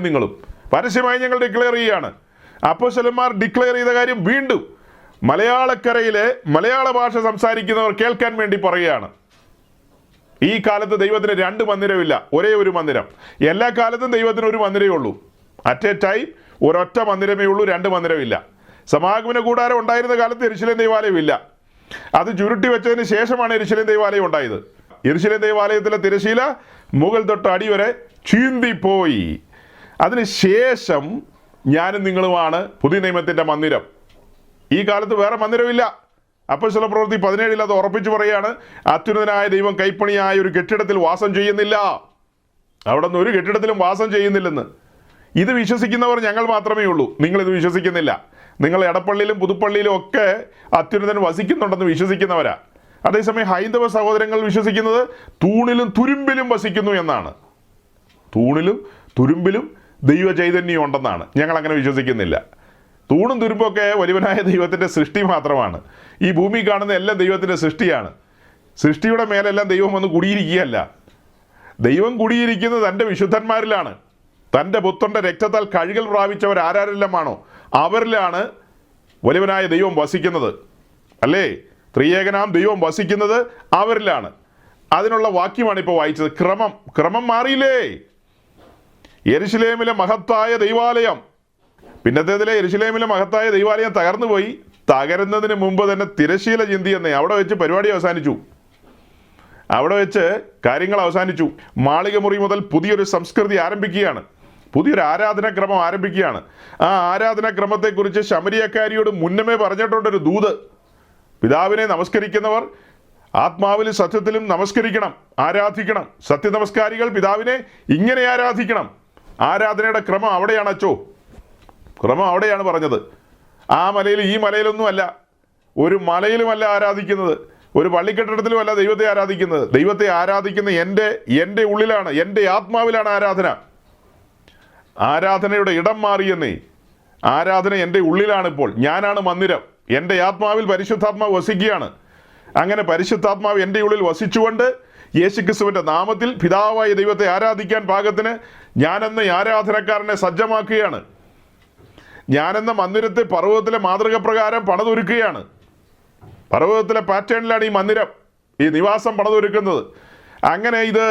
നിങ്ങളും പരസ്യമായി ഞങ്ങൾ ഡിക്ലെയർ ചെയ്യുകയാണ്. അപ്പോസ്തലന്മാർ ഡിക്ലെയർ ചെയ്ത കാര്യം വീണ്ടും മലയാളക്കരയിലെ മലയാള ഭാഷ സംസാരിക്കുന്നവർ കേൾക്കാൻ വേണ്ടി പറയുകയാണ്. ഈ കാലത്ത് ദൈവത്തിന് 2 മന്ദിരമില്ല, ഒരേ ഒരു മന്ദിരം. എല്ലാ കാലത്തും ദൈവത്തിന് ഒരു മന്ദിരമേ ഉള്ളൂ. അറ്റ് എ ടൈം ഒരൊറ്റ മന്ദിരമേ ഉള്ളൂ, 2 മന്ദിരമില്ല. സമാഗമന കൂടാരം ഉണ്ടായിരുന്ന കാലത്ത് യെരുശലേം ദേവാലയം ഇല്ല. അത് ചുരുട്ടി വെച്ചതിന് ശേഷമാണ് യെരുശലേം ദേവാലയം ഉണ്ടായത്. യെരുശലേം ദേവാലയത്തിലെ തിരശീല മുകൾ തൊട്ട് അടിവരെ ചീന്തിപ്പോയി. അതിനുശേഷം ഞാനും നിങ്ങളുമാണ് പുതിയ നിയമത്തിൻ്റെ മന്ദിരം. ഈ കാലത്ത് വേറെ മന്ദിരമില്ല. അപ്പോസ്തല പ്രവൃത്തി 17 അത് ഉറപ്പിച്ചു പറയാണ്, അത്യുന്നതനായ ദൈവം കൈപ്പണിയായ ഒരു കെട്ടിടത്തിൽ വാസം ചെയ്യുന്നില്ല. അവിടെ നിന്ന് ഒരു കെട്ടിടത്തിലും വാസം ചെയ്യുന്നില്ലെന്ന്. ഇത് വിശ്വസിക്കുന്നവർ ഞങ്ങൾ മാത്രമേ ഉള്ളൂ. നിങ്ങളിത് വിശ്വസിക്കുന്നില്ല. നിങ്ങൾ എടപ്പള്ളിയിലും പുതുപ്പള്ളിയിലും ഒക്കെ അത്യുന്നതൻ വസിക്കുന്നുണ്ടെന്ന് വിശ്വസിക്കുന്നവരാ. അതേസമയം ഹൈന്ദവ സഹോദരങ്ങൾ വിശ്വസിക്കുന്നത് തൂണിലും തുരുമ്പിലും വസിക്കുന്നു എന്നാണ്. തൂണിലും തുരുമ്പിലും ദൈവ ചൈതന്യം ഉണ്ടെന്നാണ്. ഞങ്ങൾ അങ്ങനെ വിശ്വസിക്കുന്നില്ല. തൂണും തുരുമ്പൊക്കെ വലിയവനായ ദൈവത്തിൻ്റെ സൃഷ്ടി മാത്രമാണ്. ഈ ഭൂമി കാണുന്ന എല്ലാം ദൈവത്തിൻ്റെ സൃഷ്ടിയാണ്. സൃഷ്ടിയുടെ മേലെല്ലാം ദൈവം വന്ന് കുടിയിരിക്കുകയല്ല. ദൈവം കുടിയിരിക്കുന്നത് തൻ്റെ വിശുദ്ധന്മാരിലാണ്. തൻ്റെ പുത്രൻ്റെ രക്തത്താൽ കഴുകൽ പ്രാപിച്ചവർ ആരാരെല്ലാമാണോ അവരിലാണ് വലിയവനായ ദൈവം വസിക്കുന്നത്. അല്ലേ? ത്രിയേകനാം ദൈവം വസിക്കുന്നത് അവരിലാണ്. അതിനുള്ള വാക്യമാണ് ഇപ്പോൾ വായിച്ചത്. ക്രമം മാറിയില്ലേ? യെരുശലേമിലെ മഹത്തായ ദൈവാലയം, പിന്നത്തേതിലെ യെരുശലേമിലെ മഹത്തായ ദൈവാലയം തകർന്നുപോയി. തകരുന്നതിന് മുമ്പ് തന്നെ തിരശീല ചിന്തിയെന്നേ. അവിടെ വെച്ച് പരിപാടി അവസാനിച്ചു. അവിടെ വെച്ച് കാര്യങ്ങൾ അവസാനിച്ചു. മാളിക മുറി മുതൽ പുതിയൊരു സംസ്കൃതി ആരംഭിക്കുകയാണ്. പുതിയൊരു ആരാധനാക്രമം ആരംഭിക്കുകയാണ്. ആ ആരാധനാക്രമത്തെക്കുറിച്ച് ശമരിയക്കാരിയോട് മുന്നമേ പറഞ്ഞിട്ടുണ്ടൊരു ദൂത്. പിതാവിനെ നമസ്കരിക്കുന്നവർ ആത്മാവിലും സത്യത്തിലും നമസ്കരിക്കണം, ആരാധിക്കണം. സത്യനമസ്കാരികൾ പിതാവിനെ ഇങ്ങനെ ആരാധിക്കണം. ആരാധനയുടെ ക്രമം അവിടെയാണ് അച്ചോ. ക്രമം അവിടെയാണ് പറഞ്ഞത്. ആ മലയിൽ ഈ മലയിലൊന്നുമല്ല, ഒരു മലയിലുമല്ല ആരാധിക്കുന്നത്, ഒരു പള്ളിക്കെട്ടിടത്തിലുമല്ല ദൈവത്തെ ആരാധിക്കുന്നത്. ദൈവത്തെ ആരാധിക്കുന്ന എൻ്റെ ഉള്ളിലാണ്, എൻ്റെ ആത്മാവിലാണ് ആരാധന. ആരാധനയുടെ ഇടം മാറിയെന്നേ. ആരാധന എൻ്റെ ഉള്ളിലാണിപ്പോൾ. ഞാനാണ് മന്ദിരം. എൻ്റെ ആത്മാവിൽ പരിശുദ്ധാത്മാവ് വസിക്കുകയാണ്. അങ്ങനെ പരിശുദ്ധാത്മാവ് എൻ്റെ ഉള്ളിൽ വസിച്ചുകൊണ്ട് യേശുക്രിസ്തുവിൻ്റെ നാമത്തിൽ പിതാവായ ദൈവത്തെ ആരാധിക്കാൻ പാകത്തിന് ഞാനെന്ന ആരാധനക്കാരനെ സജ്ജമാക്കുകയാണ്. ഞാനെന്ന മന്ദിരത്തെ പർവ്വതത്തിലെ മാതൃക പ്രകാരം പണിതൊരുക്കുകയാണ്. പർവ്വതത്തിലെ പാറ്റേണിലാണ് ഈ മന്ദിരം, ഈ നിവാസം പണിതൊരുക്കുന്നത്. അങ്ങനെ ഇത്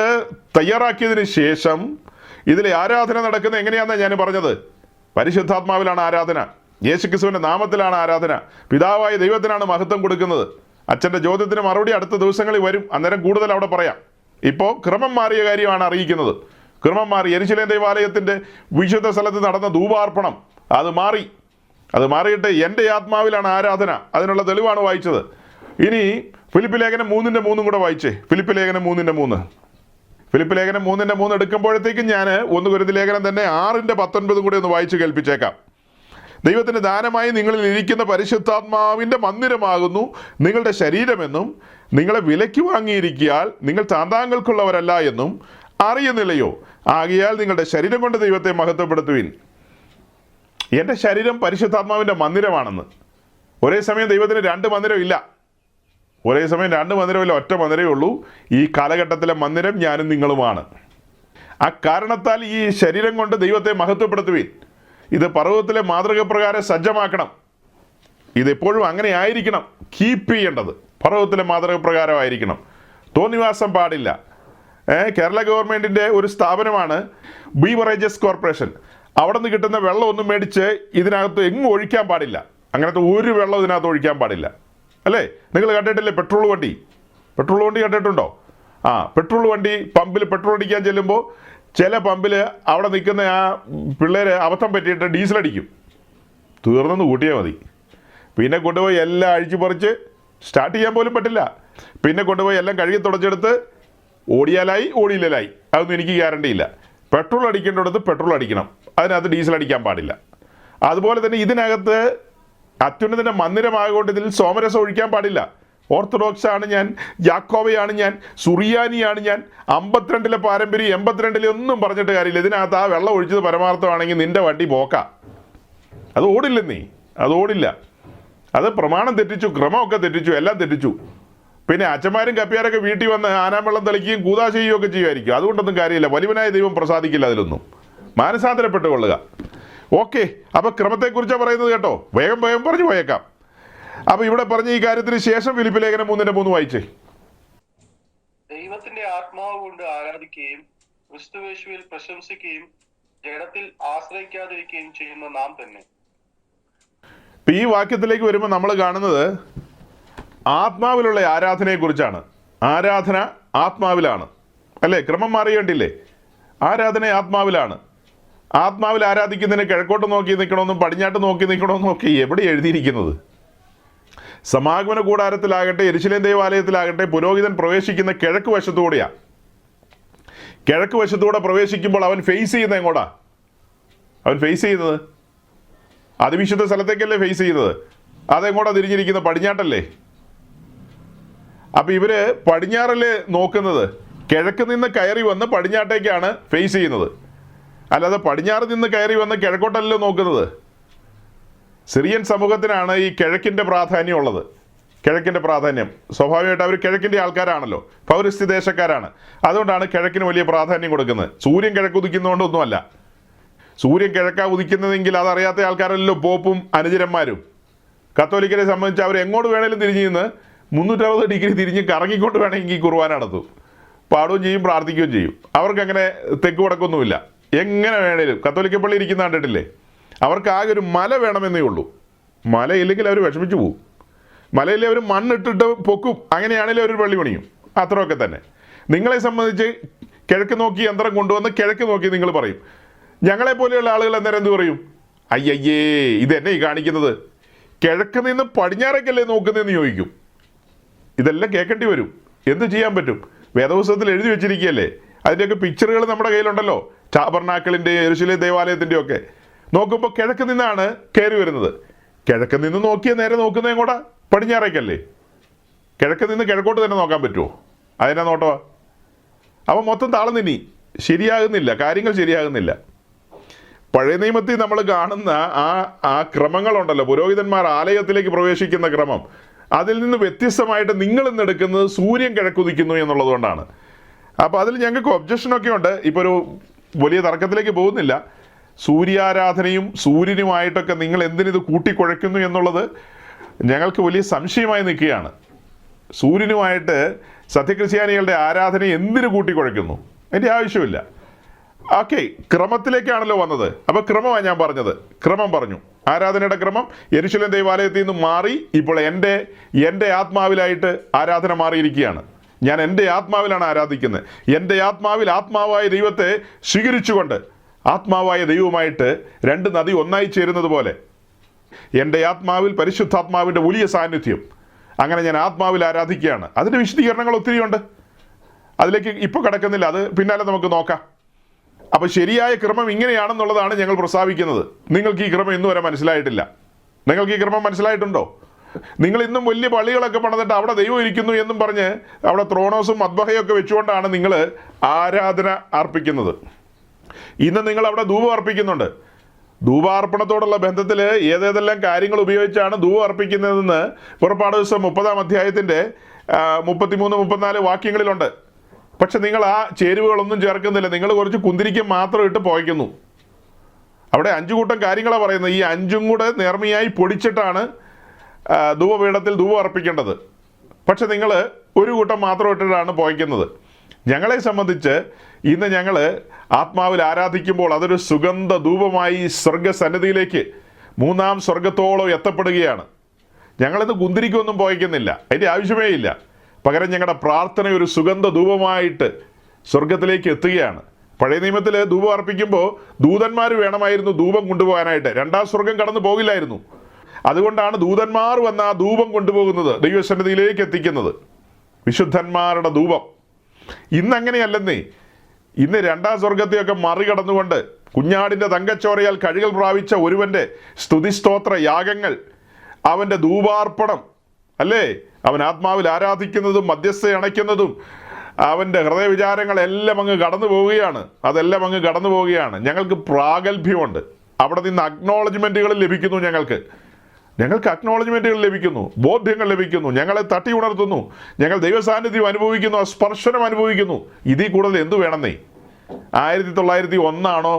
തയ്യാറാക്കിയതിന് ശേഷം ഇതിലെ ആരാധന നടക്കുന്നത് എങ്ങനെയാണെന്നാണ് ഞാൻ പറഞ്ഞത്. പരിശുദ്ധാത്മാവിലാണ് ആരാധന, യേശുക്രിസ്തുവിൻ്റെ നാമത്തിലാണ് ആരാധന, പിതാവായ ദൈവത്തിനാണ് മഹത്വം കൊടുക്കുന്നത്. അച്ഛൻ്റെ ചോദ്യത്തിന് മറുപടി അടുത്ത ദിവസങ്ങളിൽ വരും, അന്നേരം കൂടുതൽ അവിടെ പറയാം. ഇപ്പോൾ ക്രമം മാറിയ കാര്യമാണ് അറിയിക്കുന്നത്. ക്രമം മാറി. യെരുശലേം ദേവാലയത്തിൻ്റെ വിശുദ്ധ സ്ഥലത്ത് നടന്ന ധൂപാർപ്പണം അത് മാറി. അത് മാറിയിട്ട് എൻ്റെ ആത്മാവിലാണ് ആരാധന. അതിനുള്ള തെളിവാണ് വായിച്ചത്. ഇനി ഫിലിപ്പ് ലേഖനം 3:3 കൂടെ വായിച്ചേ. ഫിലിപ്പ് ലേഖനം 3:3. ഫിലിപ്പ് ലേഖനം 3:3 എടുക്കുമ്പോഴത്തേക്കും ഞാൻ 1 കൊരിന്ത്യർ ലേഖനം തന്നെ 6:19 കൂടെ ഒന്ന് വായിച്ച് കേൾപ്പിച്ചേക്കാം. ദൈവത്തിന് ദാനമായി നിങ്ങളിൽ ഇരിക്കുന്ന പരിശുദ്ധാത്മാവിൻ്റെ മന്ദിരമാകുന്നു നിങ്ങളുടെ ശരീരമെന്നും നിങ്ങളെ വിലയ്ക്ക് വാങ്ങിയിരിക്കിയാൽ നിങ്ങൾ താന്താങ്ങൾക്കുള്ളവരല്ല എന്നും അറിയുന്നില്ലയോ? ആകയാൽ നിങ്ങളുടെ ശരീരം കൊണ്ട് ദൈവത്തെ മഹത്വപ്പെടുത്തുവിൻ. എൻ്റെ ശരീരം പരിശുദ്ധാത്മാവിൻ്റെ മന്ദിരമാണെന്ന്. ഒരേ സമയം ദൈവത്തിന് 2 മന്ദിരമില്ല. ഒരേ സമയം 2 മന്ദിരമില്ല, ഒറ്റ മന്ദിരമേ ഉള്ളൂ. ഈ കാലഘട്ടത്തിലെ മന്ദിരം ഞാനും നിങ്ങളുമാണ്. ആ കാരണത്താൽ ഈ ശരീരം കൊണ്ട് ദൈവത്തെ മഹത്വപ്പെടുത്തുവിൻ. ഇത് പർവ്വതത്തിലെ മാതൃക പ്രകാരം സജ്ജമാക്കണം. ഇതെപ്പോഴും അങ്ങനെ ആയിരിക്കണം. കീപ്പ് ചെയ്യേണ്ടത് പർവ്വതത്തിലെ മാതൃക പ്രകാരമായിരിക്കണം. തോന്നിവാസം പാടില്ല. കേരള ഗവൺമെൻറ്റിൻ്റെ ഒരു സ്ഥാപനമാണ് ബീവറേജസ് കോർപ്പറേഷൻ. അവിടെ നിന്ന് കിട്ടുന്ന വെള്ളം ഒന്നും മേടിച്ച് ഇതിനകത്ത് എങ്ങും ഒഴിക്കാൻ പാടില്ല. അങ്ങനത്തെ ഒരു വെള്ളം ഇതിനകത്ത് ഒഴിക്കാൻ പാടില്ല. അല്ലേ? നിങ്ങൾ കണ്ടിട്ടില്ലേ പെട്രോൾ വണ്ടി കണ്ടിട്ടുണ്ടോ? പെട്രോൾ വണ്ടി പമ്പിൽ പെട്രോൾ അടിക്കാൻ ചെല്ലുമ്പോൾ ചില പമ്പിൽ അവിടെ നിൽക്കുന്ന ആ പിള്ളേർ അബദ്ധം പറ്റിയിട്ട് ഡീസൽ അടിക്കും. തീർന്നെന്ന് കൂട്ടിയാൽ മതി. പിന്നെ കൊണ്ടുപോയി എല്ലാം അഴിച്ചു പറിച്ച് സ്റ്റാർട്ട് ചെയ്യാൻ പോലും പറ്റില്ല. പിന്നെ കൊണ്ടുപോയി എല്ലാം കഴുകി തുടച്ചെടുത്ത് ഓടിയാലായി ഓടിയില്ലായി. അതൊന്നും എനിക്ക് ഗ്യാരണ്ടി ഇല്ല. പെട്രോൾ അടിക്കേണ്ടിടത്ത് പെട്രോൾ അടിക്കണം, അതിനകത്ത് ഡീസൽ അടിക്കാൻ പാടില്ല. അതുപോലെ തന്നെ ഇതിനകത്ത് അത്യുന്നതൻ്റെ മന്ദിരമാകൊണ്ട് ഇതിൽ സോമരസം ഒഴിക്കാൻ പാടില്ല. ഓർത്തഡോക്സ് ആണ് ഞാൻ, യാക്കോബയാണ് ഞാൻ, സുറിയാനിയാണ് ഞാൻ, 52 പാരമ്പര്യം 82 ഒന്നും പറഞ്ഞിട്ട് കാര്യമില്ല. ഇതിനകത്ത് ആ വെള്ളം ഒഴിച്ചത് പരമാർത്ഥമാണെങ്കിൽ നിൻ്റെ വണ്ടി പോക്ക. അത് ഓടില്ലെന്നേ, അത് ഓടില്ല. അത് പ്രമാണം തെറ്റിച്ചു, ക്രമമൊക്കെ തെറ്റിച്ചു, എല്ലാം തെറ്റിച്ചു. പിന്നെ അച്ഛന്മാരും കപ്പിയാരൊക്കെ വീട്ടിൽ വന്ന് ആനാമ്പെള്ളം തെളിക്കുകയും കൂതാശ ചെയ്യുകയൊക്കെ ചെയ്യുമായിരിക്കും. അതുകൊണ്ടൊന്നും കാര്യമില്ല. വലിയവനായ ദൈവം പ്രസാദിക്കില്ല അതിലൊന്നും. മാനസാന്തരപ്പെട്ട് കൊള്ളുക. ഓക്കെ, അപ്പോൾ ക്രമത്തെക്കുറിച്ചാണ് പറയുന്നത് കേട്ടോ. വേഗം വേഗം പറഞ്ഞു പോയേക്കാം. അപ്പോൾ ഇവിടെ പറഞ്ഞ ഈ കാര്യത്തിന് ശേഷം ഫിലിപ്പ് ലേഖനം 3:3 വായിച്ചേ. ദൈവത്തിന്റെ ആത്മാവ് കൊണ്ട് ആരാധിക്കുകയും ക്രിസ്തുവേശുവിൽ പ്രശംസിക്കുകയും ജഡത്തിൽ ആശ്രയിക്കാതിരിക്കുകയും ചെയ്യുന്ന നാം തന്നെ. ഈ വാക്യത്തിലേക്ക് വരുമ്പോൾ നമ്മൾ കാണുന്നത് ആത്മാവിലുള്ള ആരാധനയെക്കുറിച്ചാണ്. ആരാധന ആത്മാവിലാണ്, അല്ലേ? ക്രമം മാറിയേണ്ടില്ലേ? ആരാധന ആത്മാവിലാണ്. ആത്മാവിൽ ആരാധിക്കുന്നതിന് കിഴക്കോട്ട് നോക്കി നിൽക്കണമെന്നും പടിഞ്ഞാട്ട് നോക്കി നിൽക്കണമെന്നും ഒക്കെ എവിടെ എഴുതിയിരിക്കുന്നത്? സമാഗമന കൂടാരത്തിലാകട്ടെ യെരുശലേം ദേവാലയത്തിലാകട്ടെ പുരോഹിതൻ പ്രവേശിക്കുന്ന കിഴക്ക് വശത്തുകൂടെയാണ്. കിഴക്ക് വശത്തൂടെ പ്രവേശിക്കുമ്പോൾ അവൻ ഫേസ് ചെയ്യുന്നത് എങ്ങോട്ടാ? അവൻ ഫേസ് ചെയ്യുന്നത് അതിവിശുദ്ധ സ്ഥലത്തേക്കല്ലേ ഫേസ് ചെയ്യുന്നത്? അതെങ്ങോട്ടാ തിരിഞ്ഞിരിക്കുന്നത്? പടിഞ്ഞാട്ടല്ലേ? അപ്പം ഇവര് പടിഞ്ഞാറല്ലേ നോക്കുന്നത്? കിഴക്ക് നിന്ന് കയറി വന്ന് പടിഞ്ഞാട്ടേക്കാണ് ഫേസ് ചെയ്യുന്നത്, അല്ലാതെ പടിഞ്ഞാറ് നിന്ന് കയറി വന്ന് കിഴക്കോട്ടല്ലോ നോക്കുന്നത്. സിറിയൻ സമൂഹത്തിനാണ് ഈ കിഴക്കിൻ്റെ പ്രാധാന്യം ഉള്ളത്. കിഴക്കിൻ്റെ പ്രാധാന്യം സ്വാഭാവികമായിട്ട് അവർ കിഴക്കിൻ്റെ ആൾക്കാരാണല്ലോ, പൗരസ്ത്യ ദേശക്കാരാണ്. അതുകൊണ്ടാണ് കിഴക്കിന് വലിയ പ്രാധാന്യം കൊടുക്കുന്നത്. സൂര്യൻ കിഴക്കുദിക്കുന്നതുകൊണ്ടൊന്നുമല്ല. സൂര്യൻ കിഴക്കാ ഉദിക്കുന്നതെങ്കിൽ അതറിയാത്ത ആൾക്കാരല്ലോ പോപ്പും അനുചരന്മാരും. കത്തോലിക്കരെ സംബന്ധിച്ച് അവർ എങ്ങോട്ട് വേണേലും തിരിഞ്ഞ് നിന്ന് 360 ഡിഗ്രി തിരിഞ്ഞ് കറങ്ങിക്കൊണ്ട് വേണമെങ്കിൽ കുർബാന നടത്തും, പാടുകയും ചെയ്യും, പ്രാർത്ഥിക്കുകയും ചെയ്യും. അവർക്കങ്ങനെ തെക്ക് വടക്കൊന്നുമില്ല. എങ്ങനെ വേണേലും കത്തോലിക്ക പള്ളി ഇരിക്കുന്ന കണ്ടിട്ടില്ലേ? അവർക്ക് ആകെ ഒരു മല വേണമെന്നേ ഉള്ളൂ. മലയില്ലെങ്കിൽ അവർ വിഷമിച്ചു പോകും. മലയിൽ അവർ മണ്ണിട്ടിട്ട് പൊക്കും, അങ്ങനെയാണെങ്കിലും അവർ പള്ളി പണിയും. അത്രയൊക്കെ തന്നെ. നിങ്ങളെ സംബന്ധിച്ച് കിഴക്ക് നോക്കി യന്ത്രം കൊണ്ടുവന്ന് കിഴക്ക് നോക്കി നിങ്ങൾ പറയും. ഞങ്ങളെപ്പോലെയുള്ള ആളുകൾ അന്നേരം എന്ത് പറയും? അയ്യയ്യേ, ഇതെന്നെ ഈ കാണിക്കുന്നത്, കിഴക്ക് നിന്ന് പടിഞ്ഞാറേക്കല്ലേ നോക്കുന്നതെന്ന് ചോദിക്കും. ഇതെല്ലാം കേൾക്കേണ്ടി വരും. എന്ത് ചെയ്യാൻ പറ്റും? വേദപുസ്തകത്തിൽ എഴുതി വെച്ചിരിക്കുകയല്ലേ. അതിൻ്റെയൊക്കെ പിക്ചറുകൾ നമ്മുടെ കയ്യിലുണ്ടല്ലോ, ടാബർനാക്കിളിൻ്റെ യെരുശലേം ദേവാലയത്തിൻ്റെ ഒക്കെ. നോക്കുമ്പോൾ കിഴക്ക് നിന്നാണ് കയറി വരുന്നത്. കിഴക്ക് നിന്ന് നോക്കിയ നേരെ നോക്കുന്നത് എങ്ങോട്ടാ? പടിഞ്ഞാറേക്കല്ലേ. കിഴക്ക് നിന്ന് കിഴക്കോട്ട് തന്നെ നോക്കാൻ പറ്റുമോ? അതിനാ നോട്ടമാ. അപ്പം മൊത്തം താളം തിന്നി, ശരിയാകുന്നില്ല, കാര്യങ്ങൾ ശരിയാകുന്നില്ല. പഴയ നിയമത്തിൽ നമ്മൾ കാണുന്ന ആ ക്രമങ്ങളുണ്ടല്ലോ, പുരോഹിതന്മാർ ആലയത്തിലേക്ക് പ്രവേശിക്കുന്ന ക്രമം, അതിൽ നിന്ന് വ്യത്യസ്തമായിട്ട് നിങ്ങൾ ഇന്ന് എടുക്കുന്നത് സൂര്യൻ കിഴക്കുദിക്കുന്നു എന്നുള്ളത് കൊണ്ടാണ്. അപ്പോൾ അതിൽ ഞങ്ങൾക്ക് ഒബ്ജക്ഷനൊക്കെ ഉണ്ട്. ഇപ്പോൾ ഒരു വലിയ തർക്കത്തിലേക്ക് പോകുന്നില്ല. സൂര്യാരാധനയും സൂര്യനുമായിട്ടൊക്കെ നിങ്ങൾ എന്തിനിത് കൂട്ടിക്കുഴയ്ക്കുന്നു എന്നുള്ളത് ഞങ്ങൾക്ക് വലിയ സംശയമായി നിൽക്കുകയാണ്. സൂര്യനുമായിട്ട് സത്യക്രിസ്ത്യാനികളുടെ ആരാധന എന്തിനു കൂട്ടിക്കുഴയ്ക്കുന്നു? അതിൻ്റെ ആവശ്യമില്ല. ഓക്കെ, ക്രമത്തിലേക്കാണല്ലോ വന്നത്. അപ്പോൾ ക്രമമാണ് ഞാൻ പറഞ്ഞത്. ക്രമം പറഞ്ഞു. ആരാധനയുടെ ക്രമം യെരുശലേം ദേവാലയത്തിൽ നിന്ന് മാറി ഇപ്പോൾ എൻ്റെ ആത്മാവിലായിട്ട് ആരാധന മാറിയിരിക്കുകയാണ്. ഞാൻ എൻ്റെ ആത്മാവിലാണ് ആരാധിക്കുന്നത്. എൻ്റെ ആത്മാവിൽ ആത്മാവായ ദൈവത്തെ സ്വീകരിച്ചുകൊണ്ട് ആത്മാവായ ദൈവവുമായിട്ട് രണ്ട് നദി ഒന്നായി ചേരുന്നത് പോലെ എൻ്റെ ആത്മാവിൽ പരിശുദ്ധാത്മാവിൻ്റെ വലിയ സാന്നിധ്യം. അങ്ങനെ ഞാൻ ആത്മാവിൽ ആരാധിക്കുകയാണ്. അതിൻ്റെ വിശദീകരണങ്ങൾ ഒത്തിരിയുണ്ട്, അതിലേക്ക് ഇപ്പോൾ കിടക്കുന്നില്ല, അത് പിന്നാലെ നമുക്ക് നോക്കാം. അപ്പോൾ ശരിയായ ക്രമം ഇങ്ങനെയാണെന്നുള്ളതാണ് ഞങ്ങൾ പ്രസ്താവിക്കുന്നത്. നിങ്ങൾക്ക് ഈ ക്രമം ഇന്നുവരെ മനസ്സിലായിട്ടില്ല. നിങ്ങൾക്ക് ഈ ക്രമം മനസ്സിലായിട്ടുണ്ടോ? നിങ്ങൾ ഇന്നും വലിയ പള്ളികളൊക്കെ പണിതിട്ട് അവിടെ ദൈവം ഇരിക്കുന്നു എന്നും പറഞ്ഞ് അവിടെ ത്രോണോസും മദ്ബഹയൊക്കെ വെച്ചുകൊണ്ടാണ് നിങ്ങൾ ആരാധന അർപ്പിക്കുന്നത്. ഇന്ന് നിങ്ങൾ അവിടെ ധൂപം അർപ്പിക്കുന്നുണ്ട്. ധൂപാർപ്പണത്തോടുള്ള ബന്ധത്തിൽ ഏതേതെല്ലാം കാര്യങ്ങൾ ഉപയോഗിച്ചാണ് ധൂപം അർപ്പിക്കുന്നതെന്ന് പുറപ്പാട് ദിവസം 30-ാം അധ്യായത്തിൻ്റെ 33-34 വാക്യങ്ങളിലുണ്ട്. പക്ഷെ നിങ്ങൾ ആ ചേരുവകളൊന്നും ചേർക്കുന്നില്ല. നിങ്ങൾ കുറച്ച് കുന്തിരിക്കം മാത്രം ഇട്ട് പുകയ്ക്കുന്നു. അവിടെ 5 കൂട്ടം കാര്യങ്ങളാണ് പറയുന്നത്. ഈ 5ഉം കൂടെ നേർമയായി പൊടിച്ചിട്ടാണ് ധൂപപീഠത്തിൽ ധൂപം അർപ്പിക്കേണ്ടത്. പക്ഷെ നിങ്ങൾ ഒരു കൂട്ടം മാത്രം ഇട്ടിട്ടാണ് പുകയ്ക്കുന്നത്. ഞങ്ങളെ സംബന്ധിച്ച് ഇന്ന് ഞങ്ങൾ ആത്മാവിൽ ആരാധിക്കുമ്പോൾ അതൊരു സുഗന്ധ ധൂപമായി സ്വർഗസന്നിധിയിലേക്ക് 3-ാം സ്വർഗത്തോളം എത്തപ്പെടുകയാണ്. ഞങ്ങളിത് കുന്തിരിക്കൊന്നും പുകയ്ക്കുന്നില്ല, അതിൻ്റെ ആവശ്യമേ ഇല്ല. പകരം ഞങ്ങളുടെ പ്രാർത്ഥന ഒരു സുഗന്ധ ധൂപമായിട്ട് സ്വർഗത്തിലേക്ക് എത്തുകയാണ്. പഴയ നിയമത്തിൽ ധൂപം അർപ്പിക്കുമ്പോൾ ദൂതന്മാർ വേണമായിരുന്നു ധൂപം കൊണ്ടുപോകാനായിട്ട്. 2-ാം സ്വർഗം കടന്നു പോകില്ലായിരുന്നു. അതുകൊണ്ടാണ് ദൂതന്മാർ വന്ന് ആ ധൂപം കൊണ്ടുപോകുന്നത്, ദൈവസന്നിധിയിലേക്ക് എത്തിക്കുന്നത്, വിശുദ്ധന്മാരുടെ ധൂപം. ഇന്നങ്ങനെയല്ലെന്നേ. ഇന്ന് 2-ാം സ്വർഗത്തെയൊക്കെ മറികടന്നുകൊണ്ട് കുഞ്ഞാടിൻ്റെ തങ്കച്ചോരയാൽ കഴുകൽ പ്രാപിച്ച ഒരുവൻ്റെ സ്തുതിസ്തോത്ര യാഗങ്ങൾ, അവൻ്റെ ധൂപാർപ്പണം, അല്ലേ, അവൻ ആത്മാവിൽ ആരാധിക്കുന്നതും മധ്യസ്ഥ അണയ്ക്കുന്നതും അവൻ്റെ ഹൃദയവിചാരങ്ങളെല്ലാം അങ്ങ് കടന്നു പോവുകയാണ്. അതെല്ലാം അങ്ങ് കടന്നു പോവുകയാണ്. ഞങ്ങൾക്ക് പ്രാഗൽഭ്യമുണ്ട്. അവിടെ നിന്ന് അക്നോളജ്മെൻറ്റുകൾ ലഭിക്കുന്നു. ഞങ്ങൾക്ക് അക്നോളജ്മെൻറ്റുകൾ ലഭിക്കുന്നു, ബോധ്യങ്ങൾ ലഭിക്കുന്നു, ഞങ്ങളെ തട്ടി ഉണർത്തുന്നു. ഞങ്ങൾ ദൈവസാന്നിധ്യം അനുഭവിക്കുന്നു, സ്പർശനം അനുഭവിക്കുന്നു. ഇതിൽ കൂടുതൽ എന്തു വേണമെന്നേ? 1901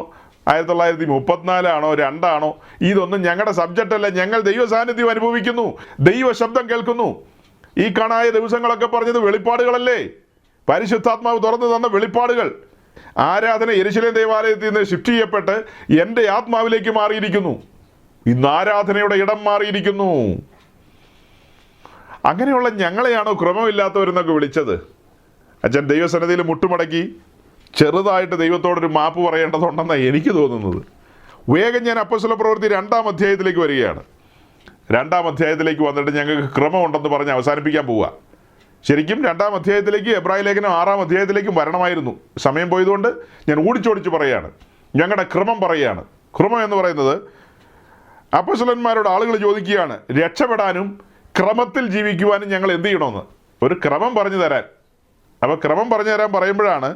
1934 ആണോ 2 ആണോ, ഇതൊന്നും ഞങ്ങളുടെ സബ്ജക്റ്റ് അല്ല. ഞങ്ങൾ ദൈവ സാന്നിധ്യം അനുഭവിക്കുന്നു, ദൈവ ശബ്ദം കേൾക്കുന്നു. ഈ കാണായ ദിവസങ്ങളൊക്കെ പറഞ്ഞത് വെളിപ്പാടുകളല്ലേ? പരിശുദ്ധാത്മാവ് തുറന്നു തന്ന വെളിപ്പാടുകൾ. ആരാധന യെരുശലേം ദേവാലയത്തിൽ നിന്ന് ഷിഫ്റ്റ് ചെയ്യപ്പെട്ട് എൻ്റെ ആത്മാവിലേക്ക് മാറിയിരിക്കുന്നു. ഇന്ന് ആരാധനയുടെ ഇടം മാറിയിരിക്കുന്നു. അങ്ങനെയുള്ള ഞങ്ങളെയാണോ ക്രമമില്ലാത്തവരെന്നൊക്കെ വിളിച്ചത്? അച്ഛൻ ദൈവസന്നിധിയിൽ മുട്ടുമടക്കി ചെറുതായിട്ട് ദൈവത്തോടൊരു മാപ്പ് പറയേണ്ടതുണ്ടെന്നാണ് എനിക്ക് തോന്നുന്നത്. വേഗം ഞാൻ അപ്പോസ്തല പ്രവൃത്തി 2-ാം അധ്യായത്തിലേക്ക് വരികയാണ്. 2-ാം അധ്യായത്തിലേക്ക് വന്നിട്ട് ഞങ്ങൾക്ക് ക്രമമുണ്ടെന്ന് പറഞ്ഞ് അവസാനിപ്പിക്കാൻ പോവുക. ശരിക്കും 2-ാം അധ്യായത്തിലേക്ക്, എബ്രായ ലേഖനം 6-ാം അധ്യായത്തിലേക്കും വരണമായിരുന്നു. സമയം പോയതുകൊണ്ട് ഞാൻ ഓടിച്ചോടിച്ച് പറയുകയാണ്. ഞങ്ങളുടെ ക്രമം പറയുകയാണ്. ക്രമം എന്ന് പറയുന്നത്, അപ്പോസ്തലന്മാരോട് ആളുകൾ ചോദിക്കുകയാണ്, രക്ഷപ്പെടാനും ക്രമത്തിൽ ജീവിക്കുവാനും ഞങ്ങൾ എന്ത് ചെയ്യണമെന്ന് ഒരു ക്രമം പറഞ്ഞു തരാൻ. അപ്പോൾ ക്രമം പറഞ്ഞു തരാൻ പറയുമ്പോഴാണ്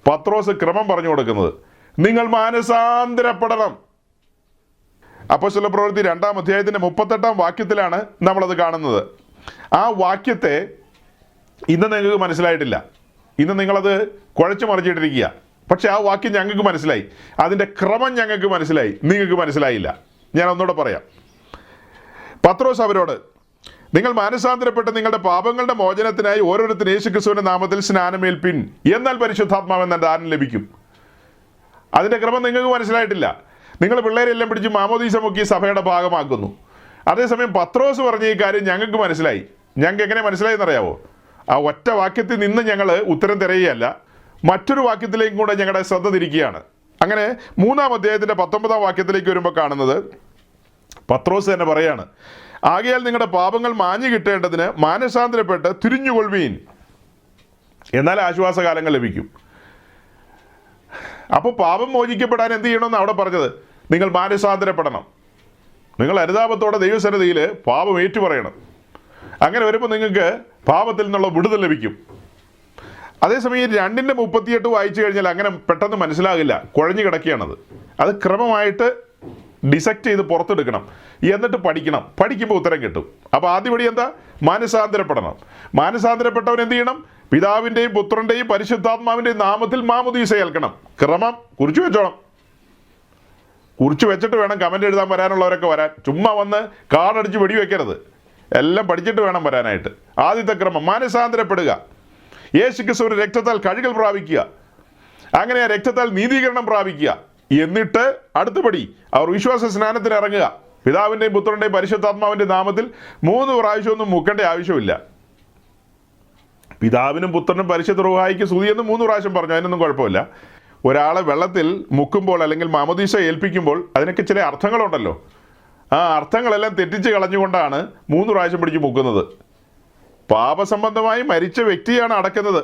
പത്രോസ് ക്രമം പറഞ്ഞു കൊടുക്കുന്നത്. നിങ്ങൾ മാനസാന്തരപ്പെടണം. അപ്പോസ്തല പ്രവൃത്തി 2-ാം അധ്യായത്തിൻ്റെ 38-ാം വാക്യത്തിലാണ് നമ്മളത് കാണുന്നത്. ആ വാക്യത്തെ ഇന്ന് നിങ്ങൾക്ക് മനസ്സിലായിട്ടില്ല. ഇന്ന് നിങ്ങളത് കുഴച്ചു മറിച്ചിട്ടിരിക്കുക. പക്ഷെ ആ വാക്യം ഞങ്ങൾക്ക് മനസ്സിലായി. അതിൻ്റെ ക്രമം ഞങ്ങൾക്ക് മനസ്സിലായി, നിങ്ങൾക്ക് മനസ്സിലായില്ല. ഞാൻ ഒന്നുകൂടെ പറയാം. പത്രോസ് അവരോട്, നിങ്ങൾ മാനസാന്തരപ്പെട്ട് നിങ്ങളുടെ പാപങ്ങളുടെ മോചനത്തിനായി ഓരോരുത്തരും യേശുക്രിസ്തുവിന്റെ നാമത്തിൽ സ്നാനമേൽപ്പിൻ, എന്നാൽ പരിശുദ്ധാത്മാവെന്ന ദാനം ലഭിക്കും. അതിൻ്റെ ക്രമം നിങ്ങൾക്ക് മനസ്സിലായിട്ടില്ല. നിങ്ങൾ പിള്ളേരെല്ലാം പിടിച്ച് മാമോദീസ മുക്കി സഭയുടെ ഭാഗമാക്കുന്നു. അതേസമയം പത്രോസ് പറഞ്ഞ ഈ കാര്യം ഞങ്ങൾക്ക് മനസ്സിലായി. ഞങ്ങൾക്ക് എങ്ങനെ മനസ്സിലായെന്നറിയാവോ? ആ ഒറ്റ വാക്യത്തിൽ നിന്ന് ഞങ്ങൾ ഉത്തരം തിരയുകയല്ല, മറ്റൊരു വാക്യത്തിലേക്കും കൂടെ ഞങ്ങളുടെ ശ്രദ്ധ തിരിക്കുകയാണ്. അങ്ങനെ 3-ാം അധ്യായത്തിൻ്റെ 19-ാം വാക്യത്തിലേക്ക് വരുമ്പോൾ കാണുന്നത്, പത്രോസ് തന്നെ പറയാണ്, ആകയാൽ നിങ്ങളുടെ പാപങ്ങൾ മാഞ്ഞു കിട്ടേണ്ടതിന് മാനസാന്തരപ്പെട്ട് തിരിഞ്ഞുകൊള്ളുവീൻ, എന്നാൽ ആശ്വാസകാലങ്ങൾ ലഭിക്കും. അപ്പോൾ പാപം മോചിക്കപ്പെടാൻ എന്ത് ചെയ്യണമെന്ന് അവിടെ പറഞ്ഞത്? നിങ്ങൾ മാനസാന്തരപ്പെടണം. നിങ്ങൾ അനുതാപത്തോടെ ദൈവസന്നിധിയിൽ പാപം ഏറ്റുപറയണം. അങ്ങനെ വരുമ്പോൾ നിങ്ങൾക്ക് പാപത്തിൽ നിന്നുള്ള വിടുതൽ ലഭിക്കും. അതേസമയം 2-38 വായിച്ചു കഴിഞ്ഞാൽ അങ്ങനെ പെട്ടെന്ന് മനസ്സിലാകില്ല, കുഴഞ്ഞു കിടക്കുകയാണത്. അത് ക്രമമായിട്ട് ഡിസെക്റ്റ് ചെയ്ത് പുറത്തെടുക്കണം, എന്നിട്ട് പഠിക്കണം. പഠിക്കുമ്പോൾ ഉത്തരം കിട്ടും. അപ്പോൾ ആദ്യപടി എന്താ? മാനസാന്തരപ്പെടണം. മാനസാന്തരപ്പെട്ടവൻ എന്ത് ചെയ്യണം? പിതാവിൻ്റെയും പുത്രൻ്റെയും പരിശുദ്ധാത്മാവിൻ്റെയും നാമത്തിൽ മാമോദീസ ഏൽക്കണം. ക്രമം കുറിച്ച് വെച്ചോണം. കുറിച്ച് വെച്ചിട്ട് വേണം കമൻ്റ് എഴുതാൻ വരാനുള്ളവരൊക്കെ വരാൻ. ചുമ്മാ വന്ന് കാർഡടിച്ച് വെടിവെക്കരുത്. എല്ലാം പഠിച്ചിട്ട് വേണം വരാനായിട്ട്. ആദ്യത്തെ ക്രമം മാനസാന്തരപ്പെടുക. യേശുക്രിസ്തുവിന്റെ രക്തത്താൽ കഴുകൽ പ്രാപിക്കുക. അങ്ങനെ ആ രക്തത്താൽ നീതീകരണം പ്രാപിക്കുക. എന്നിട്ട് അടുത്തപടി അവർ വിശ്വാസ സ്നാനത്തിന് ഇറങ്ങുക. പിതാവിൻ്റെയും പുത്രൻ്റെയും പരിശുദ്ധാത്മാവിൻ്റെ നാമത്തിൽ 3 പ്രാവശ്യമൊന്നും മുക്കേണ്ട ആവശ്യമില്ല. പിതാവിനും പുത്രനും പരിശുദ്ധ റൂഹായിക്ക് സ്തുതിയെന്ന് 3 പ്രാവശ്യം പറഞ്ഞു, അതിനൊന്നും കുഴപ്പമില്ല. ഒരാളെ വെള്ളത്തിൽ മുക്കുമ്പോൾ അല്ലെങ്കിൽ മാമോദീസ ഏൽപ്പിക്കുമ്പോൾ അതിനൊക്കെ ചില അർത്ഥങ്ങളുണ്ടല്ലോ. ആ അർത്ഥങ്ങളെല്ലാം തെറ്റിച്ച് കളഞ്ഞുകൊണ്ടാണ് 3 പ്രാവശ്യം പിടിച്ച് മുക്കുന്നത്. പാപസംബന്ധമായി മരിച്ച വ്യക്തിയാണ് അടക്കുന്നത്.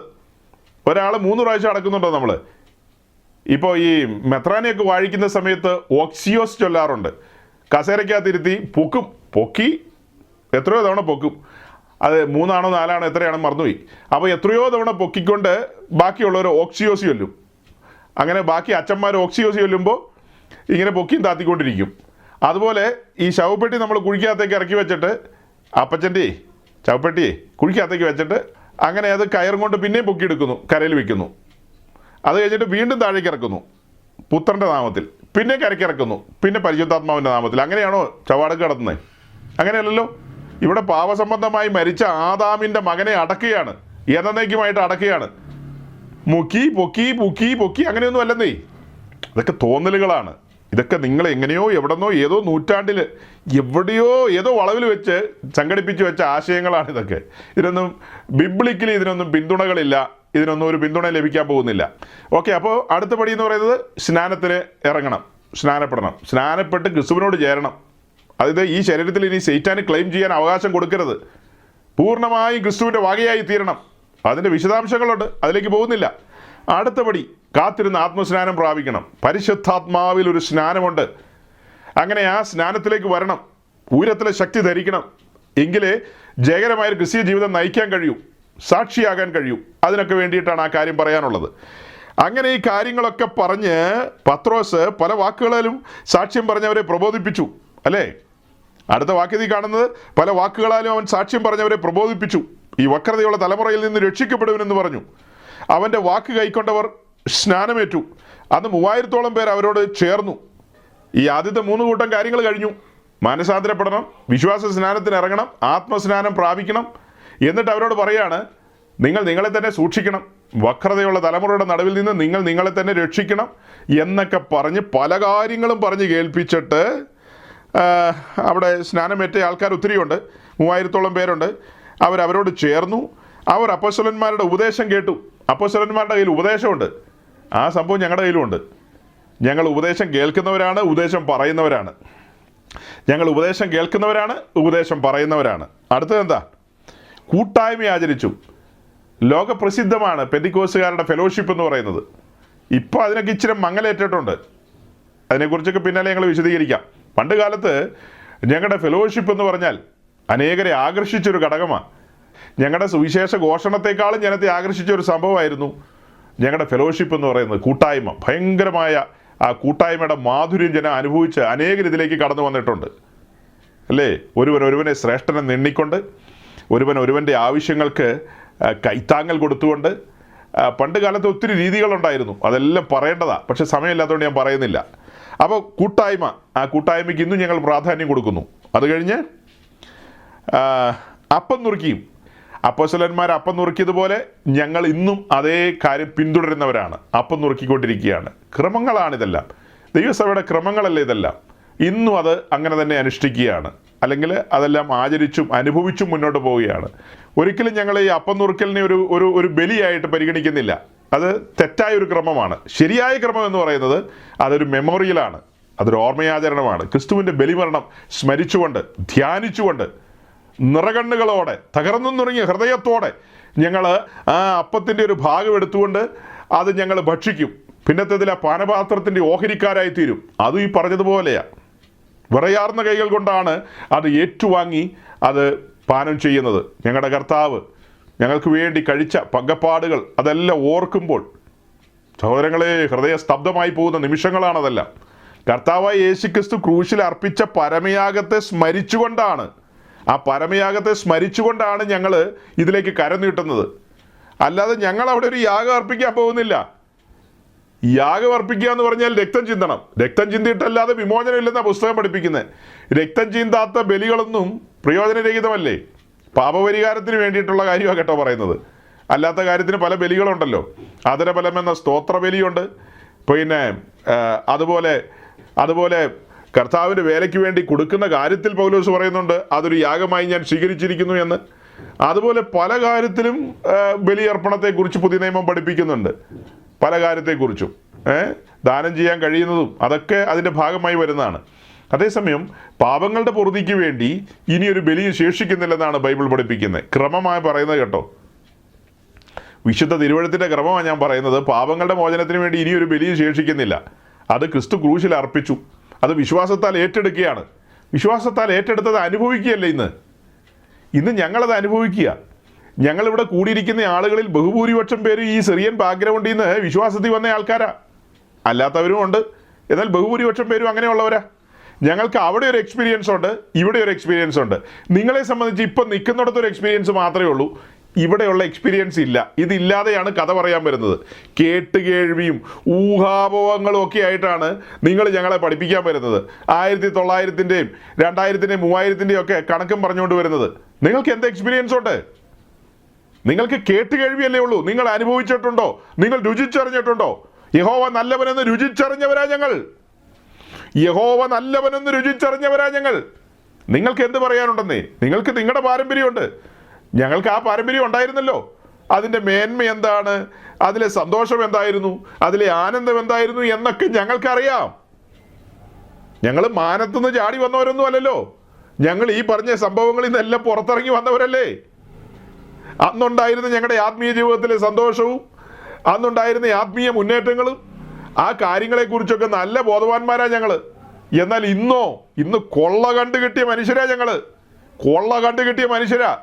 ഒരാൾ 3 പ്രാവശ്യം അടക്കുന്നുണ്ടോ നമ്മൾ? ഇപ്പോൾ ഈ മെത്രാനെയൊക്കെ വാഴിക്കുന്ന സമയത്ത് ഓക്സിയോസ് ചൊല്ലാറുണ്ട്. കസേരയ്ക്കകത്തിരുത്തി പൊക്കി എത്രയോ തവണ പൊക്കും. അത് 3 ആണോ 4 ആണോ എത്രയാണോ മറന്നുപോയി. അപ്പോൾ എത്രയോ തവണ പൊക്കിക്കൊണ്ട് ബാക്കിയുള്ളവർ ഓക്സിയോസ് ചൊല്ലും. അങ്ങനെ ബാക്കി അച്ഛന്മാർ ഓക്സിയോസ് ചൊല്ലുമ്പോൾ ഇങ്ങനെ പൊക്കിയും താത്തിക്കൊണ്ടിരിക്കും. അതുപോലെ ഈ ശവപ്പെട്ടി നമ്മൾ കുഴിക്കകത്തേക്ക് ഇറക്കി വെച്ചിട്ട്, അപ്പച്ചൻ്റെ ശവപ്പെട്ടിയെ കുഴിക്കകത്തേക്ക് വെച്ചിട്ട് അങ്ങനെ അത് കയറും കൊണ്ട് പിന്നെയും പൊക്കിയെടുക്കുന്നു, കരയിൽ വെക്കുന്നു. അത് കഴിഞ്ഞിട്ട് വീണ്ടും താഴേക്ക് ഇറക്കുന്നു പുത്രൻ്റെ നാമത്തിൽ, പിന്നെ കരയ്ക്കിറക്കുന്നു, പിന്നെ പരിശുദ്ധാത്മാവിൻ്റെ നാമത്തിൽ. അങ്ങനെയാണോ ചവാടക്ക് കടത്തുന്നത്? അങ്ങനെയല്ലല്ലോ. ഇവിടെ പാപസംബന്ധമായി മരിച്ച ആദാമിൻ്റെ മകനെ അടക്കുകയാണ്, എന്നേക്കുമായിട്ട് അടക്കുകയാണ്. മുക്കി പൊക്കി അങ്ങനെയൊന്നും അല്ലെന്നേ. ഇതൊക്കെ തോന്നലുകളാണ്. ഇതൊക്കെ നിങ്ങൾ എങ്ങനെയോ എവിടെന്നോ ഏതോ നൂറ്റാണ്ടിൽ എവിടെയോ ഏതോ വളവിൽ വെച്ച് സംഘടിപ്പിച്ച് വെച്ച ആശയങ്ങളാണ് ഇതൊക്കെ. ഇതിനൊന്നും ബിബ്ലിക്കലി ഇതിനൊന്നും പിന്തുണകളില്ല. ഇതിനൊന്നും ഒരു പിന്തുണ ലഭിക്കാൻ പോകുന്നില്ല. ഓക്കെ, അപ്പോൾ അടുത്ത പടി എന്ന് പറയുന്നത് സ്നാനത്തിന് ഇറങ്ങണം, സ്നാനപ്പെടണം, സ്നാനപ്പെട്ട് ക്രിസ്തുവിനോട് ചേരണം. അതായത് ഈ ശരീരത്തിൽ ഇനി സൈറ്റാന് ക്ലെയിം ചെയ്യാൻ അവകാശം കൊടുക്കരുത്. പൂർണ്ണമായും ക്രിസ്തുവിൻ്റെ വകയായി തീരണം. അതിൻ്റെ വിശദാംശങ്ങളുണ്ട്, അതിലേക്ക് പോകുന്നില്ല. അടുത്ത പടി കാത്തിരുന്ന് ആത്മസ്നാനം പ്രാപിക്കണം. പരിശുദ്ധാത്മാവിൽ ഒരു സ്നാനമുണ്ട്. അങ്ങനെ ആ സ്നാനത്തിലേക്ക് വരണം. ഉയരത്തിലെ ശക്തി ധരിക്കണം. എങ്കിലേ ജയകരമായൊരു ക്രിസ്തീയ ജീവിതം നയിക്കാൻ കഴിയൂ, സാക്ഷിയാകാൻ കഴിയൂ. അതിനൊക്കെ വേണ്ടിയിട്ടാണ് ആ കാര്യം പറയാനുള്ളത്. അങ്ങനെ ഈ കാര്യങ്ങളൊക്കെ പറഞ്ഞ് പത്രോസ് പല വാക്കുകളിലും സാക്ഷ്യം പറഞ്ഞവരെ പ്രബോധിപ്പിച്ചു, അല്ലേ? അടുത്ത വാക്യത്തിൽ കാണുന്നത്, പല വാക്കുകളാലും അവൻ സാക്ഷ്യം പറഞ്ഞവരെ പ്രബോധിപ്പിച്ചു. ഈ വക്രതയുള്ള തലമുറയിൽ നിന്ന് രക്ഷിക്കപ്പെടുവനെന്ന് പറഞ്ഞു. അവൻ്റെ വാക്ക് കൈക്കൊണ്ടവർ സ്നാനമേറ്റു. അന്ന് 3000-ഓളം പേർ അവരോട് ചേർന്നു. ഈ ആദ്യത്തെ 3 കൂട്ടം കാര്യങ്ങൾ കഴിഞ്ഞു. മാനസാന്തരപ്പെടണം, വിശ്വാസ സ്നാനത്തിന് ഇറങ്ങണം, ആത്മസ്നാനം പ്രാപിക്കണം. എന്നിട്ട് അവരോട് പറയാണ്, നിങ്ങൾ നിങ്ങളെ തന്നെ സൂക്ഷിക്കണം, വക്രതയുള്ള തലമുറയുടെ നടുവിൽ നിന്ന് നിങ്ങൾ നിങ്ങളെ തന്നെ രക്ഷിക്കണം എന്നൊക്കെ പറഞ്ഞ് പല കാര്യങ്ങളും പറഞ്ഞ് കേൾപ്പിച്ചിട്ട് അവിടെ സ്നാനമേറ്റ ആൾക്കാർ ഒത്തിരിയുണ്ട്, 3000-ഓളം പേരുണ്ട്. അവരോട് ചേർന്നു. അവർ അപ്പോസ്തലന്മാരുടെ ഉപദേശം കേട്ടു. അപ്പോസ്തലന്മാരുടെ കയ്യിൽ ഉപദേശമുണ്ട്. ആ സംഭവം ഞങ്ങളുടെ കയ്യിലുമുണ്ട്. ഞങ്ങൾ ഉപദേശം കേൾക്കുന്നവരാണ്, ഉപദേശം പറയുന്നവരാണ്. ഞങ്ങൾ ഉപദേശം കേൾക്കുന്നവരാണ്, ഉപദേശം പറയുന്നവരാണ്. അടുത്തത് എന്താ? കൂട്ടായ്മ ആചരിച്ചു. ലോകപ്രസിദ്ധമാണ് പെന്തിക്കോസ്തുകാരുടെ ഫെലോഷിപ്പ് എന്ന് പറയുന്നത്. ഇപ്പോൾ അതിനൊക്കെ ഇച്ചിരി മങ്ങലേറ്റിട്ടുണ്ട്. അതിനെക്കുറിച്ചൊക്കെ പിന്നാലെ ഞങ്ങൾ വിശദീകരിക്കാം. പണ്ട് കാലത്ത് ഞങ്ങളുടെ ഫെലോഷിപ്പ് എന്ന് പറഞ്ഞാൽ അനേകരെ ആകർഷിച്ചൊരു ഘടകമാണ്. ഞങ്ങളുടെ സുവിശേഷ ഘോഷണത്തെക്കാളും ജനത്തെ ആകർഷിച്ച ഒരു സംഭവമായിരുന്നു ഞങ്ങളുടെ ഫെലോഷിപ്പ് എന്ന് പറയുന്നത്. കൂട്ടായ്മ, ഭയങ്കരമായ ആ കൂട്ടായ്മയുടെ മാധുര്യം ജനം അനുഭവിച്ച് അനേകർ ഇതിലേക്ക് കടന്നു വന്നിട്ടുണ്ട് അല്ലേ? ഒരുവനെ ശ്രേഷ്ഠനെ എണ്ണിക്കൊണ്ട്, ഒരുവൻ്റെ ആവശ്യങ്ങൾക്ക് കൈത്താങ്ങൽ കൊടുത്തുകൊണ്ട്. പണ്ട് കാലത്ത് ഒത്തിരി രീതികളുണ്ടായിരുന്നു, അതെല്ലാം പറയേണ്ടതാണ്. പക്ഷെ സമയമില്ലാത്തതുകൊണ്ട് ഞാൻ പറയുന്നില്ല. അപ്പോൾ കൂട്ടായ്മ, ആ കൂട്ടായ്മയ്ക്ക് ഇന്നും ഞങ്ങൾ പ്രാധാന്യം കൊടുക്കുന്നു. അത് കഴിഞ്ഞ് അപ്പം നുറുക്കിയും. അപ്പോസ്തലന്മാർ അപ്പം നുറുക്കിയതുപോലെ ഞങ്ങൾ ഇന്നും അതേ കാര്യം പിന്തുടരുന്നവരാണ്. അപ്പം നുറുക്കിക്കൊണ്ടിരിക്കുകയാണ്. ക്രമങ്ങളാണിതെല്ലാം, ദൈവസഭയുടെ ക്രമങ്ങളല്ലേ ഇതെല്ലാം. ഇന്നും അത് അങ്ങനെ തന്നെ അനുഷ്ഠിക്കുകയാണ്, അല്ലെങ്കിൽ അതെല്ലാം ആചരിച്ചും അനുഭവിച്ചും മുന്നോട്ട് പോവുകയാണ്. ഒരിക്കലും ഞങ്ങൾ ഈ അപ്പം നുറുക്കലിനെ ഒരു ബലിയായിട്ട് പരിഗണിക്കുന്നില്ല. അത് തെറ്റായൊരു ക്രമമാണ്. ശരിയായ ക്രമം എന്ന് പറയുന്നത് അതൊരു മെമ്മോറിയലാണ്, അതൊരു ഓർമ്മയാചരണമാണ്. ക്രിസ്തുവിൻ്റെ ബലിമരണം സ്മരിച്ചുകൊണ്ട്, ധ്യാനിച്ചുകൊണ്ട്, നിറകണ്ണുകളോടെ, തകർന്നു തുടങ്ങിയ ഹൃദയത്തോടെ ഞങ്ങൾ ആ അപ്പത്തിൻ്റെ ഒരു ഭാഗം എടുത്തുകൊണ്ട് അത് ഞങ്ങൾ ഭക്ഷിക്കും. പിന്നത്തേതിൽ ആ പാനപാത്രത്തിൻ്റെ ഓഹരിക്കാരായി തീരും. അതും ഈ പറഞ്ഞതുപോലെയാണ്. വിറയാർന്ന കൈകൾ കൊണ്ടാണ് അത് ഏറ്റുവാങ്ങി അത് പാനം ചെയ്യുന്നത്. ഞങ്ങളുടെ കർത്താവ് ഞങ്ങൾക്ക് വേണ്ടി കഴിച്ച പങ്കപ്പാടുകൾ അതെല്ലാം ഓർക്കുമ്പോൾ സഹോദരങ്ങളെ, ഹൃദയ സ്തബ്ധമായി പോകുന്ന നിമിഷങ്ങളാണതെല്ലാം. കർത്താവായ യേശുക്രിസ്തു ക്രൂശിൽ അർപ്പിച്ച പരമയാഗത്തെ സ്മരിച്ചുകൊണ്ടാണ്, ആ പരമയാഗത്തെ സ്മരിച്ചുകൊണ്ടാണ് ഞങ്ങൾ ഇതിലേക്ക് കരനീട്ടുന്നത്. അല്ലാതെ ഞങ്ങൾ അവിടെ ഒരു യാഗം അർപ്പിക്കാൻ പോകുന്നില്ല. യാഗം അർപ്പിക്കുക എന്ന് പറഞ്ഞാൽ രക്തം ചിന്തണം. രക്തം ചിന്തിയിട്ടല്ലാതെ വിമോചനമില്ലെന്നാണ് പുസ്തകം പഠിപ്പിക്കുന്നത്. രക്തം ചിന്താത്ത ബലികളൊന്നും പ്രയോജനരഹിതമല്ലേ? പാപപരിഹാരത്തിന് വേണ്ടിയിട്ടുള്ള കാര്യമാണ് കേട്ടോ പറയുന്നത്. അല്ലാത്ത കാര്യത്തിന് പല ബലികളുണ്ടല്ലോ. ആദരബലം എന്ന സ്തോത്ര ബലിയുണ്ട്. പിന്നെ അതുപോലെ കർത്താവിൻ്റെ വേലയ്ക്ക് വേണ്ടി കൊടുക്കുന്ന കാര്യത്തിൽ പൗലോസ് പറയുന്നുണ്ട് അതൊരു യാഗമായി ഞാൻ സ്വീകരിച്ചിരിക്കുന്നു എന്ന്. അതുപോലെ പല കാര്യത്തിലും ബലിയർപ്പണത്തെക്കുറിച്ച് പുതിയ നിയമം പഠിപ്പിക്കുന്നുണ്ട്. പല കാര്യത്തെക്കുറിച്ചും ദാനം ചെയ്യാൻ കഴിയുന്നതും അതൊക്കെ അതിൻ്റെ ഭാഗമായി വരുന്നതാണ്. അതേസമയം പാപങ്ങളുടെ പൊറുതിക്ക് വേണ്ടി ഇനിയൊരു ബലിയും ശേഷിക്കുന്നില്ലെന്നാണ് ബൈബിൾ പഠിപ്പിക്കുന്നത്. ക്രമമായി പറയുന്നത് കേട്ടോ, വിശുദ്ധ തിരുവഴുത്തിൻ്റെ ക്രമമാണ് ഞാൻ പറയുന്നത്. പാപങ്ങളുടെ മോചനത്തിന് വേണ്ടി ഇനിയൊരു ബലിയും ശേഷിക്കുന്നില്ല. അത് ക്രിസ്തു ക്രൂശിൽ അർപ്പിച്ചു. അത് വിശ്വാസത്താൽ ഏറ്റെടുക്കുകയാണ്. വിശ്വാസത്താൽ ഏറ്റെടുത്തത് അനുഭവിക്കുകയല്ലേ ഇന്ന് ഞങ്ങളത് അനുഭവിക്കുക. ഞങ്ങളിവിടെ കൂടിയിരിക്കുന്ന ആളുകളിൽ ബഹുഭൂരിപക്ഷം പേരും ഈ സിറിയൻ ബാക്ക്ഗ്രൗണ്ടിൽ നിന്ന് വിശ്വാസത്തിൽ വന്ന ആൾക്കാരാ. അല്ലാത്തവരും ഉണ്ട്, എന്നാൽ ബഹുഭൂരിപക്ഷം പേരും അങ്ങനെയുള്ളവരാ. ഞങ്ങൾക്ക് അവിടെ ഒരു എക്സ്പീരിയൻസ് ഉണ്ട്, ഇവിടെ ഒരു എക്സ്പീരിയൻസ് ഉണ്ട്. നിങ്ങളെ സംബന്ധിച്ച് ഇപ്പം നിൽക്കുന്നിടത്തൊരു എക്സ്പീരിയൻസ് മാത്രമേ ഉള്ളൂ, ഇവിടെയുള്ള എക്സ്പീരിയൻസ് ഇല്ല. ഇതില്ലാതെയാണ് കഥ പറയാൻ വരുന്നത്. കേട്ടുകേഴ്വിയും ഊഹാപോഹങ്ങളും ഒക്കെ ആയിട്ടാണ് നിങ്ങൾ ഞങ്ങളെ പഠിപ്പിക്കാൻ വരുന്നത്. 1900-ൻ്റെയും 2000-ൻ്റെയും 3000-ൻ്റെയും ഒക്കെ കണക്കും പറഞ്ഞുകൊണ്ട് വരുന്നത്. നിങ്ങൾക്ക് എന്ത് എക്സ്പീരിയൻസ് ഉണ്ട്? നിങ്ങൾക്ക് കേട്ടുകേഴ്വിയല്ലേ ഉള്ളൂ. നിങ്ങൾ അനുഭവിച്ചിട്ടുണ്ടോ? നിങ്ങൾ രുചിച്ചറിഞ്ഞിട്ടുണ്ടോ? യഹോവ നല്ലവനെന്ന് രുചിച്ചറിഞ്ഞവരാ ഞങ്ങൾ. യഹോവ നല്ലവനെന്ന് രുചിച്ചറിഞ്ഞവരാ ഞങ്ങൾ. നിങ്ങൾക്ക് എന്ത് പറയാനുണ്ടെന്നേ? നിങ്ങൾക്ക് നിങ്ങളുടെ പാരമ്പര്യമുണ്ട്. ഞങ്ങൾക്ക് ആ പാരമ്പര്യം ഉണ്ടായിരുന്നല്ലോ. അതിൻ്റെ മേന്മ എന്താണ്, അതിലെ സന്തോഷം എന്തായിരുന്നു, അതിലെ ആനന്ദം എന്തായിരുന്നു എന്നൊക്കെ ഞങ്ങൾക്കറിയാം. ഞങ്ങൾ മാനത്തുനിന്ന് ചാടി വന്നവരൊന്നും അല്ലല്ലോ. ഞങ്ങൾ ഈ പറഞ്ഞ സംഭവങ്ങളിൽ നിന്നെല്ലാം പുറത്തിറങ്ങി വന്നവരല്ലേ. അന്നുണ്ടായിരുന്ന ഞങ്ങളുടെ ആത്മീയ ജീവിതത്തിലെ സന്തോഷവും അന്നുണ്ടായിരുന്ന ആത്മീയ മുന്നേറ്റങ്ങളും ആ കാര്യങ്ങളെക്കുറിച്ചൊക്കെ നല്ല ബോധവാന്മാരാ ഞങ്ങൾ. എന്നാൽ ഇന്ന് കൊള്ള കണ്ടു കിട്ടിയ മനുഷ്യരാ ഞങ്ങൾ. കൊള്ള കണ്ടു കിട്ടിയ മനുഷ്യരാ.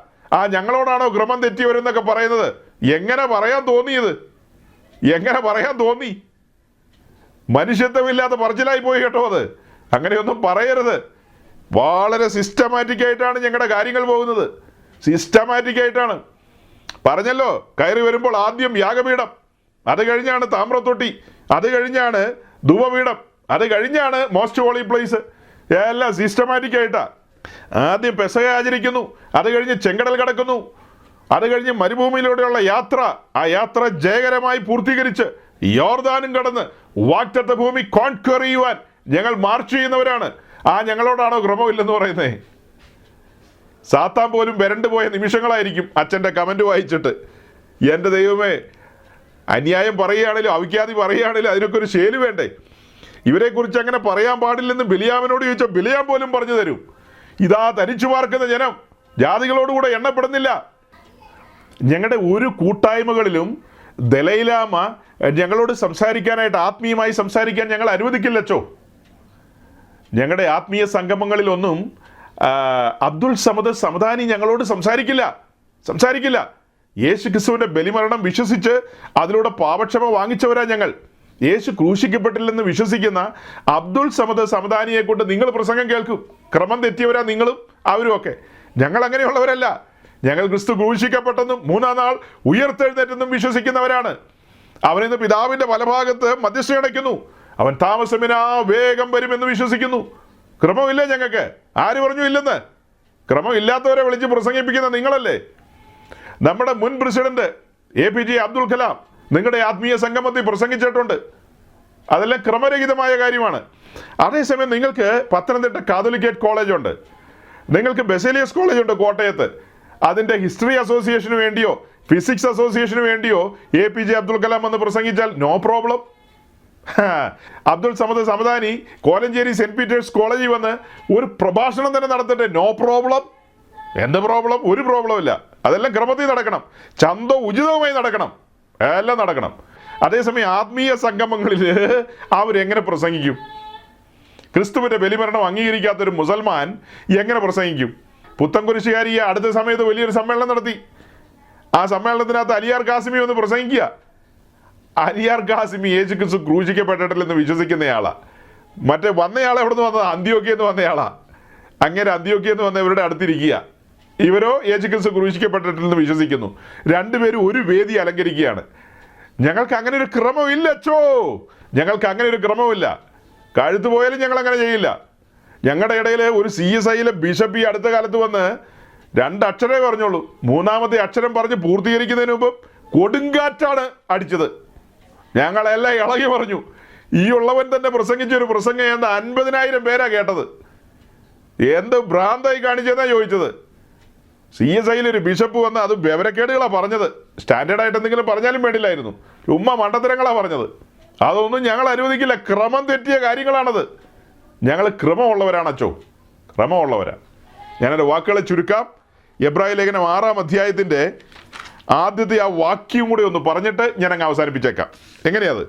ഞങ്ങളോടാണോ ക്രമം തെറ്റിയവരെന്നൊക്കെ പറയുന്നത്? എങ്ങനെ പറയാൻ തോന്നിയത്? എങ്ങനെ പറയാൻ തോന്നി? മനുഷ്യത്വമില്ലാത്ത പറച്ചിലായി പോയി കേട്ടോ. അത് അങ്ങനെയൊന്നും പറയരുത്. വളരെ സിസ്റ്റമാറ്റിക്കായിട്ടാണ് ഞങ്ങളുടെ കാര്യങ്ങൾ പോകുന്നത്. സിസ്റ്റമാറ്റിക്കായിട്ടാണ്. പറഞ്ഞല്ലോ, കയറി വരുമ്പോൾ ആദ്യം യാഗപീഠം, അത് കഴിഞ്ഞാണ് താമ്രത്തൊട്ടി, അത് കഴിഞ്ഞാണ് ധൂപപീഠം, അത് കഴിഞ്ഞാണ് മോസ്റ്റ് ഹോളി പ്ലേസ്. എല്ലാം സിസ്റ്റമാറ്റിക് ആയിട്ടാ. ആദ്യം പെസഹ ആചരിക്കുന്നു, അത് കഴിഞ്ഞ് ചെങ്കടൽ കടക്കുന്നു, അത് കഴിഞ്ഞ് മരുഭൂമിയിലൂടെയുള്ള യാത്ര, ആ യാത്ര ജയകരമായി പൂർത്തീകരിച്ച് യോർദാനും കടന്ന് വാഗ്ദത്ത ഭൂമി കോൺക്വർ ചെയ്യുവാൻ ഞങ്ങൾ മാർച്ച് ചെയ്യുന്നവരാണ്. ആ ഞങ്ങളോടാണോ ക്രമമില്ലെന്ന് പറയുന്നേ? സാത്താൻ പോലും വരണ്ടു പോയ നിമിഷങ്ങളായിരിക്കും അച്ഛൻ്റെ കമൻറ്റ് വായിച്ചിട്ട്. എൻ്റെ ദൈവമേ, അന്യായം പറയുകയാണെങ്കിലും അവിഖ്യാതി പറയുകയാണെങ്കിലും അതിനൊക്കെ ഒരു ശേലി വേണ്ടേ? ഇവരെക്കുറിച്ച് അങ്ങനെ പറയാൻ പാടില്ലെന്ന് ബിലിയാമിനോട് ചോദിച്ചാൽ ബിലിയാം പോലും പറഞ്ഞു തരും. ഇതാ തനിച്ചു പാർക്കുന്ന ജനം ജാതികളോടുകൂടെ എണ്ണപ്പെടുന്നില്ല. ഞങ്ങളുടെ ഒരു കൂട്ടായ്മകളിലും ദലൈലാമ ഞങ്ങളോട് സംസാരിക്കാനായിട്ട്, ആത്മീയമായി സംസാരിക്കാൻ ഞങ്ങൾ അനുവദിക്കില്ലച്ചോ. ഞങ്ങളുടെ ആത്മീയ സംഗമങ്ങളിലൊന്നും അബ്ദുൾ സമദ് സമദാനി ഞങ്ങളോട് സംസാരിക്കില്ല. യേശു ക്രിസ്തുവിൻ്റെ ബലിമരണം വിശ്വസിച്ച് അതിലൂടെ പാപക്ഷമ വാങ്ങിച്ചവരാ ഞങ്ങൾ. യേശു ക്രൂശിക്കപ്പെട്ടില്ലെന്ന് വിശ്വസിക്കുന്ന അബ്ദുൾ സമദ് സമദാനിയെ കൊണ്ട് നിങ്ങൾ പ്രസംഗം കേൾക്കും. ക്രമം തെറ്റിയവരാ നിങ്ങളും അവരും ഒക്കെ. ഞങ്ങൾ അങ്ങനെയുള്ളവരല്ല. ഞങ്ങൾ ക്രിസ്തു ക്രൂശിക്കപ്പെട്ടെന്നും 3-ാം നാൾ ഉയർത്തെഴുന്നേറ്റെന്നും വിശ്വസിക്കുന്നവരാണ്. അവനിന്ന് പിതാവിൻ്റെ വലഭാഗത്ത് മധ്യസ്ഥ അടയ്ക്കുന്നു. അവൻ താമസമിനാ വേഗം വരുമെന്ന് വിശ്വസിക്കുന്നു. ക്രമമില്ല ഞങ്ങൾക്ക്. ആര് പറഞ്ഞു ഇല്ലെന്ന്? ക്രമമില്ലാത്തവരെ വിളിച്ച് പ്രസംഗിപ്പിക്കുന്ന നിങ്ങളല്ലേ. നമ്മുടെ മുൻ പ്രസിഡന്റ് APJ അബ്ദുൽ കലാം നിങ്ങളുടെ ആത്മീയ സംഗമത്തിൽ പ്രസംഗിച്ചിട്ടുണ്ട്. അതെല്ലാം ക്രമരഹിതമായ കാര്യമാണ്. അതേസമയം നിങ്ങൾക്ക് പത്തനംതിട്ട കാതോലിക്കേറ്റ് കോളേജുണ്ട്, നിങ്ങൾക്ക് ബെസേലിയസ് കോളേജുണ്ട് കോട്ടയത്ത്. അതിൻ്റെ ഹിസ്റ്ററി അസോസിയേഷന് വേണ്ടിയോ ഫിസിക്സ് അസോസിയേഷന് വേണ്ടിയോ APJ അബ്ദുൽ കലാം എന്ന് പ്രസംഗിച്ചാൽ no problem. Abdul Samad Samadani Kolenchery saint Peter's കോളേജിൽ വന്ന് ഒരു പ്രഭാഷണം തന്നെ നടത്തട്ടെ, നോ പ്രോബ്ലം. എന്ത് പ്രോബ്ലം? ഒരു പ്രോബ്ലം ഇല്ല. അതെല്ലാം ക്രമത്തിൽ നടക്കണം, ചന്തവും ഉചിതവുമായി നടക്കണം, എല്ലാം നടക്കണം. അതേസമയം ആത്മീയ സംഗമങ്ങളിൽ അവരെങ്ങനെ പ്രസംഗിക്കും? ക്രിസ്തുവിൻ്റെ ബലിമരണം അംഗീകരിക്കാത്തൊരു മുസൽമാൻ എങ്ങനെ പ്രസംഗിക്കും? പുത്തൻകുരിശുകാരി അടുത്ത സമയത്ത് വലിയൊരു സമ്മേളനം നടത്തി. ആ സമ്മേളനത്തിനകത്ത് അലിയാർ കാസിമി ഒന്ന് പ്രസംഗിക്കുക. അലിയാർ കാസിമി യേശു ക്രിസ്തു ക്രൂശിക്കപ്പെട്ടിട്ടില്ലെന്ന് വിശ്വസിക്കുന്നയാളാ. മറ്റേ വന്നയാളെ എവിടെ നിന്ന് വന്നത്? അന്ത്യോക്യന്ന് വന്നയാളാ. അങ്ങനെ അന്ത്യോക്യന്ന് വന്നവരുടെ അടുത്തിരിക്കുക. ഇവരോ യേശു ക്രിസ്തു ക്രൂശിക്കപ്പെട്ടിട്ടില്ലെന്ന് വിശ്വസിക്കുന്നു. രണ്ടുപേരും ഒരു വേദി അലങ്കരിക്കുകയാണ്. ഞങ്ങൾക്ക് അങ്ങനെ ഒരു ക്രമമില്ല അച്ചോ, ഞങ്ങൾക്ക് അങ്ങനെ ഒരു ക്രമമില്ല. കഴുത്ത് പോയാലും ഞങ്ങൾ അങ്ങനെ ചെയ്യില്ല. ഞങ്ങളുടെ ഇടയിൽ ഒരു CSIയിലെ ബിഷപ്പ് ഈ അടുത്ത കാലത്ത് വന്ന് 2 അക്ഷരമേ പറഞ്ഞോളൂ. 3-ാമത്തെ അക്ഷരം പറഞ്ഞ് പൂർത്തീകരിക്കുന്നതിന് മുമ്പ് കൊടുങ്കാറ്റാണ് അടിച്ചത്. ഞങ്ങളെല്ലാം ഇളകി പറഞ്ഞു. ഈ ഉള്ളവൻ തന്നെ പ്രസംഗിച്ചൊരു പ്രസംഗം എന്ന് 50,000 പേരാ കേട്ടത്. എന്ത് ഭ്രാന്തായി കാണിച്ചതെന്നാ ചോദിച്ചത്. CSIയിലൊരു ബിഷപ്പ് വന്ന് അത് വിവരക്കേടുകളാണ് പറഞ്ഞത്. സ്റ്റാൻഡേർഡായിട്ട് എന്തെങ്കിലും പറഞ്ഞാലും വേണ്ടില്ലായിരുന്നു. ചുമ്മാ മണ്ടത്തരങ്ങളാണ് പറഞ്ഞത്. അതൊന്നും ഞങ്ങൾ അനുവദിക്കില്ല. ക്രമം തെറ്റിയ കാര്യങ്ങളാണത്. ഞങ്ങൾ ക്രമമുള്ളവരാണച്ചോ, ക്രമമുള്ളവരാ. ഞാനെൻ്റെ വാക്കുകളെ ചുരുക്കാം. എബ്രായ ലേഖനം 6-ാം അധ്യായത്തിൻ്റെ ആദ്യത്തെ ആ വാക്യം കൂടി ഒന്ന് പറഞ്ഞിട്ട് ഞാൻ അങ്ങ് അവസാനിപ്പിച്ചേക്കാം. എങ്ങനെയത്?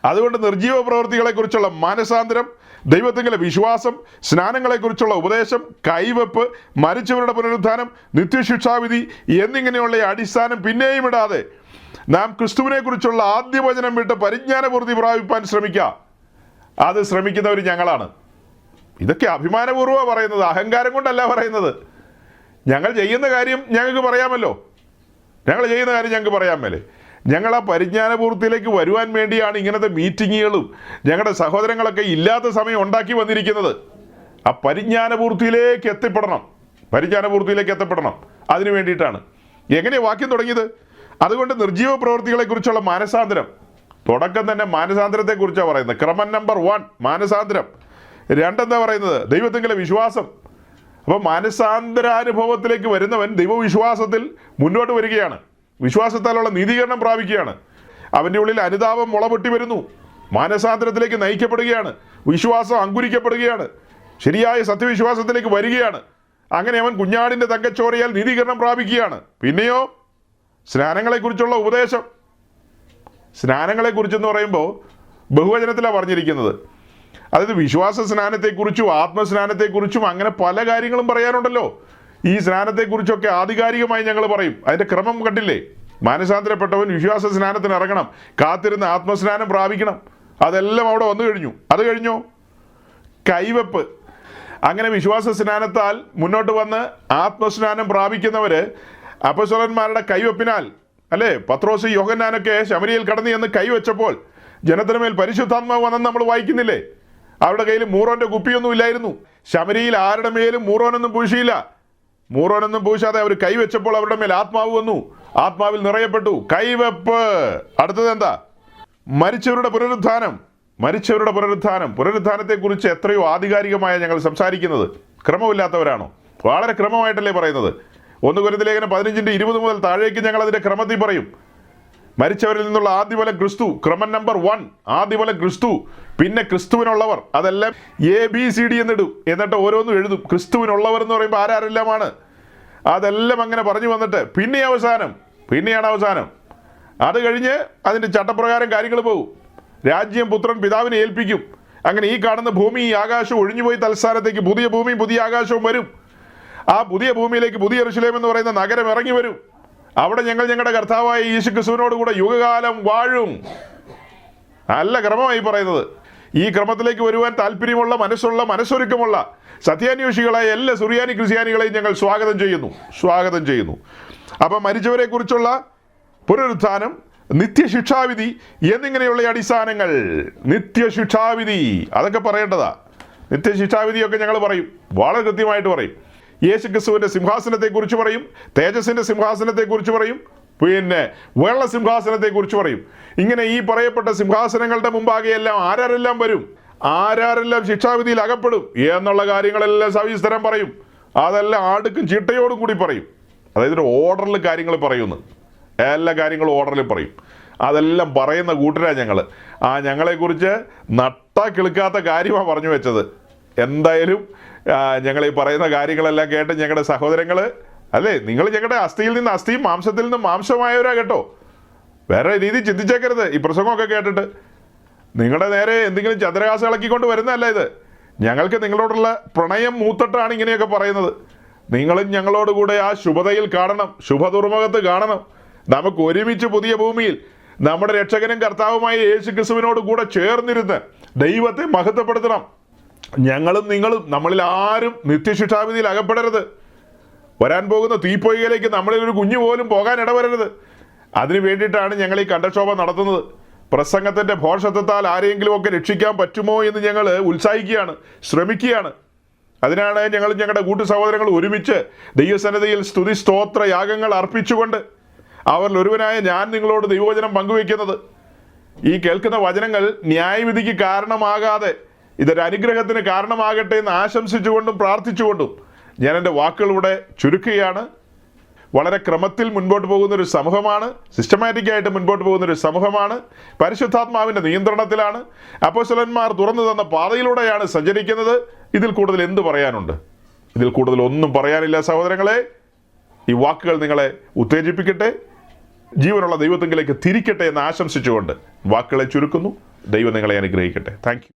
അതുകൊണ്ട് നിർജീവ പ്രവൃത്തികളെക്കുറിച്ചുള്ള മാനസാന്തരം, ദൈവത്തിലെ വിശ്വാസം, സ്നാനങ്ങളെക്കുറിച്ചുള്ള ഉപദേശം, കൈവെപ്പ്, മരിച്ചവരുടെ പുനരുത്ഥാനം, നിത്യശിക്ഷാവിധി എന്നിങ്ങനെയുള്ള അടിസ്ഥാനം പിന്നെയും ഇടാതെ നാം ക്രിസ്തുവിനെക്കുറിച്ചുള്ള ആദ്യ വചനം വിട്ട് പരിജ്ഞാനപൂർത്തി പ്രാപിപ്പാൻ ശ്രമിക്കുക. അത് ശ്രമിക്കുന്നവർ ഞങ്ങളാണ്. ഇതൊക്കെ അഭിമാനപൂർവ്വമാണ് പറയുന്നത്, അഹങ്കാരം കൊണ്ടല്ല പറയുന്നത്. ഞങ്ങൾ ചെയ്യുന്ന കാര്യം ഞങ്ങൾക്ക് പറയാമല്ലോ. ഞങ്ങൾക്ക് പറയാൻ മേലെ. ഞങ്ങൾ ആ പരിജ്ഞാനപൂർത്തിയിലേക്ക് വരുവാൻ വേണ്ടിയാണ് ഇങ്ങനത്തെ മീറ്റിങ്ങുകളും ഞങ്ങളുടെ സഹോദരങ്ങളൊക്കെ ഇല്ലാത്ത സമയം ഉണ്ടാക്കി വന്നിരിക്കുന്നത്. ആ പരിജ്ഞാനപൂർത്തിയിലേക്ക് എത്തപ്പെടണം. അതിനു വേണ്ടിയിട്ടാണ്. എങ്ങനെയാണ് വാക്യം തുടങ്ങിയത്? അതുകൊണ്ട് നിർജീവ പ്രവൃത്തികളെക്കുറിച്ചുള്ള മാനസാന്തരം. തുടക്കം തന്നെ മാനസാന്തരത്തെക്കുറിച്ചാണ് പറയുന്നത്. ക്രമം നമ്പർ 1 മാനസാന്തരം. 2 എന്താ പറയുന്നത്? ദൈവത്തിലെ വിശ്വാസം. അപ്പോൾ മാനസാന്തരാനുഭവത്തിലേക്ക് വരുന്നവൻ ദൈവവിശ്വാസത്തിൽ മുന്നോട്ട് വരികയാണ്. വിശ്വാസത്താലുള്ള നീതീകരണം പ്രാപിക്കുകയാണ്. അവൻ്റെ ഉള്ളിൽ അനുതാപം മുളപൊട്ടി വരുന്നു. മാനസാന്തരത്തിലേക്ക് നയിക്കപ്പെടുകയാണ്. വിശ്വാസം അങ്കുരിക്കപ്പെടുകയാണ്. ശരിയായ സത്യവിശ്വാസത്തിലേക്ക് വരികയാണ്. അങ്ങനെ അവൻ കുഞ്ഞാടിൻ്റെ തങ്കച്ചോരയാൽ നീതീകരണം പ്രാപിക്കുകയാണ്. പിന്നെയോ സ്നാനങ്ങളെക്കുറിച്ചുള്ള ഉപദേശം. സ്നാനങ്ങളെക്കുറിച്ചെന്ന് പറയുമ്പോൾ ബഹുവചനത്തിലാണ് പറഞ്ഞിരിക്കുന്നത്. അതായത് വിശ്വാസ സ്നാനത്തെക്കുറിച്ചും ആത്മസ്നാനത്തെക്കുറിച്ചും അങ്ങനെ പല കാര്യങ്ങളും പറയാനുണ്ടല്ലോ. ഈ സ്നാനത്തെക്കുറിച്ചൊക്കെ ആധികാരികമായി ഞങ്ങൾ പറയും. അതിൻ്റെ ക്രമം കണ്ടില്ലേ? മാനസാന്തരപ്പെട്ടവൻ വിശ്വാസ സ്നാനത്തിന് ഇറങ്ങണം, കാത്തിരുന്ന് ആത്മസ്നാനം പ്രാപിക്കണം. അതെല്ലാം അവിടെ വന്നു കഴിഞ്ഞു. അത് കഴിഞ്ഞോ? കൈവെപ്പ്. അങ്ങനെ വിശ്വാസ സ്നാനത്താൽ മുന്നോട്ട് വന്ന് ആത്മസ്നാനം പ്രാപിക്കുന്നവർ അപ്പോസ്തലന്മാരുടെ കൈവെപ്പിനാൽ അല്ലേ? പത്രോസ് യോഹന്നാനൊക്കെ ശമരിയിൽ കടന്നു എന്ന് കൈവച്ചപ്പോൾ ജനത്തിന് മേൽ പരിശുദ്ധാത്മാവ് വന്നെന്ന് നമ്മൾ വായിക്കുന്നില്ലേ? അവരുടെ കയ്യിൽ മൂറോന്റെ കുപ്പിയൊന്നും ഇല്ലായിരുന്നു. ശമരിയിൽ ആരുടെ മേലും മൂറോനൊന്നും പൂശിയില്ല. മൂറോനൊന്നും പൂശാതെ അവർ കൈവച്ചപ്പോൾ അവരുടെ മേൽ ആത്മാവ് വന്നു. ആത്മാവിൽ നിറയപ്പെട്ടു. കൈവെപ്പ്. അടുത്തത് എന്താ? മരിച്ചവരുടെ പുനരുത്ഥാനം. മരിച്ചവരുടെ പുനരുത്ഥാനം. പുനരുത്ഥാനത്തെക്കുറിച്ച് എത്രയോ ആധികാരികമായ ഞങ്ങൾ സംസാരിക്കുന്നത്. ക്രമമില്ലാത്തവരാണോ? വളരെ ക്രമമായിട്ടല്ലേ പറയുന്നത്. 1 കൊരിന്ത്യർ ലേഖനം 15:20 മുതൽ താഴേക്ക് ഞങ്ങൾ അതിന്റെ ക്രമത്തിൽ പറയും. മരിച്ചവരിൽ നിന്നുള്ള ആദ്യഫലം ക്രിസ്തു. ക്രമം നമ്പർ 1 ആദ്യഫലം ക്രിസ്തു. പിന്നെ ക്രിസ്തുവിനുള്ളവർ. അതെല്ലാം ABCD എന്നിടും. എന്നിട്ട് ഓരോന്നും എഴുതും. ക്രിസ്തുവിനുള്ളവർ എന്ന് പറയുമ്പോൾ ആരെല്ലാമാണ് അതെല്ലാം അങ്ങനെ പറഞ്ഞു വന്നിട്ട് പിന്നെയാണ് അവസാനം. അത് കഴിഞ്ഞ് അതിൻ്റെ ചട്ടപ്രകാരം കാര്യങ്ങൾ പോകും. രാജ്യം പുത്രൻ പിതാവിനെ ഏൽപ്പിക്കും. അങ്ങനെ ഈ കാണുന്ന ഭൂമി ഈ ആകാശവും ഒഴിഞ്ഞുപോയി തൽസ്ഥാനത്തേക്ക് പുതിയ ഭൂമിയും പുതിയ ആകാശവും വരും. ആ പുതിയ ഭൂമിയിലേക്ക് പുതിയ യെരൂശലേം എന്ന് പറയുന്ന നഗരം ഇറങ്ങി വരും. അവിടെ ഞങ്ങളുടെ കർത്താവായ യേശുക്രിസ്തുവിനോട് കൂടെ യുഗകാലം വാഴും. നല്ല ക്രമമായി പറയുന്നത്. ഈ ക്രമത്തിലേക്ക് വരുവാൻ താല്പര്യമുള്ള മനസ്സൊരുക്കമുള്ള സത്യാന്വേഷികളായ എല്ലാ സുറിയാനി ക്രിസ്ത്യാനികളെയും ഞങ്ങൾ സ്വാഗതം ചെയ്യുന്നു. അപ്പം മരിച്ചവരെ കുറിച്ചുള്ള പുനരുത്ഥാനം, നിത്യശിക്ഷാവിധി എന്നിങ്ങനെയുള്ള അടിസ്ഥാനങ്ങൾ. നിത്യശിക്ഷാവിധി അതൊക്കെ പറയേണ്ടതാ. നിത്യശിക്ഷാവിധിയൊക്കെ ഞങ്ങൾ പറയും, വളരെ കൃത്യമായിട്ട് പറയും. യേശുക്രിസ്തുവിന്റെ സിംഹാസനത്തെക്കുറിച്ച് പറയും, തേജസ്സിന്റെ സിംഹാസനത്തെക്കുറിച്ച് പറയും, പിന്നെ വെള്ള സിംഹാസനത്തെക്കുറിച്ച് പറയും. ഇങ്ങനെ ഈ പറയപ്പെട്ട സിംഹാസനങ്ങളുടെ മുമ്പാകെയെല്ലാം ആരെല്ലാം വരും, ആരെല്ലാം ശിക്ഷാവിധിയിൽ അകപ്പെടും എന്നുള്ള കാര്യങ്ങളെല്ലാം സവിസ്തരം പറയും. അതെല്ലാം അടുക്കും ചിട്ടയോടും കൂടി പറയും. അതായത് ഒരു ഓർഡറിൽ കാര്യങ്ങൾ പറയുന്നു. എല്ലാ കാര്യങ്ങളും ഓർഡറിൽ പറയും. അതെല്ലാം പറയുന്ന കൂട്ടരാ ഞങ്ങൾ. ഞങ്ങളെക്കുറിച്ച് നട്ടാ കിളുക്കാത്ത കാര്യമാണ് പറഞ്ഞു വെച്ചത്. എന്തായാലും ഞങ്ങൾ ഈ പറയുന്ന കാര്യങ്ങളെല്ലാം കേട്ട് ഞങ്ങളുടെ സഹോദരങ്ങൾ, അല്ലേ, നിങ്ങൾ ഞങ്ങളുടെ അസ്ഥിയിൽ നിന്ന് അസ്ഥിയും മാംസത്തിൽ നിന്ന് മാംസമായവരാ കേട്ടോ. വേറെ രീതി ചിന്തിച്ചേക്കരുത്. ഈ പ്രസംഗമൊക്കെ കേട്ടിട്ട് നിങ്ങളുടെ നേരെ എന്തെങ്കിലും ചന്ദ്രഹാസം ഇളക്കിക്കൊണ്ട് വരുന്നതല്ല ഇത്. ഞങ്ങൾക്ക് നിങ്ങളോടുള്ള പ്രണയം മൂത്തിട്ടാണ് ഇങ്ങനെയൊക്കെ പറയുന്നത്. നിങ്ങളും ഞങ്ങളോട് കൂടെ ആ ശുഭതയിൽ കാണണം, ശുഭദുർമുഖത്ത് കാണണം. നമുക്ക് ഒരുമിച്ച് പുതിയ ഭൂമിയിൽ നമ്മുടെ രക്ഷകനും കർത്താവുമായ യേശുക്രിസ്തുവിനോട് കൂടെ ചേർന്നിരുന്ന് ദൈവത്തെ മഹത്വപ്പെടുത്തണം. ഞങ്ങളും നിങ്ങളും നമ്മളിൽ ആരും നിത്യശിക്ഷാവിധിയിൽ അകപ്പെടരുത്. വരാൻ പോകുന്ന തീപ്പൊയ്കയിലേക്ക് നമ്മളിൽ ഒരു കുഞ്ഞു പോലും പോകാൻ ഇടവരരുത്. അതിനു വേണ്ടിയിട്ടാണ് ഞങ്ങൾ ഈ കണ്ടക്ഷോഭം നടത്തുന്നത്. പ്രസംഗത്തിൻ്റെ ഭോഷത്വത്താൽ ആരെയെങ്കിലുമൊക്കെ രക്ഷിക്കാൻ പറ്റുമോ എന്ന് ഞങ്ങൾ ഉത്സാഹിക്കുകയാണ്, ശ്രമിക്കുകയാണ്. അതിനാണ് ഞങ്ങൾ ഞങ്ങളുടെ കൂട്ടു സഹോദരങ്ങൾ ഒരുമിച്ച് ദൈവസന്നിധിയിൽ സ്തുതി സ്തോത്ര യാഗങ്ങൾ അർപ്പിച്ചുകൊണ്ട് അവരിൽ ഒരുവനായ ഞാൻ നിങ്ങളോട് ദൈവവചനം പങ്കുവയ്ക്കുന്നത്. ഈ കേൾക്കുന്ന വചനങ്ങൾ ന്യായവിധിക്ക് കാരണമാകാതെ ഇതൊരു അനുഗ്രഹത്തിന് കാരണമാകട്ടെ എന്ന് ആശംസിച്ചുകൊണ്ടും പ്രാർത്ഥിച്ചുകൊണ്ടും ഞാൻ എൻ്റെ വാക്കുകളിലൂടെ ചുരുക്കുകയാണ്. വളരെ ക്രമത്തിൽ മുൻപോട്ട് പോകുന്നൊരു സമൂഹമാണ്, സിസ്റ്റമാറ്റിക്കായിട്ട് മുൻപോട്ട് പോകുന്നൊരു സമൂഹമാണ്, പരിശുദ്ധാത്മാവിൻ്റെ നിയന്ത്രണത്തിലാണ്, അപ്പോസ്തലന്മാർ തുറന്നു തന്ന പാതയിലൂടെയാണ് സഞ്ചരിക്കുന്നത്. ഇതിൽ കൂടുതൽ എന്ത് പറയാനുണ്ട്? ഇതിൽ കൂടുതൽ ഒന്നും പറയാനില്ല സഹോദരങ്ങളെ. ഈ വാക്കുകൾ നിങ്ങളെ ഉത്തേജിപ്പിക്കട്ടെ, ജീവനുള്ള ദൈവത്വത്തിലേക്ക് തിരിക്കട്ടെ എന്ന് ആശംസിച്ചുകൊണ്ട് വാക്കുകളെ ചുരുക്കുന്നു. ദൈവം നിങ്ങളെ അനുഗ്രഹിക്കട്ടെ. Thank you.